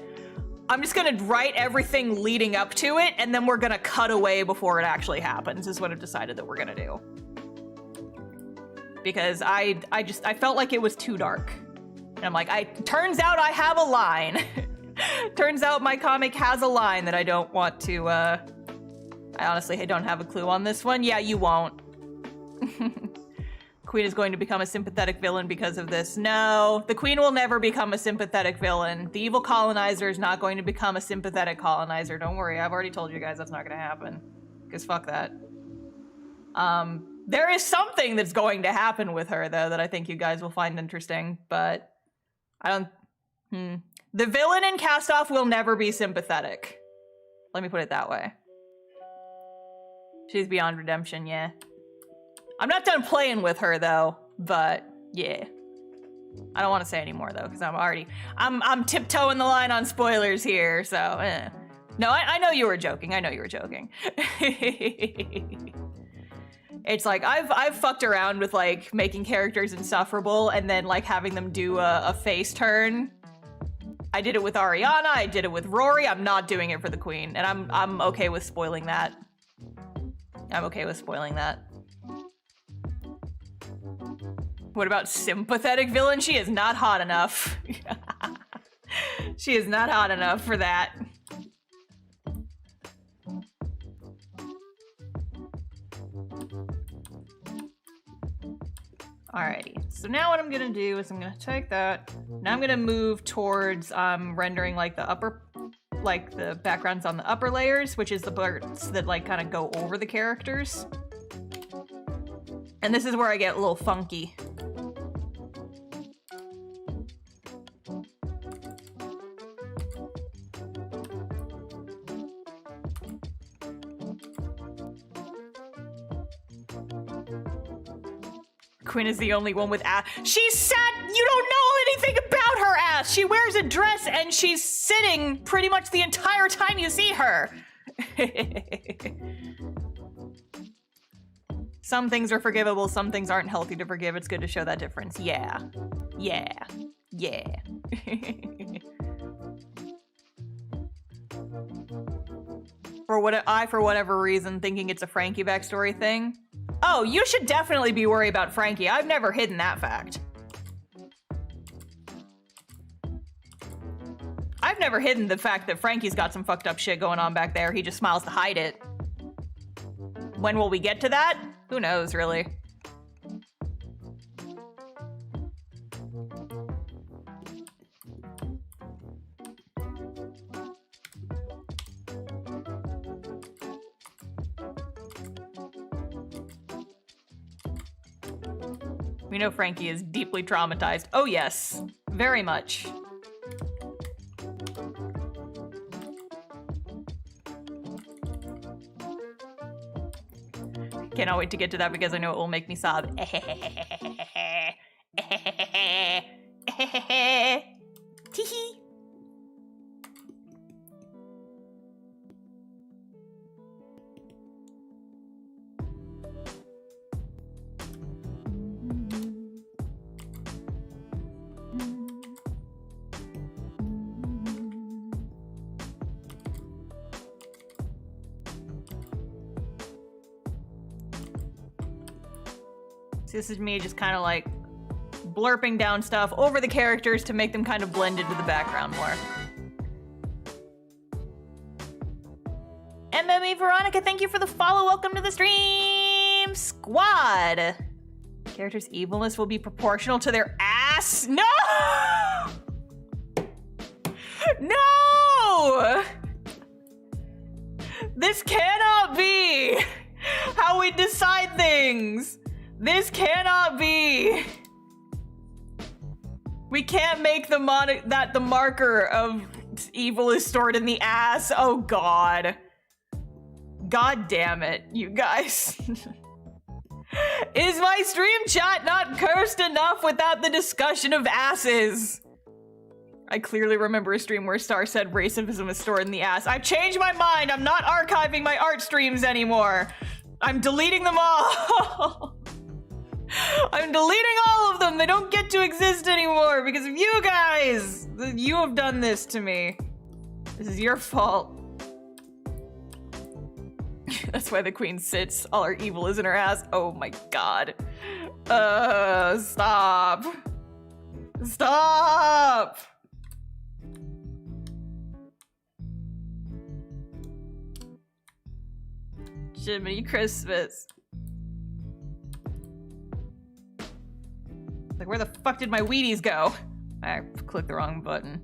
write everything leading up to it and then we're gonna cut away before it actually happens is what I've decided that we're gonna do. Because I felt like it was too dark. And I'm like, turns out I have a line. Turns out my comic has a line that I don't want to, I honestly don't have a clue on this one. Yeah, you won't. Queen is going to become a sympathetic villain because of this. No, the Queen will never become a sympathetic villain. The evil colonizer is not going to become a sympathetic colonizer. Don't worry, I've already told you guys that's not gonna happen. Because fuck that. There is something that's going to happen with her, though, that I think you guys will find interesting, but I don't... The villain in Cast Off will never be sympathetic. Let me put it that way. She's beyond redemption, yeah. I'm not done playing with her, though, but yeah. I don't want to say any more, though, because I'm tiptoeing the line on spoilers here, so eh. No, I know you were joking. I know you were joking. It's like, I've fucked around with, like, making characters insufferable and then, like, having them do a face turn. I did it with Ariana, I did it with Rory, I'm not doing it for the Queen, and I'm okay with spoiling that. I'm okay with spoiling that. What about sympathetic villain? She is not hot enough. She is not hot enough for that. Alrighty, so now what I'm gonna do is I'm gonna take that. Now I'm gonna move towards rendering like the upper, like the backgrounds on the upper layers, which is the parts that like kind of go over the characters. And this is where I get a little funky. Quinn is the only one with ass. She's sat. You don't know anything about her ass. She wears a dress and she's sitting pretty much the entire time you see her. Some things are forgivable, some things aren't healthy to forgive. It's good to show that difference. Yeah. Yeah. Yeah. For whatever reason, thinking it's a Frankie backstory thing. Oh, you should definitely be worried about Frankie. I've never hidden that fact. I've never hidden the fact that Frankie's got some fucked up shit going on back there. He just smiles to hide it. When will we get to that? Who knows, really? We know Frankie is deeply traumatized. Oh yes, very much. Cannot wait to get to that because I know it will make me sob. Teehee. So this is me just kind of like blurping down stuff over the characters to make them kind of blend into the background more. MMA Veronica, thank you for the follow. Welcome to the stream squad. Characters' evilness will be proportional to their ass. No! No! This cannot be how we decide things. This cannot be. We can't make the the marker of evil is stored in the ass. Oh God. God damn it, you guys. Is my stream chat not cursed enough without the discussion of asses? I clearly remember a stream where Star said racism is stored in the ass. I've changed my mind. I'm not archiving my art streams anymore. I'm deleting them all. I'm deleting all of them. They don't get to exist anymore because of you guys. You have done this to me. This is your fault. That's why the queen sits. All her evil is in her ass. Oh my God. Stop. Stop. Jiminy Christmas. Like, where the fuck did my Wheaties go? I clicked the wrong button.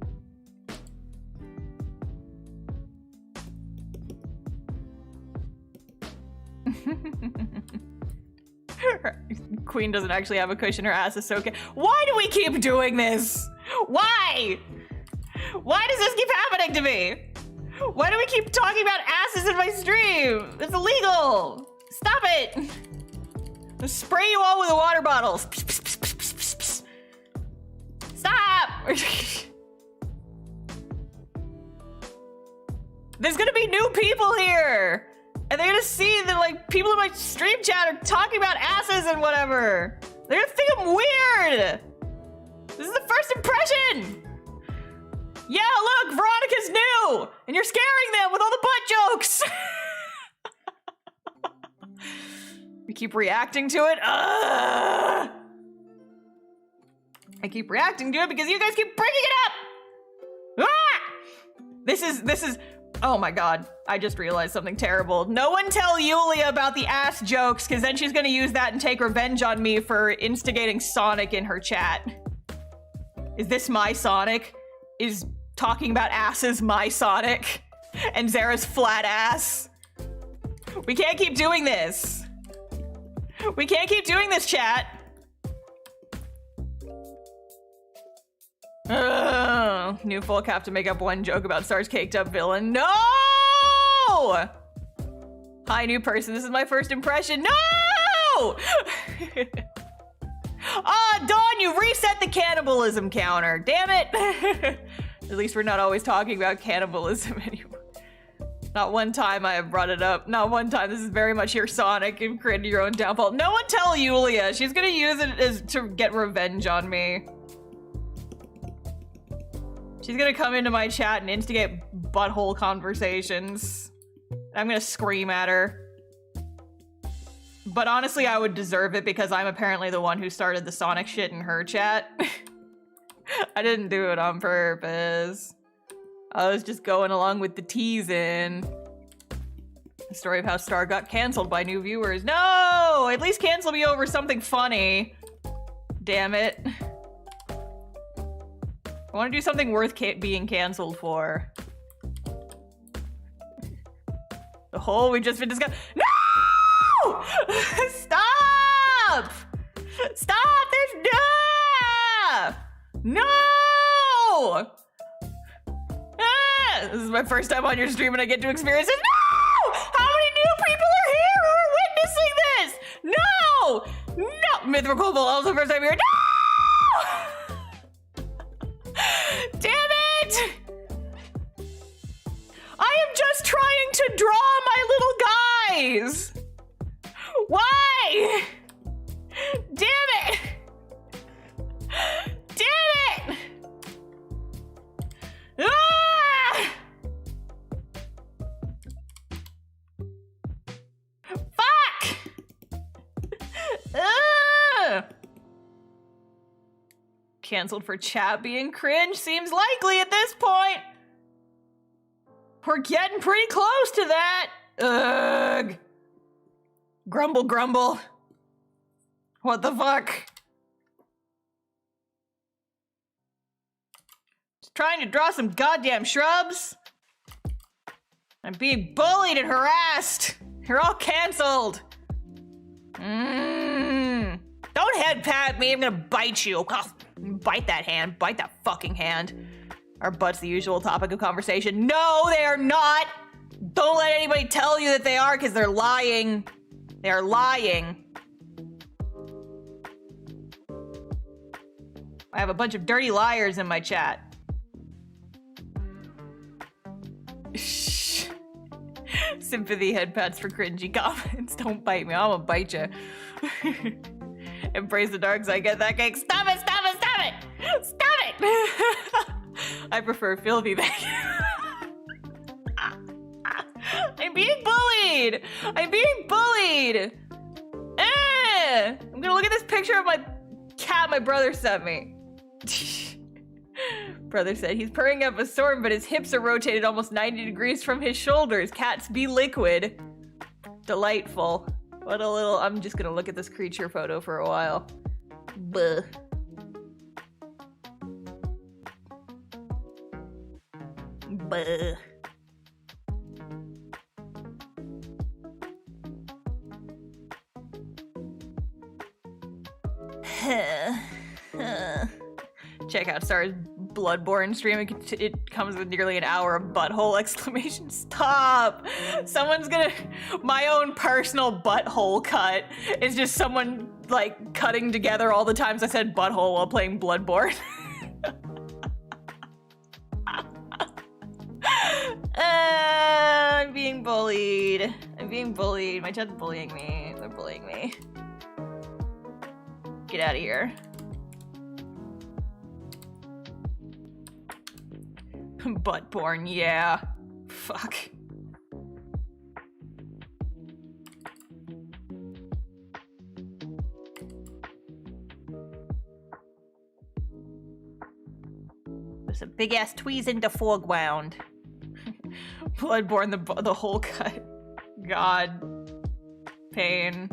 Queen doesn't actually have a cushion. Her ass is so okay. Why do we keep doing this? Why? Why does this keep happening to me? Why do we keep talking about asses in my stream? It's illegal. Stop it. I'll spray you all with a water bottle. Stop. There's gonna be new people here. And they're gonna see that, like, people in my stream chat are talking about asses and whatever. They're gonna think I'm weird. This is the first impression. Yeah, look, Veronica's new, and you're scaring them with all the butt jokes. We keep reacting to it. I keep reacting to it because you guys keep bringing it up. Ah! This is Oh my god, I just realized something terrible. No one tell Yulia about the ass jokes, because then she's gonna use that and take revenge on me for instigating Sonic in her chat. Is this my Sonic? Is talking about asses my Sonic? And Zara's flat ass? We can't keep doing this. We can't keep doing this, chat. New folk have to make up one joke about Star's caked up villain. No! Hi, new person. This is my first impression. No! Dawn, you reset the cannibalism counter. Damn it. At least we're not always talking about cannibalism anymore. Not one time I have brought it up. Not one time. This is very much your Sonic and creating your own downfall. No one tell Yulia. She's gonna use it as to get revenge on me. She's gonna come into my chat and instigate butthole conversations. I'm gonna scream at her. But honestly, I would deserve it because I'm apparently the one who started the Sonic shit in her chat. I didn't do it on purpose. I was just going along with the teasing. The story of how Star got canceled by new viewers. No! At least cancel me over something funny. Damn it. I want to do something worth being canceled for. The whole we've just been discussing. No! Stop! Stop! There's no! No! Ah! This is my first time on your stream and I get to experience it. No! How many new people are here who are witnessing this? No! No! Mythical Bull, also first time here. No! Damn it! I am just trying to draw my little guys. Why? Damn it! Damn it! Ah! Fuck! Ah! Canceled for chat being cringe seems likely at this point. We're getting pretty close to that. Ugh. Grumble, grumble. What the fuck? Just trying to draw some goddamn shrubs. I'm being bullied and harassed. You're all canceled. Don't head pat me. I'm gonna bite you. Bite that hand. Bite that fucking hand. Are butts the usual topic of conversation? No, they are not. Don't let anybody tell you that they are, because they're lying. They are lying. I have a bunch of dirty liars in my chat. Shh. Sympathy head pats for cringy comments. Don't bite me. I'm gonna bite you. Embrace the dark side. Get that cake. Stop it! Stop it! Stop it! Stop it! I prefer filthy than I'm being bullied! I'm being bullied! I'm gonna look at this picture of my cat my brother sent me. Brother said he's purring up a storm, but his hips are rotated almost 90 degrees from his shoulders. Cats be liquid. Delightful. What a little... I'm just gonna look at this creature photo for a while. Buh. Buh. Check out Star's Bloodborne stream. It comes with nearly an hour of butthole exclamation. Stop! Someone's gonna... My own personal butthole cut is just someone, like, cutting together all the times I said butthole while playing Bloodborne. I'm being bullied. I'm being bullied. My chat's bullying me. They're bullying me. Get out of here. Buttborn, yeah. Fuck. There's a big ass tweeze in the foreground. Bloodborne, the whole cut. God. Pain.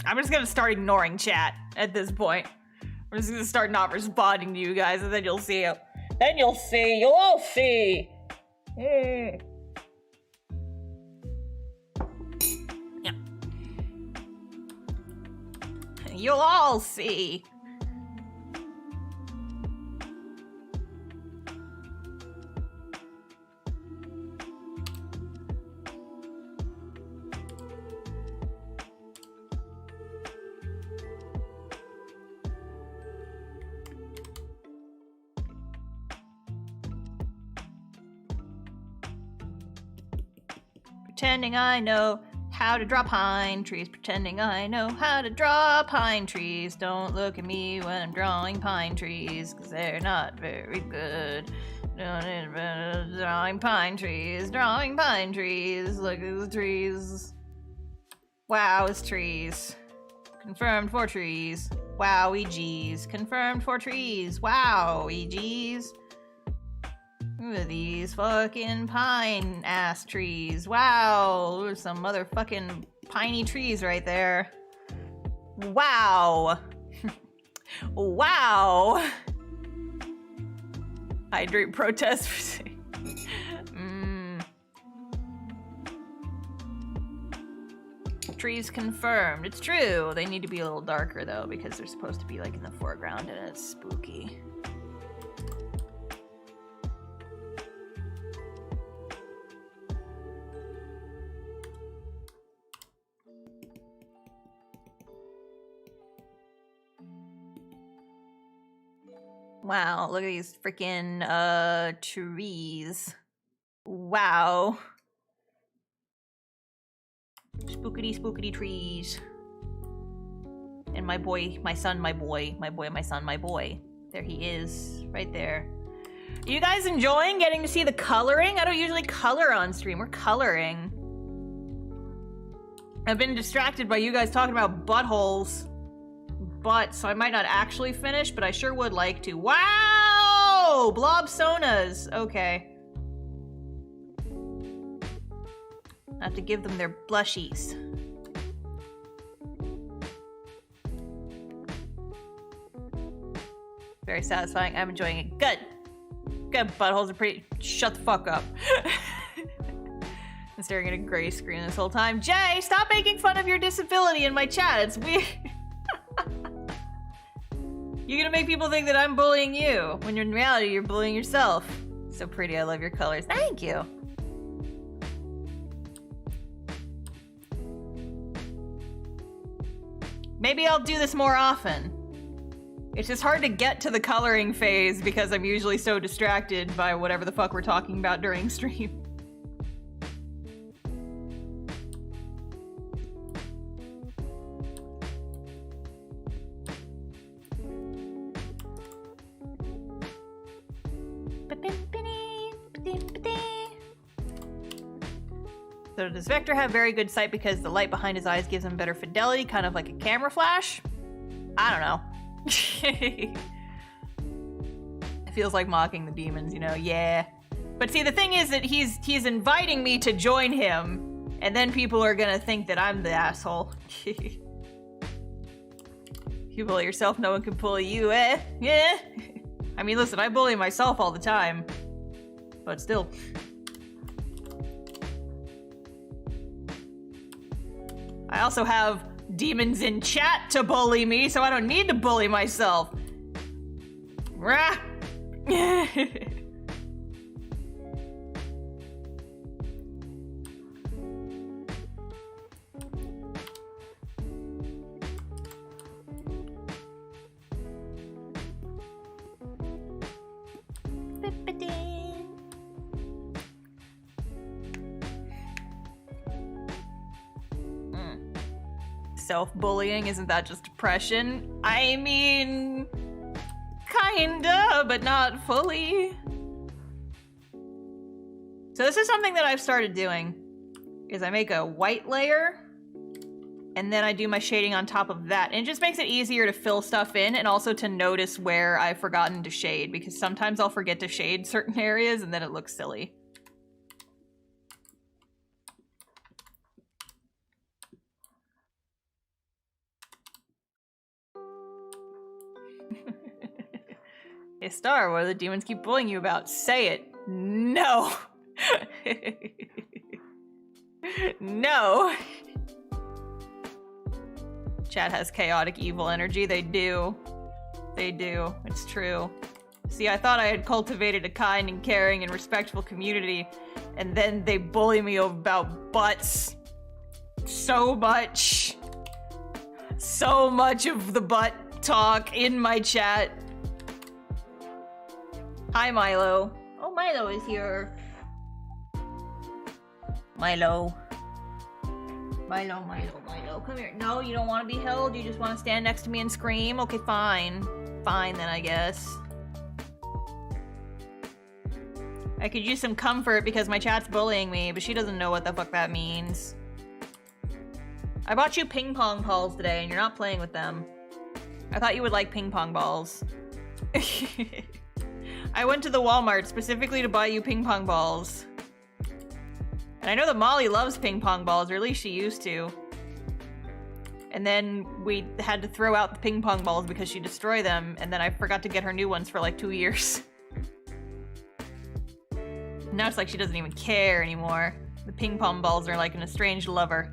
I'm just gonna start ignoring chat at this point. I'm just gonna start not responding to you guys, and then you'll see. Then you'll see. You'll all see. Yeah. You'll all see. Pretending I know how to draw pine trees. Pretending I know how to draw pine trees. Don't look at me when I'm drawing pine trees, because they're not very good. Drawing pine trees. Drawing pine trees. Look at the trees. Wow, it's trees. Confirmed for trees. Wow, EGs. Confirmed for trees. Wow, EGs. Look at these fucking pine ass trees. Wow, there's some motherfucking piney trees right there. Wow. Wow. Hydrate protest for Trees confirmed. It's true. They need to be a little darker though, because they're supposed to be like in the foreground and it's spooky. Wow, look at these freaking trees. Wow. Spookity spookity trees. And my boy, my son, my boy, my boy, my son, my boy. There he is, right there. Are you guys enjoying getting to see the coloring? I don't usually color on stream. We're coloring. I've been distracted by you guys talking about buttholes. So I might not actually finish, but I sure would like to. Wow! Blob sonas. Okay. I have to give them their blushies. Very satisfying. I'm enjoying it. Good. Good. Buttholes are pretty. Shut the fuck up. I'm staring at a gray screen this whole time. Jay, stop making fun of your disability in my chat. It's weird. You're gonna make people think that I'm bullying you, when in reality, you're bullying yourself. So pretty, I love your colors. Thank you. Maybe I'll do this more often. It's just hard to get to the coloring phase because I'm usually so distracted by whatever the fuck we're talking about during stream. So does Vector have very good sight because the light behind his eyes gives him better fidelity, kind of like a camera flash? I don't know. It feels like mocking the demons, you know? Yeah. But see, the thing is that he's inviting me to join him, and then people are gonna think that I'm the asshole. You bully yourself, no one can bully you, eh? Yeah. I mean, listen, I bully myself all the time, but still. I also have demons in chat to bully me, so I don't need to bully myself. Rah! Self-bullying, isn't that just depression? I mean, kinda, but not fully. So this is something that I've started doing, is I make a white layer, and then I do my shading on top of that. And it just makes it easier to fill stuff in, and also to notice where I've forgotten to shade, because sometimes I'll forget to shade certain areas, and then it looks silly. Hey Star, what do the demons keep bullying you about? Say it. No. No. Chat has chaotic evil energy. They do. They do. It's true. See, I thought I had cultivated a kind and caring and respectful community, and then they bully me about butts. So much. So much of the butt talk in my chat. Hi, Milo. Oh, Milo is here. Milo. Milo, Milo, Milo. Come here. No, you don't want to be held? You just want to stand next to me and scream? Okay, fine. Fine, then, I guess. I could use some comfort because my chat's bullying me, but she doesn't know what the fuck that means. I bought you ping pong balls today, and you're not playing with them. I thought you would like ping pong balls. I went to the Walmart specifically to buy you ping pong balls. And I know that Molly loves ping pong balls, or at least she used to. And then we had to throw out the ping pong balls because she destroyed them, and then I forgot to get her new ones for like 2 years. Now it's like she doesn't even care anymore. The ping pong balls are like an estranged lover.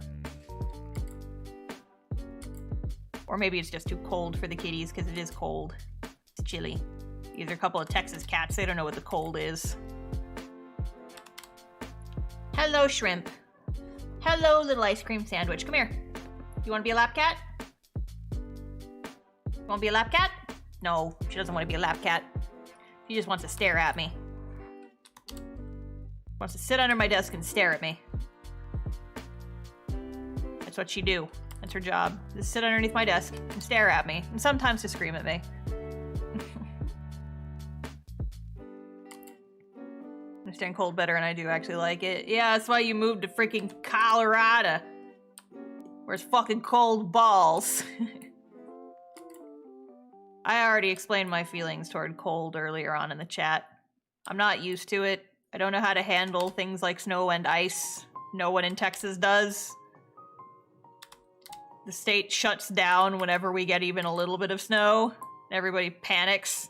Or maybe it's just too cold for the kitties, because it is cold. It's chilly. These are a couple of Texas cats. They don't know what the cold is. Hello, shrimp. Hello, little ice cream sandwich. Come here. You want to be a lap cat? You want to be a lap cat? No, she doesn't want to be a lap cat. She just wants to stare at me. Wants to sit under my desk and stare at me. That's what she do. That's her job. Just sit underneath my desk and stare at me. And sometimes to scream at me. I understand cold better and I do actually like it. Yeah, that's why you moved to freaking Colorado. Where it's fucking cold balls. I already explained my feelings toward cold earlier on in the chat. I'm not used to it. I don't know how to handle things like snow and ice. No one in Texas does. The state shuts down whenever we get even a little bit of snow. Everybody panics.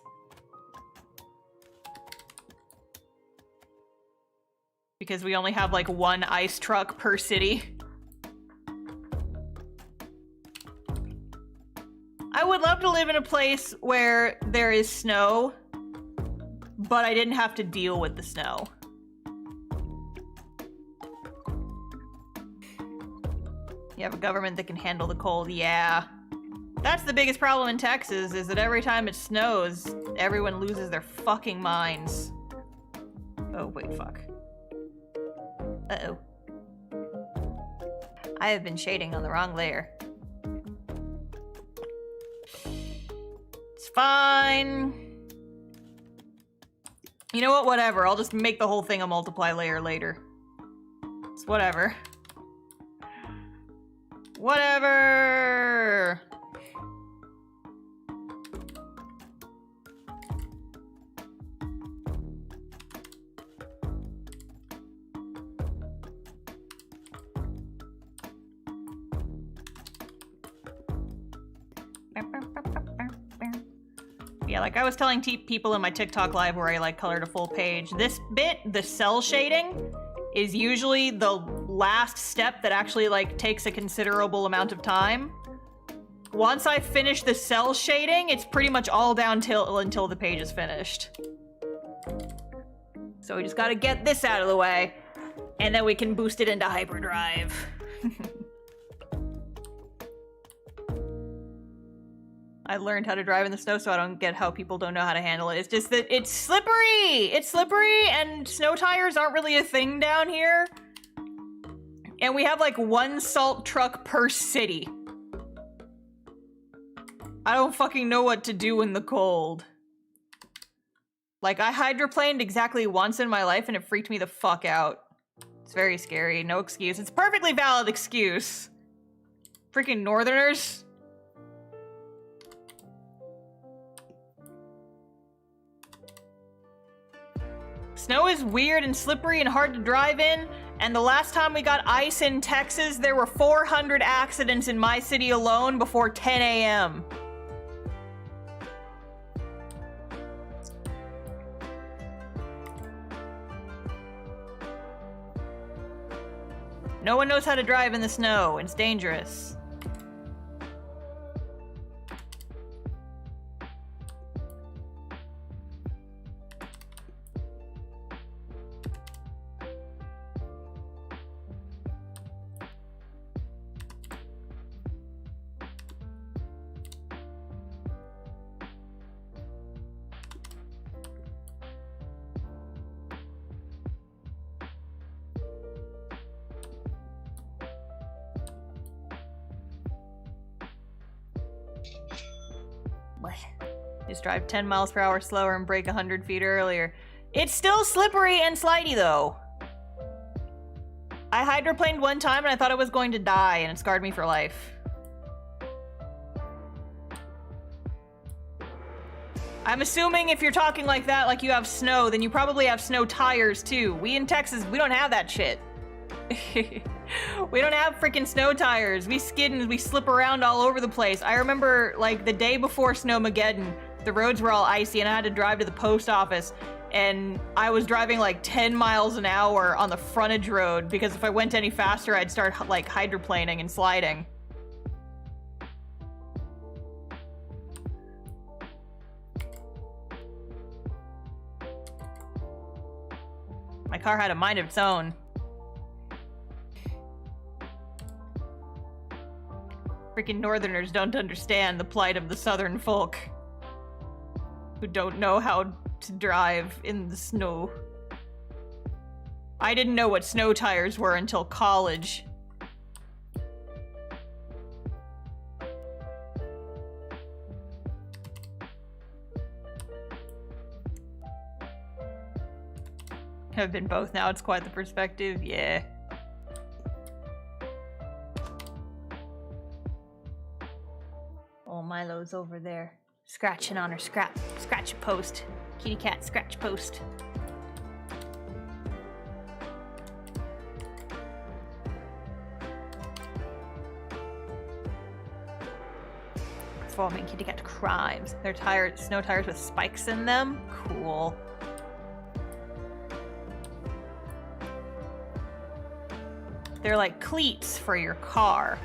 Because we only have like one ice truck per city. I would love to live in a place where there is snow, but I didn't have to deal with the snow. You have a government that can handle the cold, yeah. That's the biggest problem in Texas, is that every time it snows, everyone loses their fucking minds. Oh, wait, fuck. Uh-oh. I have been shading on the wrong layer. It's fine. You know what? Whatever. I'll just make the whole thing a multiply layer later. It's whatever. Whatever! Yeah, like I was telling people in my TikTok live where I like colored a full page, this bit, the cell shading, is usually the last step that actually like takes a considerable amount of time. Once I finish the cell shading, it's pretty much all down until the page is finished. So we just gotta get this out of the way, and then we can boost it into hyperdrive. I learned how to drive in the snow, so I don't get how people don't know how to handle it. It's just that it's slippery! It's slippery, and snow tires aren't really a thing down here. And we have like one salt truck per city. I don't fucking know what to do in the cold. Like, I hydroplaned exactly once in my life and it freaked me the fuck out. It's very scary. No excuse. It's a perfectly valid excuse. Freaking northerners. Snow is weird and slippery and hard to drive in, and the last time we got ice in Texas, there were 400 accidents in my city alone before 10 a.m. No one knows how to drive in the snow. It's dangerous. Just drive 10 miles per hour slower and brake 100 feet earlier. It's still slippery and slidey though. I hydroplaned one time and I thought I was going to die and it scarred me for life. I'm assuming if you're talking like that, like you have snow, then you probably have snow tires too. We in Texas, we don't have that shit. We don't have freaking snow tires. We skid and we slip around all over the place. I remember like the day before Snowmageddon, the roads were all icy and I had to drive to the post office and I was driving like 10 miles an hour on the frontage road because if I went any faster, I'd start like hydroplaning and sliding. My car had a mind of its own. Freaking northerners don't understand the plight of the southern folk who don't know how to drive in the snow. I didn't know what snow tires were until college. Have been both now, it's quite the perspective, yeah. Oh, Milo's over there. Scratching on her scratch a post. Kitty cat, scratch post. Performing kitty cat crimes. They're snow tires with spikes in them? Cool. They're like cleats for your car.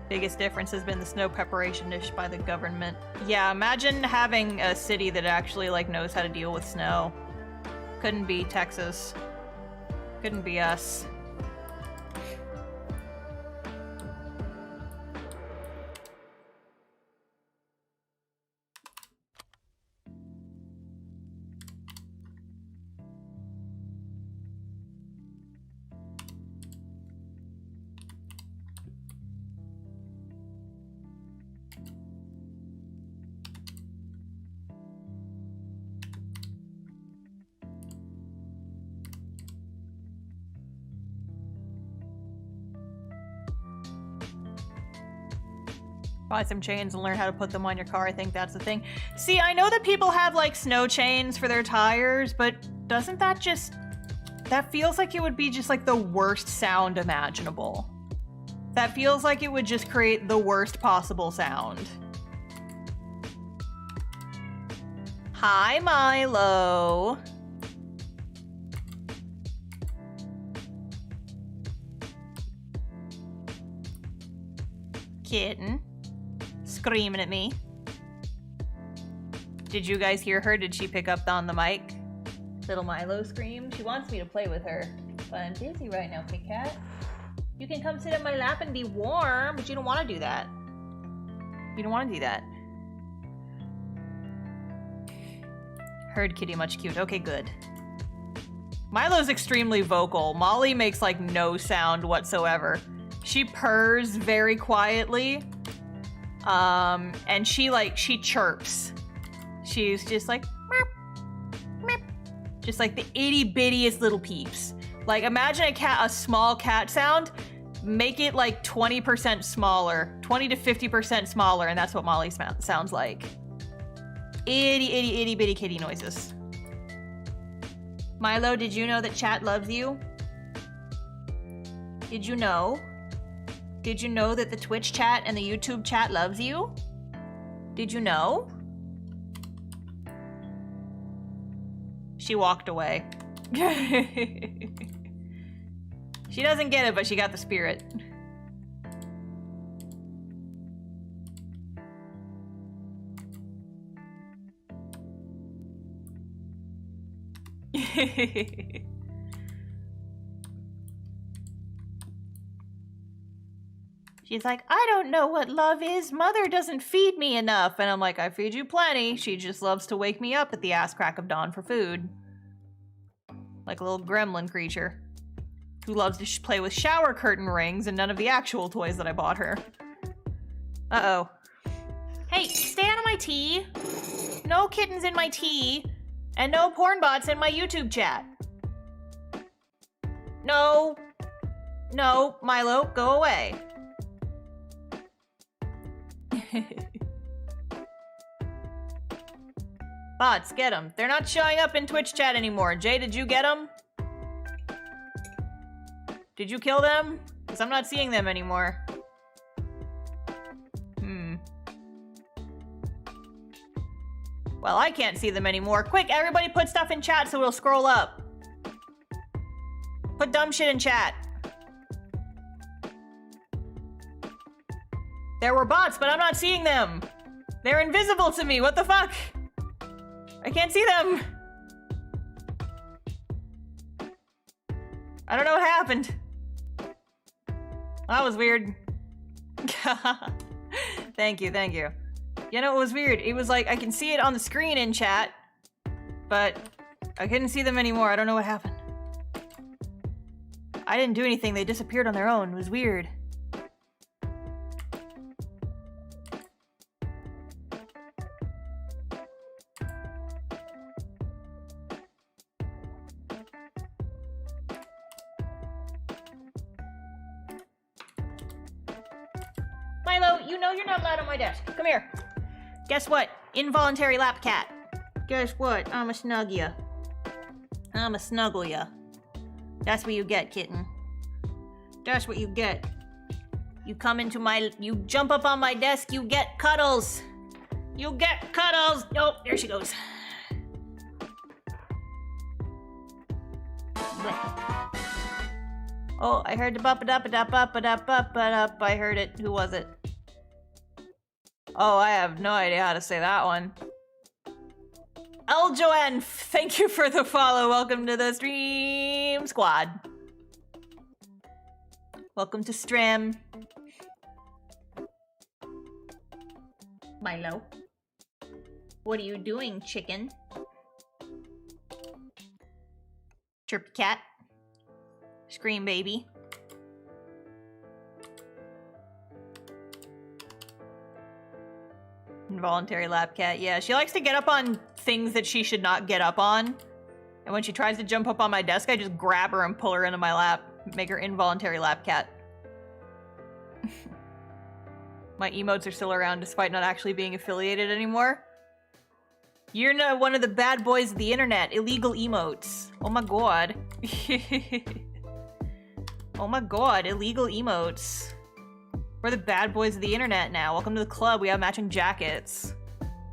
Biggest difference has been the snow preparation dish by the government. Yeah, imagine having a city that actually like knows how to deal with snow. Couldn't be Texas. Couldn't be us. Buy some chains and learn how to put them on your car. I think that's the thing. See, I know that people have like snow chains for their tires, but doesn't that just... That feels like it would be just like the worst sound imaginable. That feels like it would just create the worst possible sound. Hi, Milo. Kitten. Screaming at me. Did you guys hear her? Did she pick up on the mic? Little Milo scream. She wants me to play with her. But I'm busy right now, Kit Kat. You can come sit in my lap and be warm, but you don't want to do that. You don't want to do that. Heard kitty much cute. Okay, good. Milo's extremely vocal. Molly makes like no sound whatsoever. She purrs very quietly. And she chirps. She's just like meep, meep. Just like the itty bittiest little peeps. Like imagine a small cat sound, make it like 20% smaller, 20 to 50% smaller, and that's what Molly sounds like. Itty bitty kitty noises. Milo, did you know that chat loves you? Did you know? Did you know that the Twitch chat and the YouTube chat loves you? Did you know? She walked away. She doesn't get it, but she got the spirit. She's like, I don't know what love is. Mother doesn't feed me enough. And I'm like, I feed you plenty. She just loves to wake me up at the ass crack of dawn for food. Like a little gremlin creature who loves to play with shower curtain rings and none of the actual toys that I bought her. Uh-oh. Hey, stay out of my tea. No kittens in my tea. And no porn bots in my YouTube chat. No. No, Milo, go away. Bots, get them. They're not showing up in Twitch chat anymore. Jay, did you get them? Did you kill them? Because I'm not seeing them anymore. Well, I can't see them anymore. Quick, everybody put stuff in chat so we'll scroll up. Put dumb shit in chat. There were bots, but I'm not seeing them. They're invisible to me. What the fuck? I can't see them. I don't know what happened. That was weird. Thank you, thank you. You know, it was weird. It was like, I can see it on the screen in chat, but I couldn't see them anymore. I don't know what happened. I didn't do anything. They disappeared on their own. It was weird. Milo, you know you're not allowed on my desk. Come here. Guess what? Involuntary lap cat. Guess what? I'ma snug ya. I'ma snuggle ya. That's what you get, kitten. That's what you get. You come into my... You jump up on my desk, you get cuddles. You get cuddles. Oh, there she goes. Oh, I heard the bop-a-dop-a-dop-a-dop-a-dop-a-dop-a-dop. I heard it. Who was it? Oh, I have no idea how to say that one. El Joanne, thank you for the follow. Welcome to the stream squad. Welcome to stream. Milo. What are you doing, chicken? Chirpy cat. Scream baby. Involuntary lap cat. Yeah, she likes to get up on things that she should not get up on. And when she tries to jump up on my desk, I just grab her and pull her into my lap. Make her involuntary lap cat. My emotes are still around despite not actually being affiliated anymore. You're not one of the bad boys of the internet. Illegal emotes. Oh my god. Oh my god, illegal emotes. We're the bad boys of the internet now. Welcome to the club. We have matching jackets.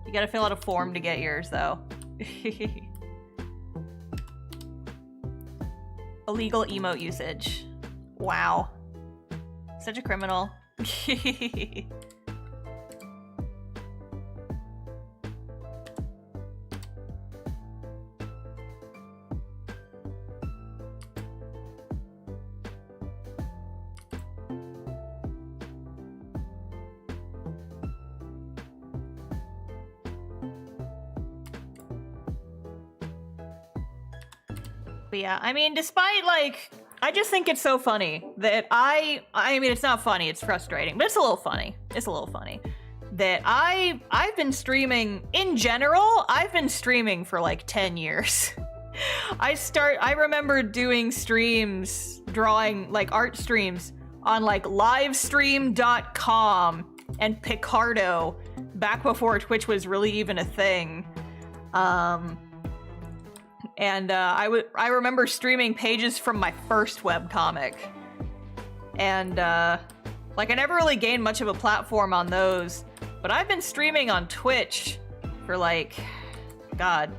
You gotta fill out a form to get yours, though. Illegal emote usage. Wow. Such a criminal. But yeah, I mean, despite, like, I just think it's so funny that I mean, it's not funny, it's frustrating, but it's a little funny. It's a little funny that I've been streaming, in general, I've been streaming for like 10 years. I remember doing streams, drawing, like, art streams on, like, livestream.com and Picardo back before Twitch was really even a thing. And I remember streaming pages from my first webcomic. And like, I never really gained much of a platform on those, but I've been streaming on Twitch for, like, God.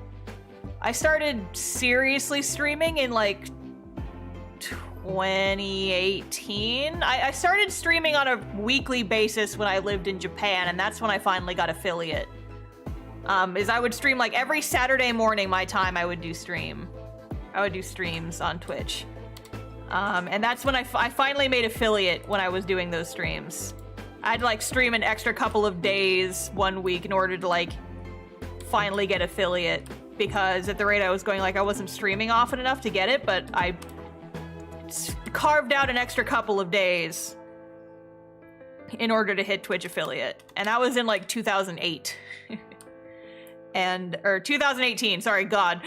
I started seriously streaming in, like, 2018. I started streaming on a weekly basis when I lived in Japan, and that's when I finally got affiliate. Is I would stream, like, every Saturday morning my time. I would do streams on Twitch. And that's when I finally made affiliate when I was doing those streams. I'd, like, stream an extra couple of days one week in order to, like, finally get affiliate, because at the rate I was going, like, I wasn't streaming often enough to get it, but I carved out an extra couple of days in order to hit Twitch affiliate. And that was in, like, 2008. Or 2018, sorry, God.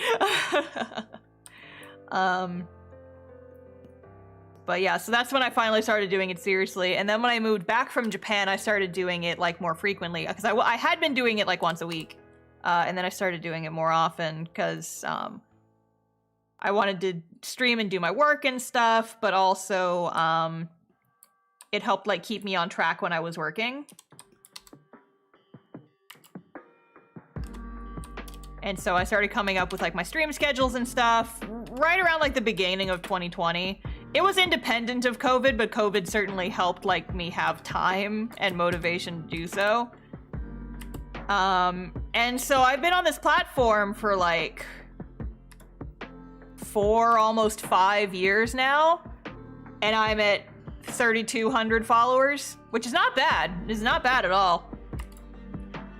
But yeah, so that's when I finally started doing it seriously. And then when I moved back from Japan, I started doing it, like, more frequently, because I had been doing it, like, once a week. And then I started doing it more often because I wanted to stream and do my work and stuff, but also it helped, like, keep me on track when I was working. And so I started coming up with, like, my stream schedules and stuff right around, like, the beginning of 2020. It was independent of COVID, but COVID certainly helped, like, me have time and motivation to do so. And so I've been on this platform for, like, 4, almost 5 years now, and I'm at 3,200 followers, which is not bad. It's not bad at all.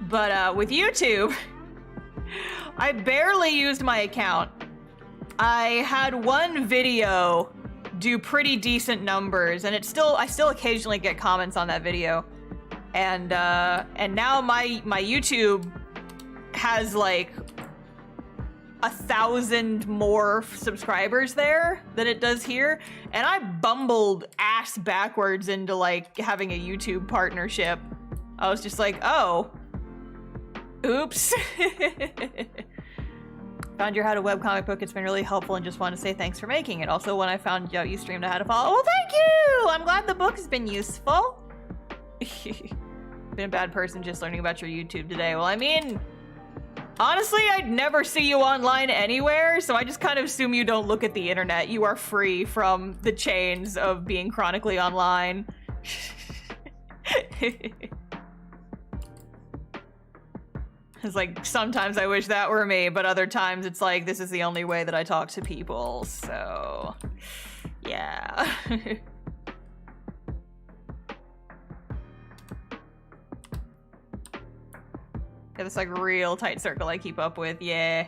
But with YouTube, I barely used my account. I had one video do pretty decent numbers, and I still occasionally get comments on that video. And now my YouTube has, like, 1,000 more subscribers there than it does here, and I bumbled ass backwards into, like, having a YouTube partnership. I was just like, oh, oops. Found your how to webcomic book. It's been really helpful, and just want to say thanks for making it. Also, when I found out you streamed, I had to follow. Oh, thank you! I'm glad the book has been useful. Been a bad person just learning about your YouTube today. Well, I mean, honestly, I'd never see you online anywhere, so I just kind of assume you don't look at the internet. You are free from the chains of being chronically online. It's like, sometimes I wish that were me, but other times it's like, this is the only way that I talk to people, so yeah. Got this, like, real tight circle I keep up with, yeah.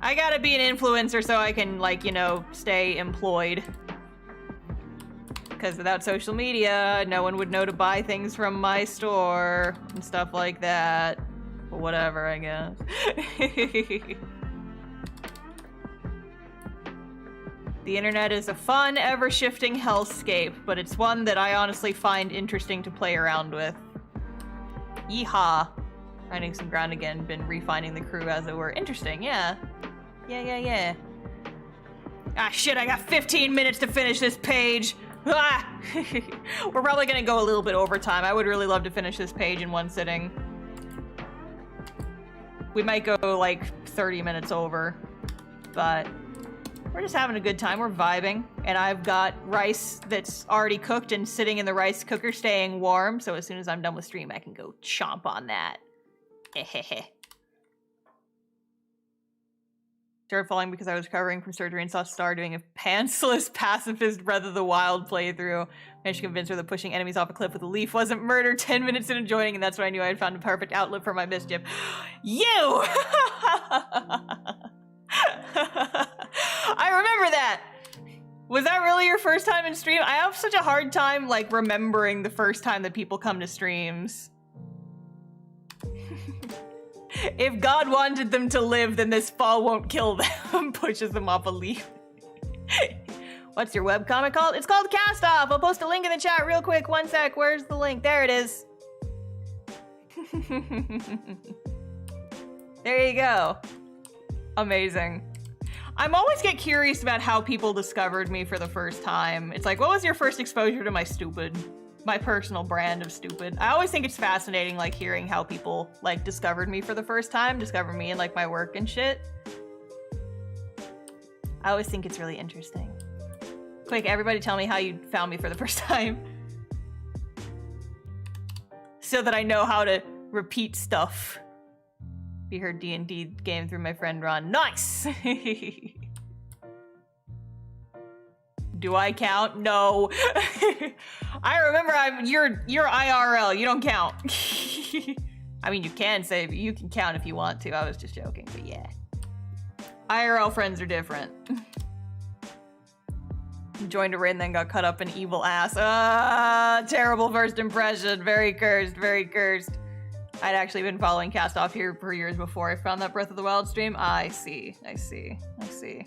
I gotta be an influencer so I can, like, you know, stay employed. Because without social media, no one would know to buy things from my store and stuff like that. But whatever, I guess. The internet is a fun, ever-shifting hellscape, but it's one that I honestly find interesting to play around with. Yeehaw. Finding some ground again, been refining the crew as it were. Interesting, yeah. Yeah. Ah, shit, I got 15 minutes to finish this page. Ah! We're probably gonna go a little bit over time. I would really love to finish this page in one sitting. We might go, like, 30 minutes over, but We're just having a good time. We're vibing. And I've got rice that's already cooked and sitting in the rice cooker staying warm. So as soon as I'm done with stream, I can go chomp on that. Hehehe. Started falling because I was recovering from surgery and saw Star doing a pantsless pacifist Breath of the Wild playthrough. Managed to convince her that pushing enemies off a cliff with a leaf wasn't murder. 10 minutes into joining, and that's when I knew I had found a perfect outlet for my mischief. You! I remember that! Was that really your first time in stream? I have such a hard time, like, remembering the first time that people come to streams. If God wanted them to live, then this fall won't kill them. Pushes them off a leaf. What's your webcomic called? It's called Cast Off. I'll post a link in the chat real quick. One sec. Where's the link? There it is. There you go. Amazing. I'm always get curious about how people discovered me for the first time. It's like, what was your first exposure to my stupid? My personal brand of stupid. I always think it's fascinating, like, hearing how people, like, discovered me for the first time, discover me and, like, my work and shit. I always think it's really interesting. Quick, everybody tell me how you found me for the first time. So that I know how to repeat stuff. You heard D&D game through my friend Ron. Nice! Do I count? No. I remember you're IRL. You don't count. I mean, you can say, but you can count if you want to. I was just joking, but yeah. IRL friends are different. Joined a raid and then got cut up in evil ass. Terrible first impression. Very cursed, very cursed. I'd actually been following Cast Off here for years before I found that Breath of the Wild stream. I see, I see, I see.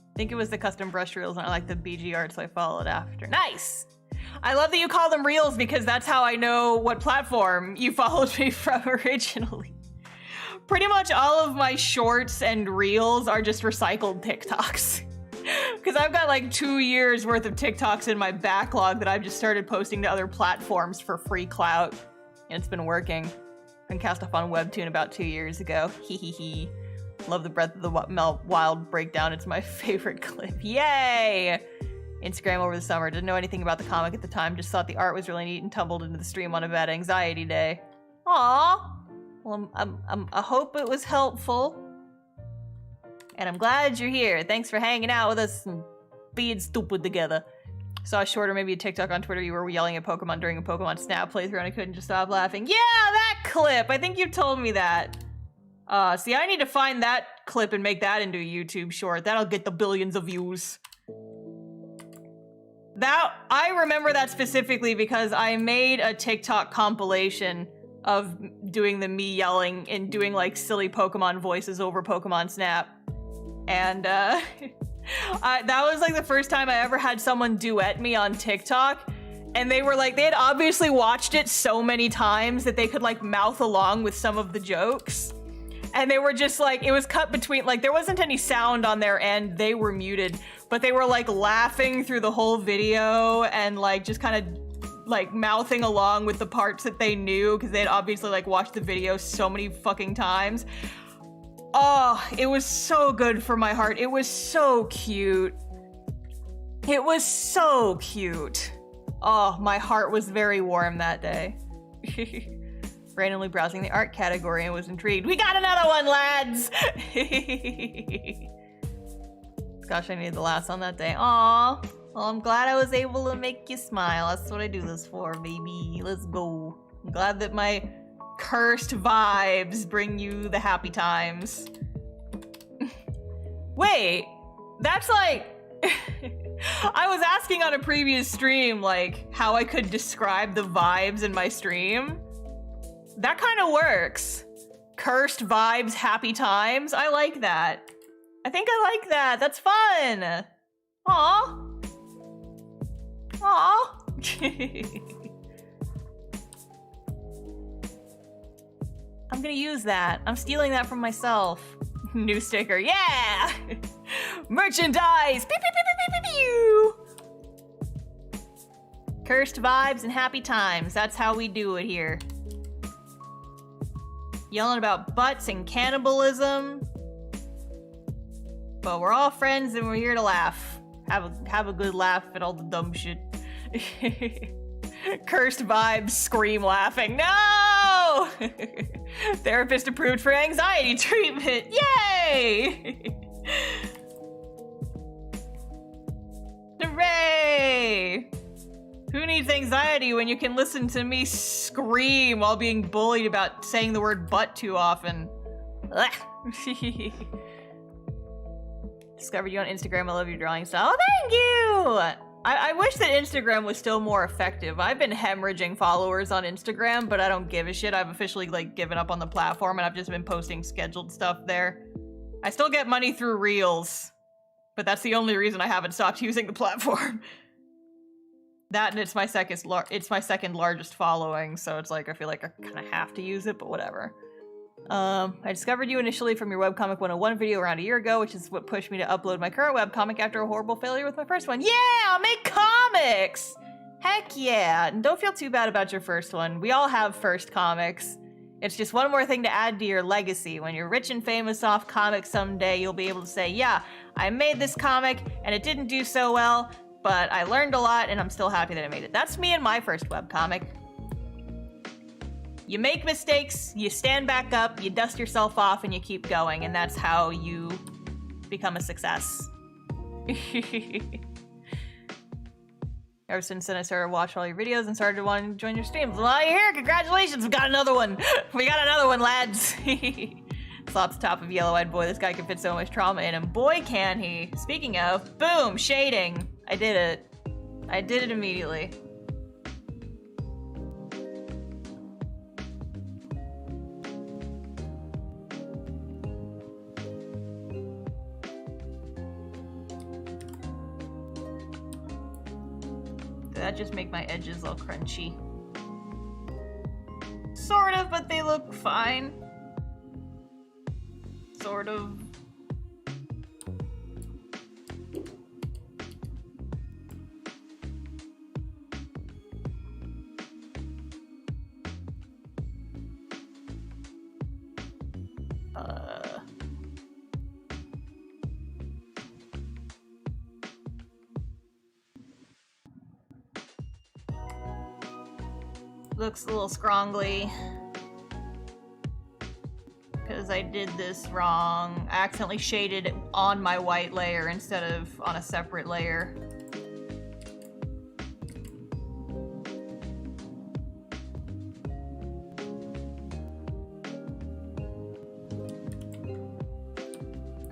I think it was the custom brush reels and I like the BG art, so I followed after. Nice! I love that you call them reels because that's how I know what platform you followed me from originally. Pretty much all of my shorts and reels are just recycled TikToks. Because I've got like 2 years worth of TikToks in my backlog that I've just started posting to other platforms for free clout. And it's been working. Been cast off on Webtoon about 2 years ago. Hee hee hee. Love the Breath of the Wild breakdown. It's my favorite clip. Yay! Instagram over the summer. Didn't know anything about the comic at the time. Just thought the art was really neat and tumbled into the stream on a bad anxiety day. Aww. Well, I hope it was helpful. And I'm glad you're here. Thanks for hanging out with us and being stupid together. Saw a short or maybe a TikTok on Twitter. You were yelling at Pokemon during a Pokemon Snap playthrough and I couldn't just stop laughing. Yeah, that clip! I think you told me that. See, I need to find that clip and make that into a YouTube short. That'll get the billions of views. I remember that specifically because I made a TikTok compilation of doing the me yelling and doing like silly Pokemon voices over Pokemon Snap. And that was like the first time I ever had someone duet me on TikTok. And they were like, they had obviously watched it so many times that they could like mouth along with some of the jokes. And they were just like, it was cut between, like there wasn't any sound on their end, they were muted, but they were like laughing through the whole video and like just kind of like mouthing along with the parts that they knew because they had obviously like watched the video so many fucking times. Oh, it was so good for my heart. It was so cute. It was so cute. Oh, my heart was very warm that day. Randomly browsing the art category and was intrigued. We got another one, lads! Gosh, I needed the last on that day. Aw. Well, I'm glad I was able to make you smile. That's what I do this for, baby. Let's go. I'm glad that my cursed vibes bring you the happy times. Wait, that's like... I was asking on a previous stream, like, how I could describe the vibes in my stream. That kind of works. Cursed vibes, happy times. I like that. I think I like that. That's fun. Aw. Aw. I'm gonna use that. I'm stealing that from myself. New sticker. Yeah! Merchandise! Pew, pew, pew, pew, pew, pew, pew. Cursed vibes and happy times. That's how we do it here. Yelling about butts and cannibalism. But we're all friends and we're here to laugh. Have a good laugh at all the dumb shit. Cursed vibes, scream laughing. No! Therapist approved for anxiety treatment. Yay! Hooray! Who needs anxiety when you can listen to me scream while being bullied about saying the word butt too often? Discovered you on Instagram. I love your drawing style. Oh, thank you! I wish that Instagram was still more effective. I've been hemorrhaging followers on Instagram, but I don't give a shit. I've officially, like, given up on the platform, and I've just been posting scheduled stuff there. I still get money through Reels, but that's the only reason I haven't stopped using the platform. That, and it's my second largest following, so it's like, I feel like I kind of have to use it, but whatever. I discovered you initially from your webcomic 101 video around a year ago, which is what pushed me to upload my current webcomic after a horrible failure with my first one. Yeah, I'll make comics! Heck yeah! And don't feel too bad about your first one. We all have first comics. It's just one more thing to add to your legacy. When you're rich and famous off comics someday, you'll be able to say, yeah, I made this comic, and it didn't do so well, but I learned a lot, and I'm still happy that I made it. That's me and my first webcomic. You make mistakes, you stand back up, you dust yourself off, and you keep going, and that's how you become a success. Ever since then, I started watching all your videos and started wanting to join your streams. Well, you're here, congratulations, we got another one. We got another one, lads. Slops top of yellow-eyed boy, this guy can fit so much trauma in him. Boy, can he. Speaking of, boom, shading. I did it. I did it immediately. Did that just make my edges all crunchy? Sort of, but they look fine. Sort of. Looks a little scrongly because I did this wrong. I accidentally shaded on my white layer instead of on a separate layer.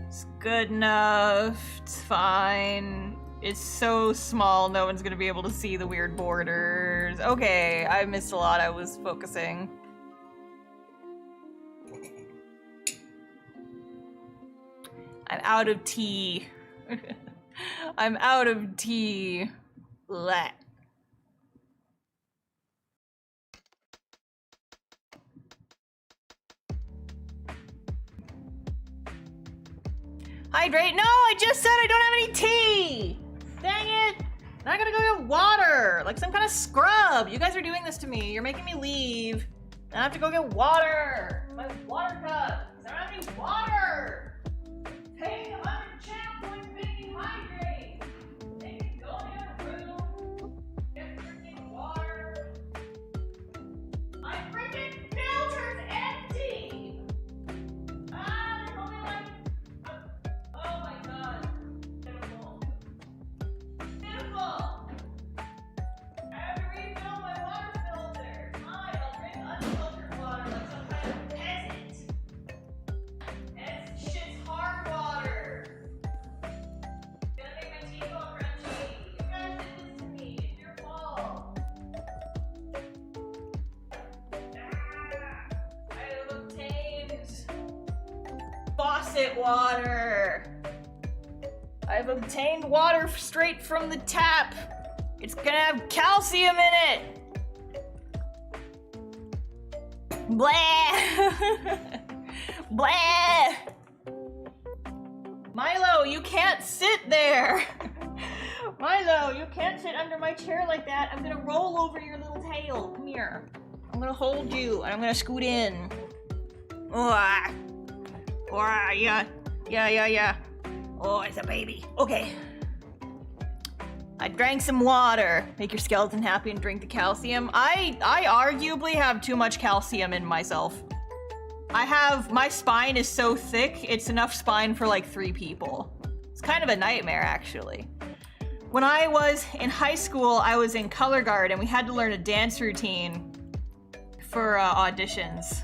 It's good enough. It's fine. It's so small, no one's gonna be able to see the weird borders. Okay, I missed a lot, I was focusing. I'm out of tea. I'm out of tea. Blech. Hydrate? No, I just said I don't have any tea! Dang it! Now I gotta go get water! Like some kind of scrub! You guys are doing this to me. You're making me leave. And I have to go get water! My water cup! I don't have any water! Pay 100 channel points making hydrate! They can go in a room, get freaking water. My freaking filter's empty! Ah, there's only like... oh my god. Beautiful. Beautiful! I have to refill my water filter. Fine, I'll drink unfiltered water like some kind of peasant. And shit's hard water. It's gonna make my teeth all crunchy. You guys did this to me. It's your fault. I have obtained faucet water. I've obtained water straight from the tap. It's gonna have calcium in it. Blah. Blah. Milo, you can't sit there. Milo, you can't sit under my chair like that. I'm gonna roll over your little tail. Come here. I'm gonna hold you and I'm gonna scoot in. Yeah. Oh, it's a baby. Okay. I drank some water. Make your skeleton happy and drink the calcium. I arguably have too much calcium in myself. My spine is so thick, it's enough spine for like 3 people. It's kind of a nightmare, actually. When I was in high school, I was in color guard and we had to learn a dance routine for auditions.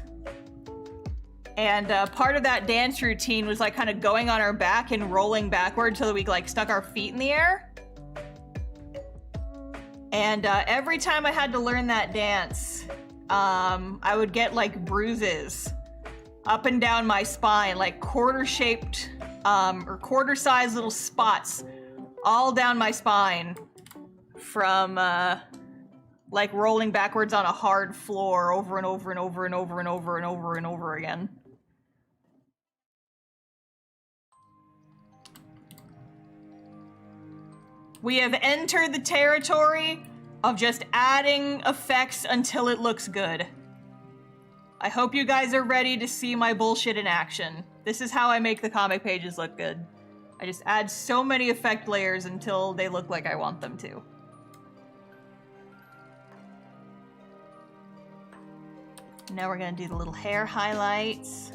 And part of that dance routine was like kind of going on our back and rolling backward so that we like stuck our feet in the air. And every time I had to learn that dance, I would get like bruises up and down my spine, like quarter-shaped or quarter-sized little spots all down my spine from like rolling backwards on a hard floor over and over and over and over and over and over and over again. We have entered the territory of just adding effects until it looks good. I hope you guys are ready to see my bullshit in action. This is how I make the comic pages look good. I just add so many effect layers until they look like I want them to. Now we're gonna do the little hair highlights.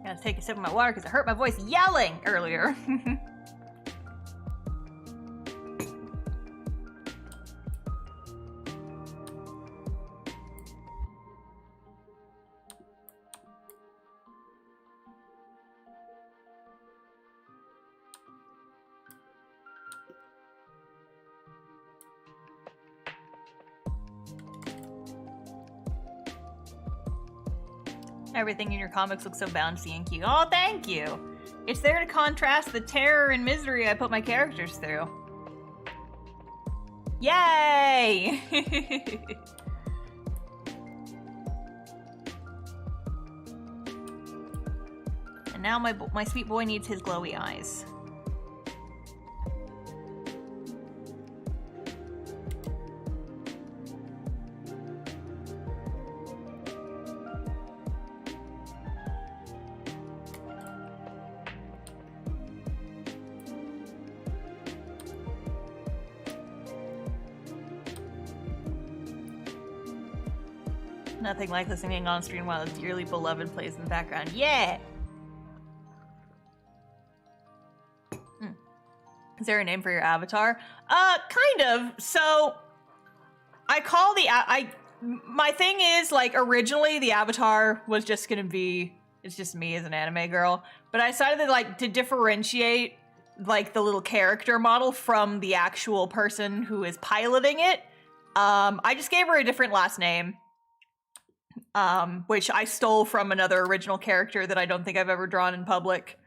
Gotta take a sip of my water because I hurt my voice yelling earlier. Everything in your comics looks so bouncy and cute. Oh, thank you! It's there to contrast the terror and misery I put my characters through. Yay! And now my sweet boy needs his glowy eyes. Nothing like listening on stream while a dearly beloved plays in the background. Yeah! Is there a name for your avatar? Kind of. So, I call my thing is, like, originally the avatar was just gonna be, it's just me as an anime girl. But I decided that, like, to differentiate, like, the little character model from the actual person who is piloting it, I just gave her a different last name. Which I stole from another original character that I don't think I've ever drawn in public.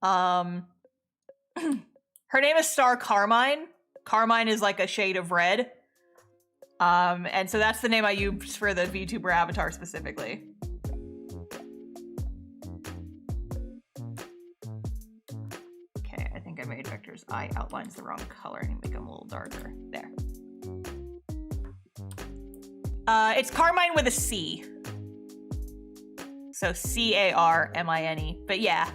Her name is Star Carmine. Carmine is like a shade of red. And so that's the name I used for the VTuber avatar specifically. Okay, I think I made Vector's eye outlines the wrong color. I need to make them a little darker. There. It's Carmine with a C. So C-A-R-M-I-N-E. But yeah.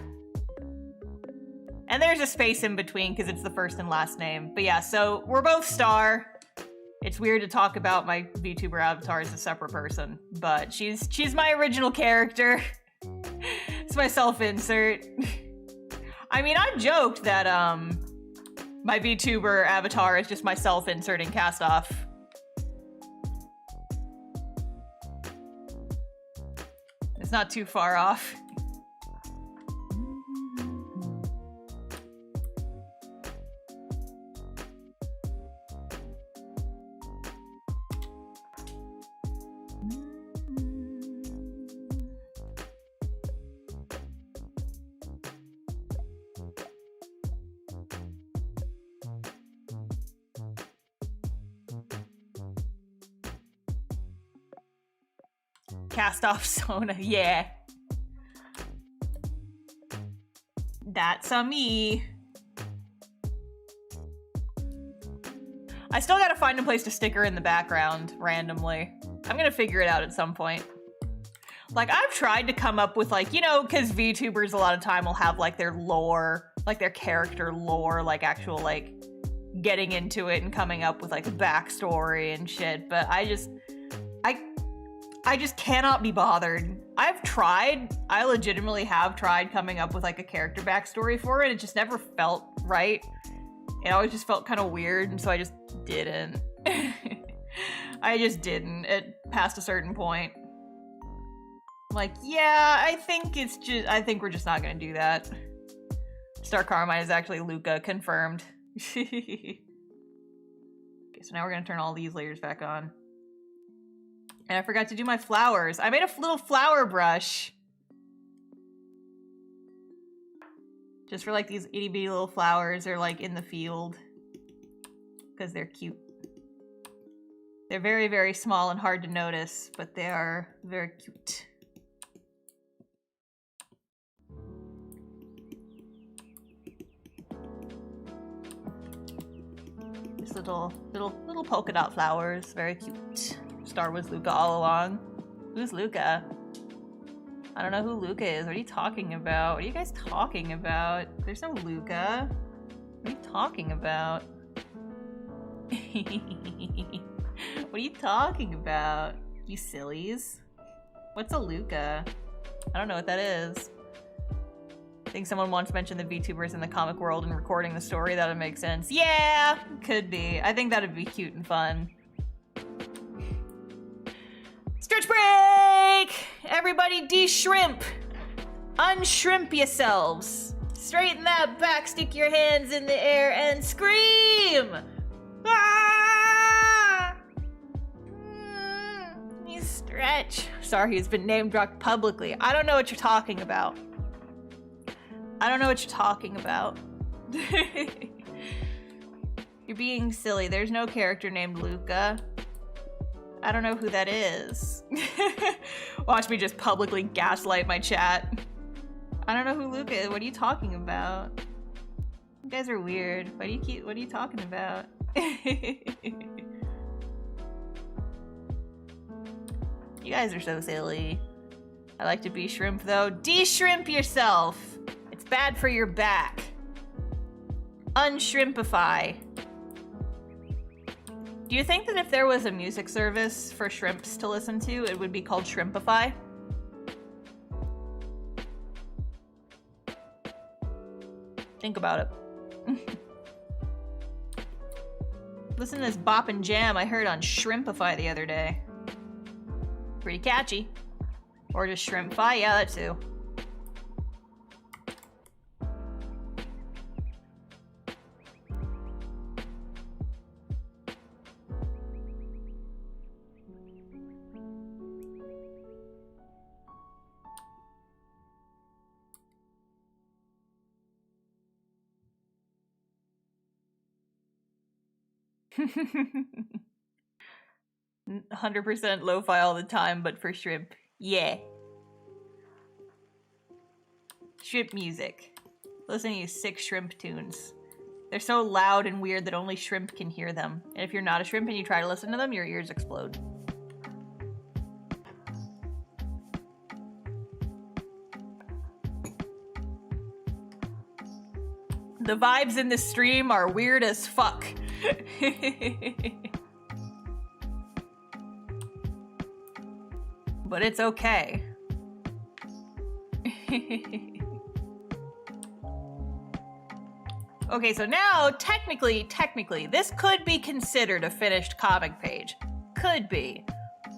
And there's a space in between because it's the first and last name. But yeah, so we're both Star. It's weird to talk about my VTuber avatar as a separate person, but she's my original character. It's my self-insert. I mean, I've joked that my VTuber avatar is just my self-inserting cast-off. It's not too far off. Cast off Sona, yeah. That's a me. I still gotta find a place to stick her in the background randomly. I'm gonna figure it out at some point. Like, I've tried to come up with, like, you know, because VTubers a lot of time will have, like, their lore, like, their character lore, like, actual, like, getting into it and coming up with, like, backstory and shit, but I just cannot be bothered. I've tried, I legitimately have tried coming up with, like, a character backstory for it. It just never felt right. It always just felt kind of weird, and so I just didn't. I just didn't. It past a certain point. Like, yeah, I think we're just not gonna do that. Star Carmine is actually Luca, confirmed. Okay, so now we're gonna turn all these layers back on. And I forgot to do my flowers. I made a little flower brush. Just for, like, these itty bitty little flowers. They're, like, in the field. Because they're cute. They're very, very small and hard to notice, but they are very cute. Just little polka dot flowers. Very cute. Star Wars Luca all along. Who's Luca? I don't know who Luca is. What are you talking about? What are you guys talking about? There's no Luca. What are you talking about? What are you talking about? You sillies. What's a Luca? I don't know what that is. I think someone once mentioned the VTubers in the comic world and recording the story. That would make sense. Yeah, could be. I think that'd be cute and fun. Stretch break! Everybody de-shrimp! Unshrimp yourselves! Straighten that back, stick your hands in the air, and scream! Ah! You stretch. Sorry, he's been name dropped publicly. I don't know what you're talking about. I don't know what you're talking about. You're being silly. There's no character named Luca. I don't know who that is. Watch me just publicly gaslight my chat. I don't know who Luca is. What are you talking about? You guys are weird. What are you talking about? You guys are so silly. I like to be shrimp though. De-shrimp yourself. It's bad for your back. Unshrimpify. Do you think that if there was a music service for shrimps to listen to, it would be called Shrimpify? Think about it. Listen to this bop and jam I heard on Shrimpify the other day. Pretty catchy. Or just Shrimpify, yeah, that too. %100% lo-fi all the time, but for shrimp. Yeah. Shrimp music. Listen to these sick shrimp tunes. They're so loud and weird that only shrimp can hear them. And if you're not a shrimp and you try to listen to them, your ears explode. The vibes in this stream are weird as fuck. But it's okay. Okay, so now, technically, this could be considered a finished comic page. Could be.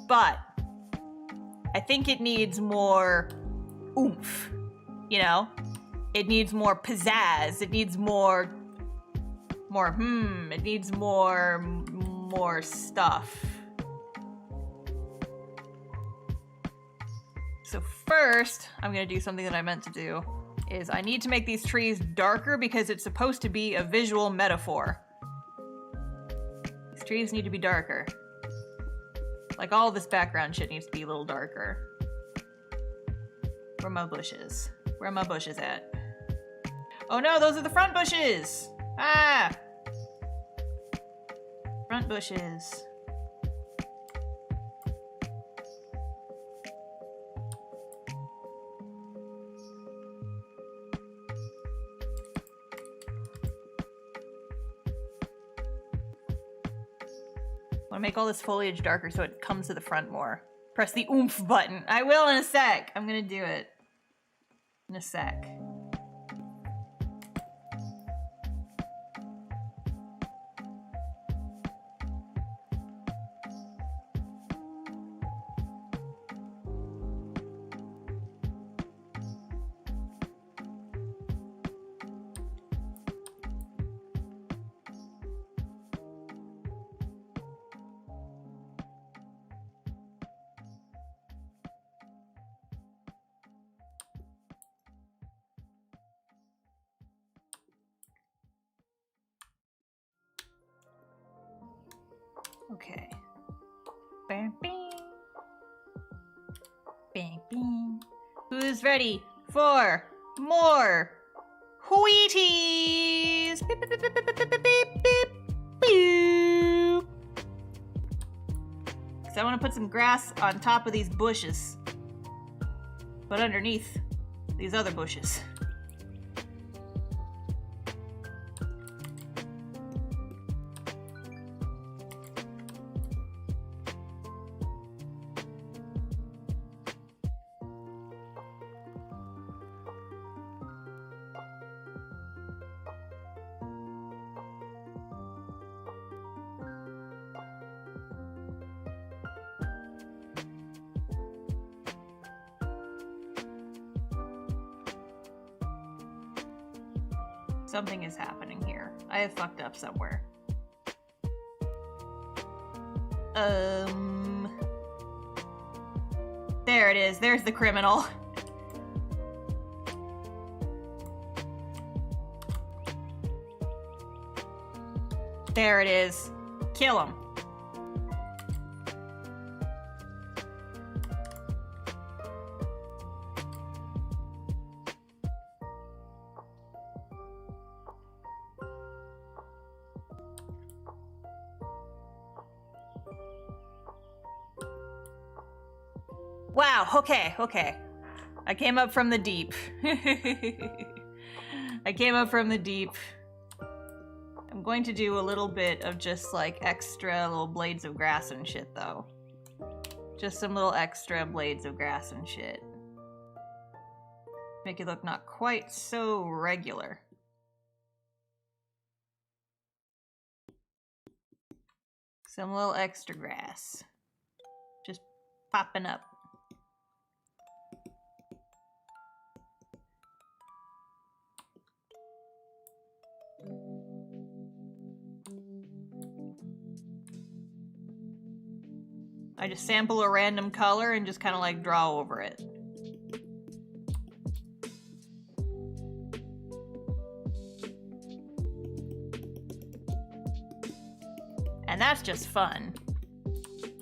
But I think it needs more oomph, you know? It needs more pizzazz. It needs more it needs more stuff. So first, I'm gonna do something that I meant to do, is I need to make these trees darker because it's supposed to be a visual metaphor. These trees need to be darker. Like, all this background shit needs to be a little darker. Where are my bushes? Where are my bushes at? Oh no, those are the front bushes! Ah! Front bushes. I want to make all this foliage darker so it comes to the front more. Press the oomph button. I will in a sec. I'm gonna do it. In a sec. Okay. Bang, bing. Bang, bing. Who's ready for more Wheaties? Beep, beep, beep, beep, beep, beep, beep, beep, beep. So I want to put some grass on top of these bushes, but underneath these other bushes. Something is happening here. I have fucked up somewhere. There it is. There's the criminal. There it is. Kill him. Wow, okay. I came up from the deep. I came up from the deep. I'm going to do a little bit of just like extra little blades of grass and shit though. Just some little extra blades of grass and shit. Make it look not quite so regular. Some little extra grass. Just popping up. I just sample a random color and just kind of like draw over it. And that's just fun.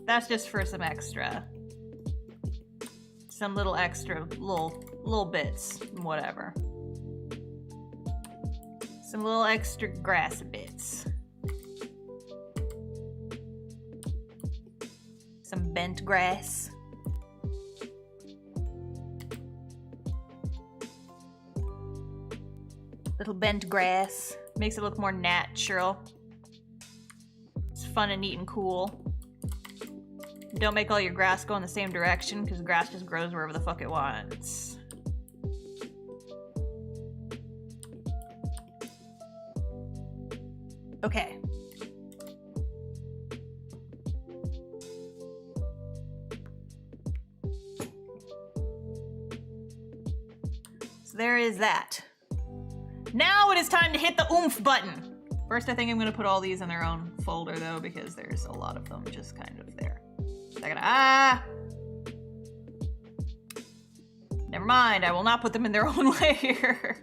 That's just for some extra. Some little extra little bits, whatever. Some little extra grass bits. Some bent grass. Little bent grass. Makes it look more natural. It's fun and neat and cool. Don't make all your grass go in the same direction, because grass just grows wherever the fuck it wants. Okay. So there is that. Now it is time to hit the oomph button. First, I think I'm gonna put all these in their own folder though, because there's a lot of them just kind of there. Never mind, I will not put them in their own layer.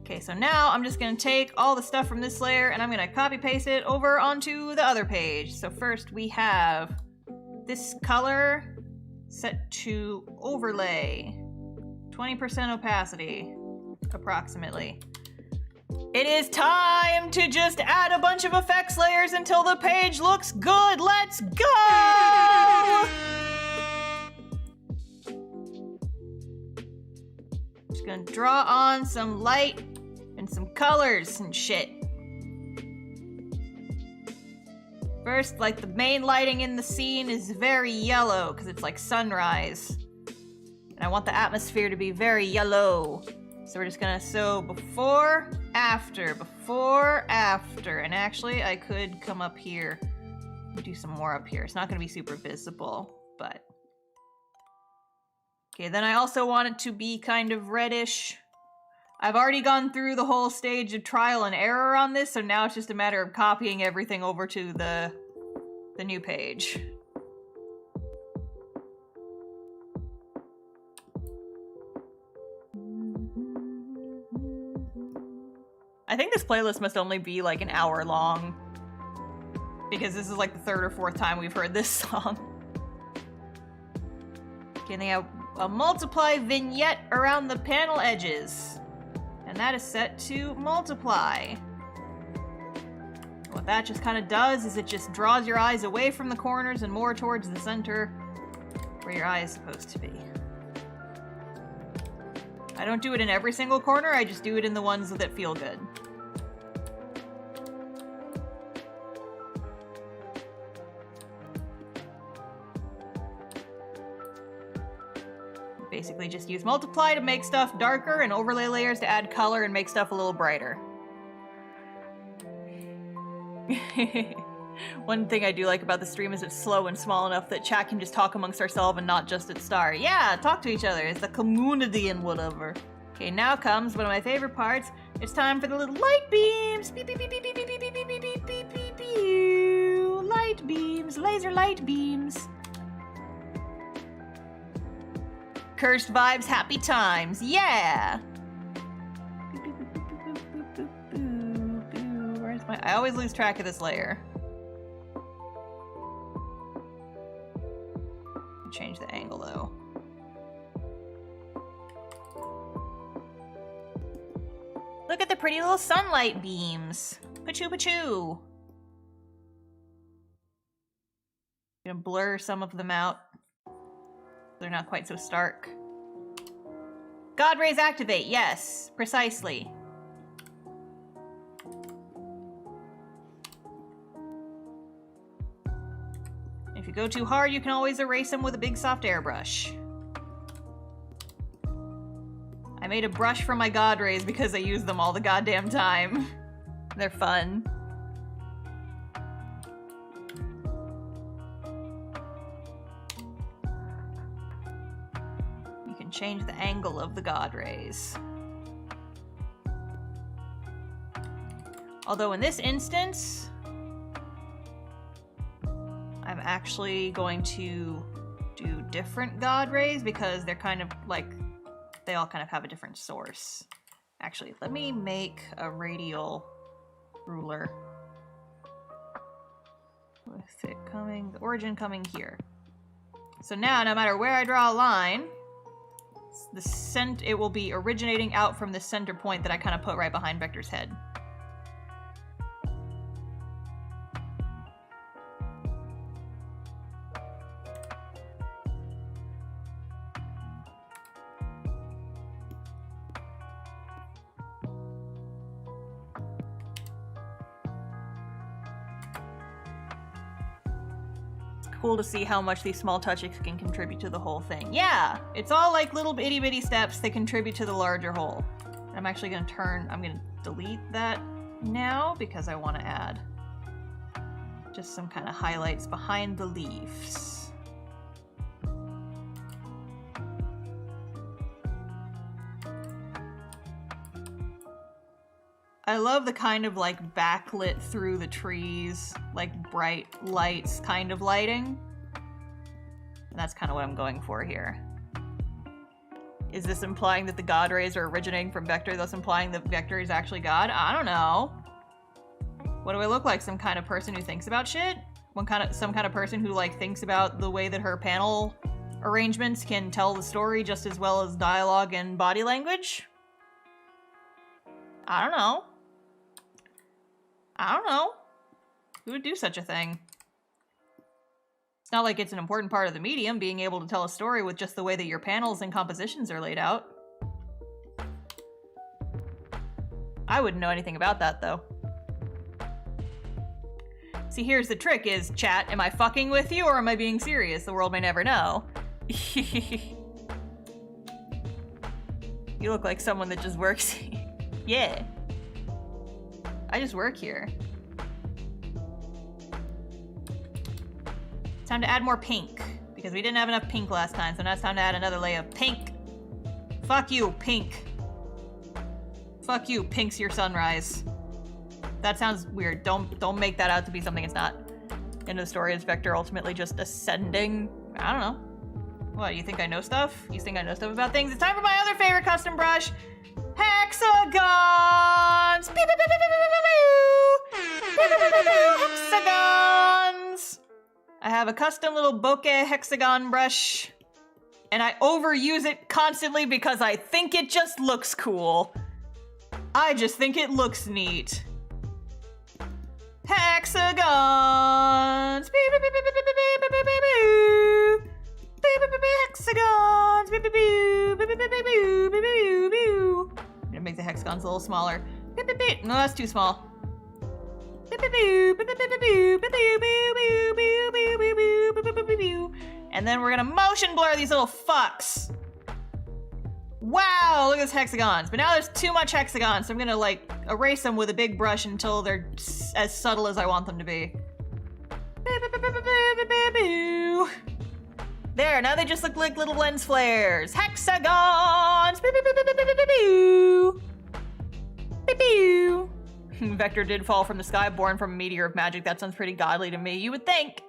Okay, so now I'm just gonna take all the stuff from this layer and I'm gonna copy paste it over onto the other page. So first we have this color set to overlay, 20% opacity, approximately. It is time to just add a bunch of effects layers until the page looks good. Let's go! Just gonna draw on some light and some colors and shit. First, like the main lighting in the scene is very yellow because it's like sunrise. And I want the atmosphere to be very yellow. So we're just gonna sew before, after. And actually I could come up here and do some more up here. It's not gonna be super visible, but. Okay, then I also want it to be kind of reddish. I've already gone through the whole stage of trial and error on this, so now it's just a matter of copying everything over to the new page. I think this playlist must only be like an hour long, because this is like the third or fourth time we've heard this song. Okay, they have a multiply vignette around the panel edges. And that is set to multiply. What that just kind of does is it just draws your eyes away from the corners and more towards the center where your eye is supposed to be. I don't do it in every single corner, I just do it in the ones that feel good. Basically just use multiply to make stuff darker and overlay layers to add color and make stuff a little brighter. One thing I do like about the stream is it's slow and small enough that chat can just talk amongst ourselves and not just at Star. Yeah, talk to each other. It's the community and whatever. Okay, now comes one of my favorite parts. It's time for the little light beams. Beep, beep, beep, beep, beep, beep, beep, beep, beep, beep, beep, beep, beep. Light beams, laser light beams. Cursed vibes, happy times, yeah! Where's my... I always lose track of this layer. Change the angle, though. Look at the pretty little sunlight beams. Pachoo pachoo. Gonna blur some of them out. They're not quite so stark. God rays activate, yes, precisely. If you go too hard, you can always erase them with a big soft airbrush. I made a brush for my God rays because I use them all the goddamn time. They're fun. Change the angle of the God rays. Although in this instance, I'm actually going to do different God rays because they're kind of like, they all kind of have a different source. Actually, let me make a radial ruler with it coming, the origin coming here. So now, no matter where I draw a line, it will be originating out from the center point that I kind of put right behind Vector's head. Cool to see how much these small touches can contribute to the whole thing. Yeah, it's all like little itty bitty steps that contribute to the larger whole. I'm actually gonna I'm gonna delete that now because I want to add just some kind of highlights behind the leaves. I love the kind of like backlit through the trees, like bright lights kind of lighting. And that's kind of what I'm going for here. Is this implying that the god rays are originating from Vector, thus implying that Vector is actually God? I don't know. What do I look like? Some kind of person who thinks about shit? Some kind of person who, like, thinks about the way that her panel arrangements can tell the story just as well as dialogue and body language? I don't know. I don't know. Who would do such a thing? It's not like it's an important part of the medium, being able to tell a story with just the way that your panels and compositions are laid out. I wouldn't know anything about that, though. See, here's the trick is, chat, am I fucking with you or am I being serious? The world may never know. You look like someone that just works. Yeah. I just work here. Time to add more pink, because we didn't have enough pink last time, so now it's time to add another layer of pink. Fuck you, pink. Fuck you, pink's your sunrise. That sounds weird. Don't make that out to be something it's not. End of the story is Vector ultimately just ascending. I don't know. What, you think I know stuff? You think I know stuff about things? It's time for my other favorite custom brush. Hexagons! Hexagons! I have a custom little bokeh hexagon brush, and I overuse it constantly because I think it just looks cool. I just think it looks neat. Hexagons! Hexagons! I'm gonna make the hexagons a little smaller. No, that's too small. And then we're gonna motion blur these little fucks. Wow, look at those hexagons. But now there's too much hexagons, so I'm gonna, like, erase them with a big brush until they're as subtle as I want them to be. There, now they just look like little lens flares. Hexagons! Vector did fall from the sky, born from a meteor of magic. That sounds pretty godly to me, you would think.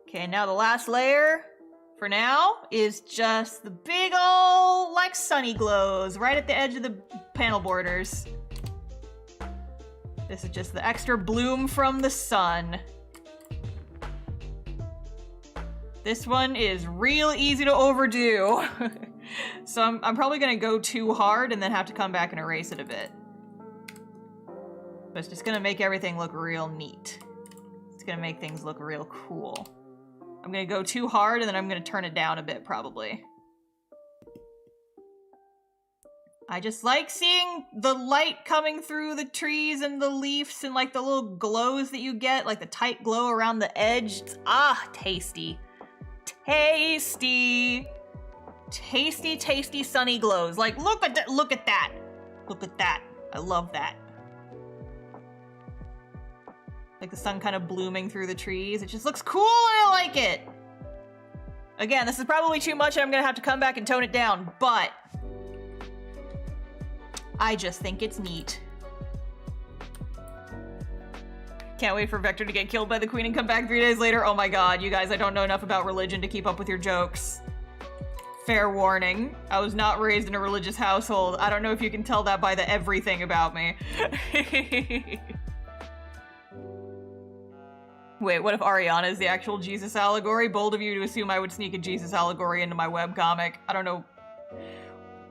Okay, now the last layer, for now, is just the big ol' like sunny glows right at the edge of the panel borders. This is just the extra bloom from the sun. This one is real easy to overdo. So I'm probably gonna go too hard and then have to come back and erase it a bit. But it's just gonna make everything look real neat. It's gonna make things look real cool. I'm gonna go too hard and then I'm gonna turn it down a bit, probably. I just like seeing the light coming through the trees and the leaves and like the little glows that you get, like the tight glow around the edge. Ah, tasty. Tasty. Tasty, tasty sunny glows. Like, look at that, look at that. Look at that. I love that. Like the sun kind of blooming through the trees. It just looks cool and I like it. Again, this is probably too much and I'm gonna have to come back and tone it down, but I just think it's neat. Can't wait for Vector to get killed by the queen and come back 3 days later. Oh my god, you guys, I don't know enough about religion to keep up with your jokes. Fair warning, I was not raised in a religious household. I don't know if you can tell that by the everything about me. Wait, what if Ariana is the actual Jesus allegory? Bold of you to assume I would sneak a Jesus allegory into my webcomic. I don't know.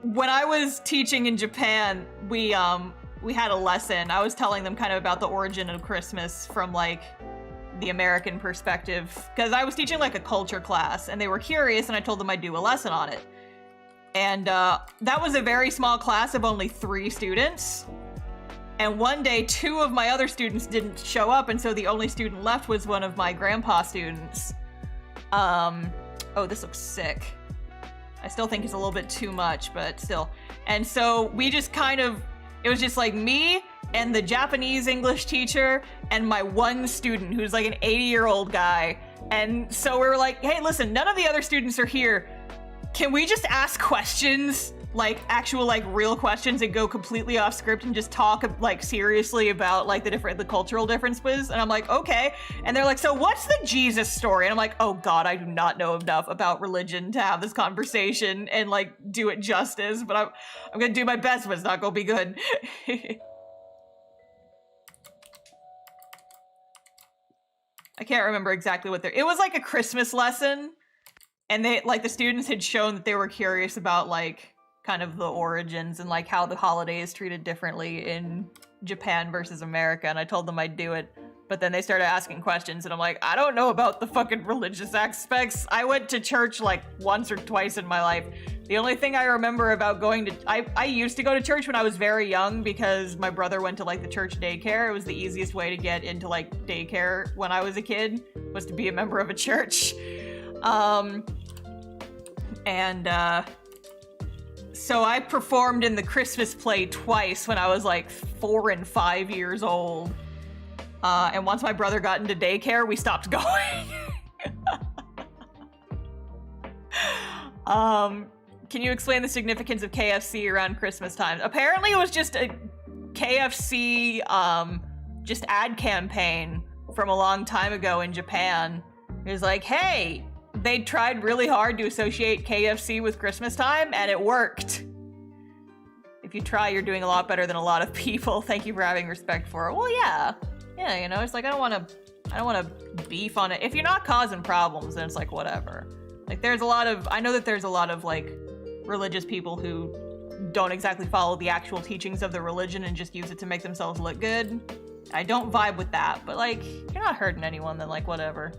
When I was teaching in Japan, we had a lesson. I was telling them kind of about the origin of Christmas from like the American perspective, because I was teaching like a culture class and they were curious and I told them I'd do a lesson on it. And that was a very small class of only 3 students. And one day 2 of my other students didn't show up, and so the only student left was one of my grandpa students. Oh, this looks sick. I still think it's a little bit too much, but still. And so we just kind of, it was just like me and the Japanese English teacher and my one student who's like an 80-year-old guy. And so we were like, hey, listen, none of the other students are here. Can we just ask questions? like actual like real questions and go completely off script and just talk like seriously about like the cultural differences. And I'm like, okay. And they're like, so what's the Jesus story? And I'm like, oh God, I do not know enough about religion to have this conversation and like do it justice, but I'm gonna do my best, but it's not gonna be good. I can't remember exactly what it was like a Christmas lesson, and they like the students had shown that they were curious about like kind of the origins and like how the holiday is treated differently in Japan versus America, and I told them I'd do it, but then they started asking questions and I'm like, I don't know about the fucking religious aspects. I went to church like once or twice in my life. The only thing I remember about going to I used to go to church when I was very young because my brother went to like the church daycare. It was the easiest way to get into like daycare when I was a kid, was to be a member of a church. So I performed in the Christmas play twice when I was like 4 and 5 years old. And once my brother got into daycare, we stopped going. Can you explain the significance of KFC around Christmas time? Apparently it was just a KFC just ad campaign from a long time ago in Japan. It was like, hey, they tried really hard to associate KFC with Christmas time, and it worked. If you try, you're doing a lot better than a lot of people. Thank you for having respect for it. Well, yeah, you know, it's like I don't want to beef on it. If you're not causing problems, then it's like whatever. Like I know that there's a lot of like religious people who don't exactly follow the actual teachings of the religion and just use it to make themselves look good. I don't vibe with that, but like, you're not hurting anyone, then like whatever.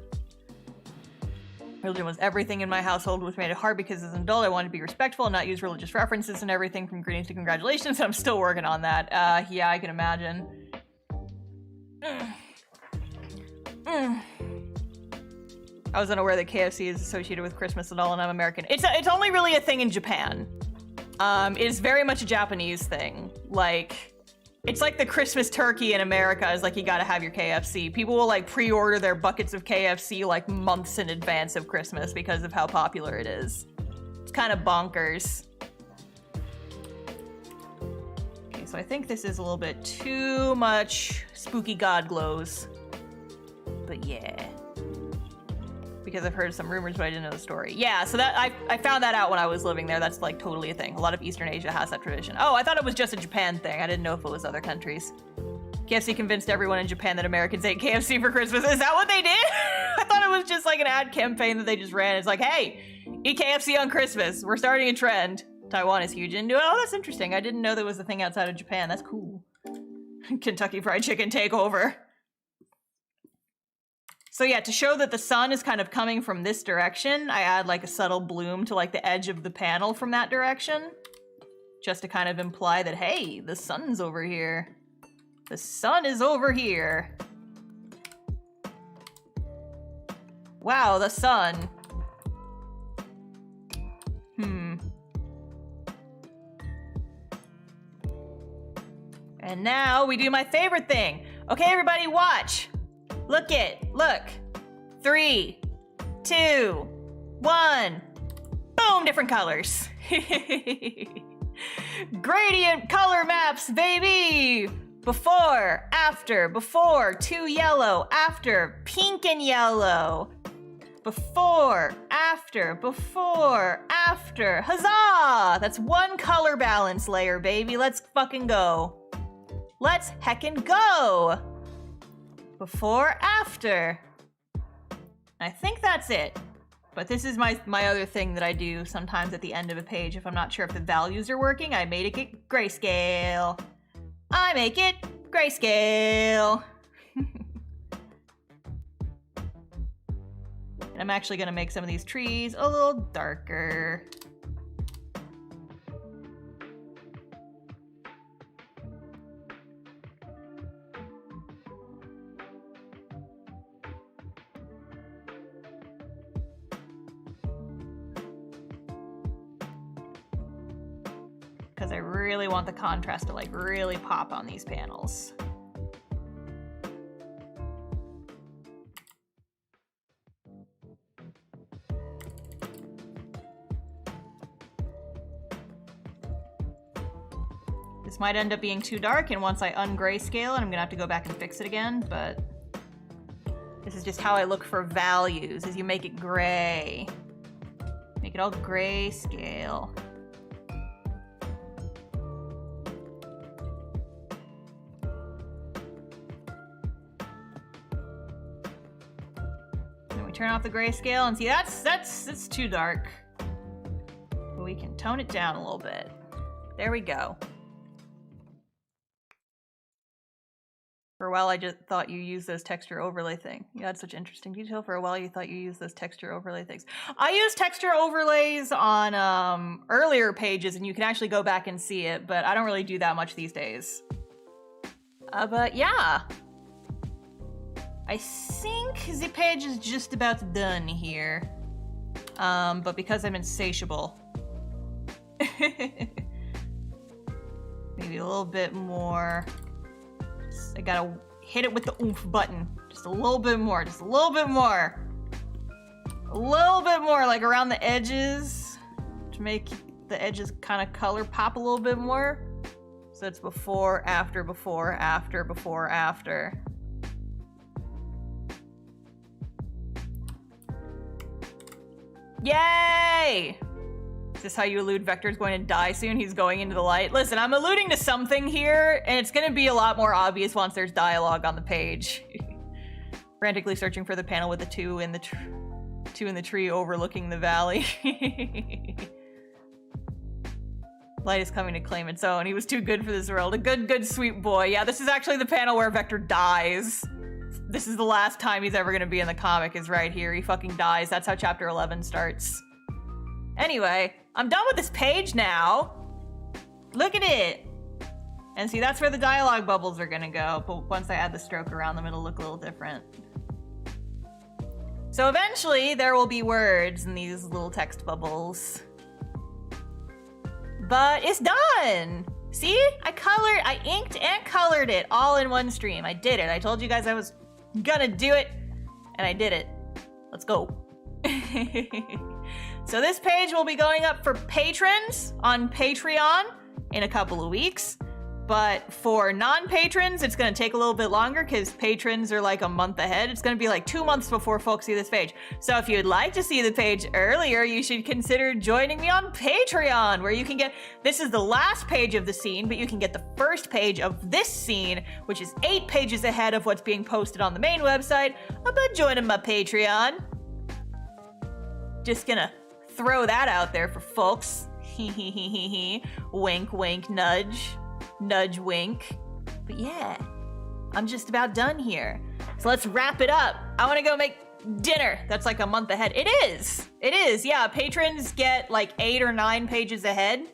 Religion was everything in my household, which made it hard because as an adult I wanted to be respectful and not use religious references and everything from greetings to congratulations, and I'm still working on that. Yeah, I can imagine. I was unaware that KFC is associated with Christmas at all, and I'm American. It's only really a thing in Japan. It is very much a Japanese thing. Like, it's like the Christmas turkey in America is like, you gotta have your KFC. People will like pre-order their buckets of KFC like months in advance of Christmas because of how popular it is. It's kind of bonkers. Okay, so I think this is a little bit too much spooky god glows. But yeah. Because I've heard some rumors, but I didn't know the story. Yeah, so that I found that out when I was living there. That's like totally a thing. A lot of Eastern Asia has that tradition. Oh, I thought it was just a Japan thing. I didn't know if it was other countries. KFC convinced everyone in Japan that Americans ate KFC for Christmas. Is that what they did? I thought it was just like an ad campaign that they just ran. It's like, hey, eat KFC on Christmas. We're starting a trend. Taiwan is huge into it. Oh, that's interesting. I didn't know there was a thing outside of Japan. That's cool. Kentucky Fried Chicken takeover. So yeah, to show that the sun is kind of coming from this direction, I add like a subtle bloom to like the edge of the panel from that direction. Just to kind of imply that, hey, the sun's over here. The sun is over here. Wow, the sun. And now we do my favorite thing. Okay, everybody, watch. Look. 3, 2, 1. Boom, different colors. Gradient color maps, baby. Before, after, before, 2 yellow, after, pink and yellow. Before, after, huzzah! That's 1 color balance layer, baby. Let's fucking go. Let's heckin' go. Before, after. I think that's it. But this is my other thing that I do sometimes at the end of a page. If I'm not sure if the values are working, I make it grayscale. I make it grayscale. And I'm actually gonna make some of these trees a little darker. Because I really want the contrast to like really pop on these panels. This might end up being too dark, and once I ungrayscale it, I'm gonna have to go back and fix it again, but this is just how I look for values, is you make it gray. Make it all grayscale. Then we turn off the grayscale and see that's too dark. But we can tone it down a little bit. There we go. For a while, I just thought you used those texture overlay thing. You had such interesting detail. For a while, you thought you used those texture overlay things. I use texture overlays on earlier pages, and you can actually go back and see it, but I don't really do that much these days. But yeah. I think the page is just about done here. But because I'm insatiable. Maybe a little bit more. I gotta hit it with the oomph button. Just a little bit more, just a little bit more. A little bit more, like around the edges, to make the edges kind of color pop a little bit more. So it's before, after, before, after, before, after. Yay! Is this how you allude Vector's going to die soon? He's going into the light. Listen, I'm alluding to something here, and it's going to be a lot more obvious once there's dialogue on the page. Frantically searching for the panel with the two in the tree overlooking the valley. Light is coming to claim its own. He was too good for this world. A good, sweet boy. Yeah, this is actually the panel where Vector dies. This is the last time he's ever going to be in the comic, is right here. He fucking dies. That's how chapter 11 starts. Anyway, I'm done with this page now. Look at it. And see, that's where the dialogue bubbles are gonna go, but once I add the stroke around them, it'll look a little different. So eventually, there will be words in these little text bubbles. But it's done! See? I inked and colored it all in one stream. I did it. I told you guys I was gonna do it, and I did it. Let's go. So this page will be going up for patrons on Patreon in a couple of weeks. But for non-patrons, it's going to take a little bit longer because patrons are like a month ahead. It's going to be like 2 months before folks see this page. So if you'd like to see the page earlier, you should consider joining me on Patreon, where you can get, this is the last page of the scene, but you can get the first page of this scene, which is 8 pages ahead of what's being posted on the main website, about joining my Patreon. Just gonna throw that out there for folks. Wink, wink, nudge. Nudge, wink. But yeah, I'm just about done here. So let's wrap it up. I want to go make dinner. That's like a month ahead. It is. It is. Yeah, patrons get like 8 or 9 pages ahead.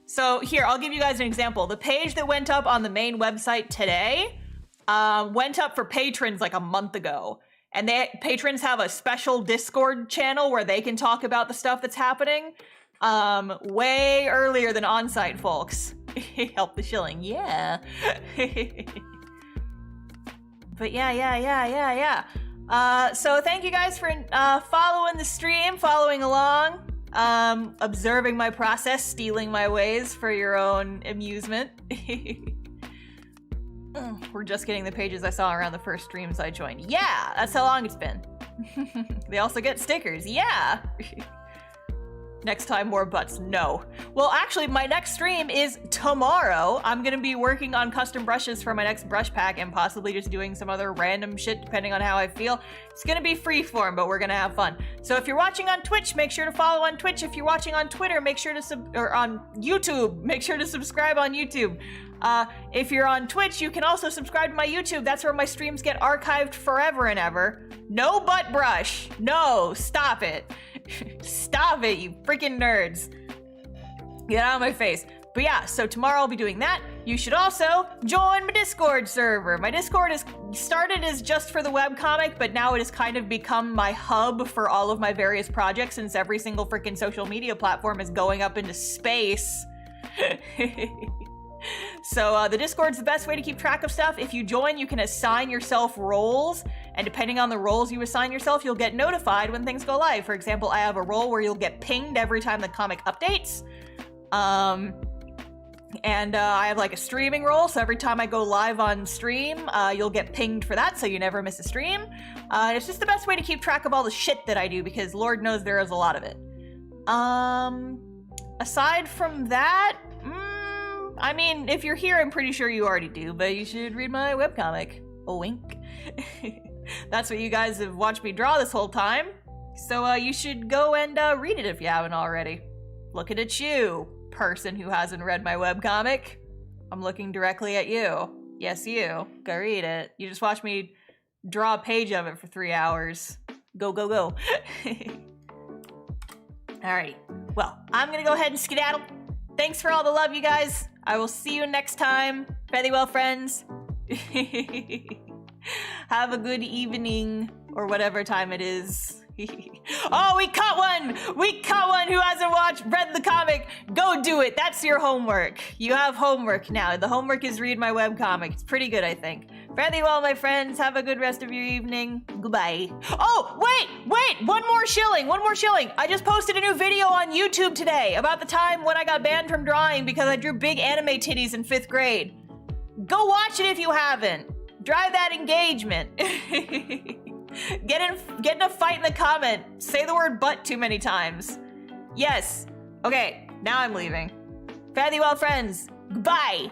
So here, I'll give you guys an example. The page that went up on the main website today went up for patrons like a month ago. And patrons have a special Discord channel where they can talk about the stuff that's happening way earlier than on-site folks. Help the shilling, yeah. But yeah. So thank you guys for following the stream, following along, observing my process, stealing my ways for your own amusement. We're just getting the pages I saw around the first streams I joined. Yeah, that's how long it's been. They also get stickers. Yeah. Next time, more butts. No. Well, actually, my next stream is tomorrow. I'm going to be working on custom brushes for my next brush pack and possibly just doing some other random shit depending on how I feel. It's going to be freeform, but we're going to have fun. So if you're watching on Twitch, make sure to follow on Twitch. If you're watching on Twitter, make sure to or on YouTube, make sure to subscribe on YouTube. If you're on Twitch, you can also subscribe to my YouTube. That's where my streams get archived forever and ever. No butt brush. No, stop it. Stop it, you freaking nerds. Get out of my face. But yeah, so tomorrow I'll be doing that. You should also join my Discord server. My Discord is started as just for the webcomic, but now it has kind of become my hub for all of my various projects since every single freaking social media platform is going up into space. So the Discord's the best way to keep track of stuff. If you join, you can assign yourself roles, and depending on the roles you assign yourself, you'll get notified when things go live. For example, I have a role where you'll get pinged every time the comic updates. And I have like a streaming role, so every time I go live on stream, you'll get pinged for that, so you never miss a stream. It's just the best way to keep track of all the shit that I do, because Lord knows there is a lot of it. Aside from that, I mean, if you're here, I'm pretty sure you already do, but you should read my webcomic. A wink. That's what you guys have watched me draw this whole time. So you should go and read it if you haven't already. Looking at you, person who hasn't read my webcomic. I'm looking directly at you. Yes, you. Go read it. You just watched me draw a page of it for 3 hours. Go, go, go. Alright. Well, I'm gonna go ahead and skedaddle. Thanks for all the love, you guys. I will see you next time. Fare thee well, friends. Have a good evening, or whatever time it is. Oh, we caught one! We caught one who hasn't read the comic! Go do it! That's your homework. You have homework now. The homework is read my webcomic. It's pretty good, I think. Fare thee well, my friends. Have a good rest of your evening. Goodbye. Oh, wait! One more shilling! I just posted a new video on YouTube today about the time when I got banned from drawing because I drew big anime titties in 5th grade. Go watch it if you haven't. Drive that engagement. Get in a fight in the comment. Say the word butt too many times. Yes. Okay, now I'm leaving. Fare thee well, friends. Goodbye.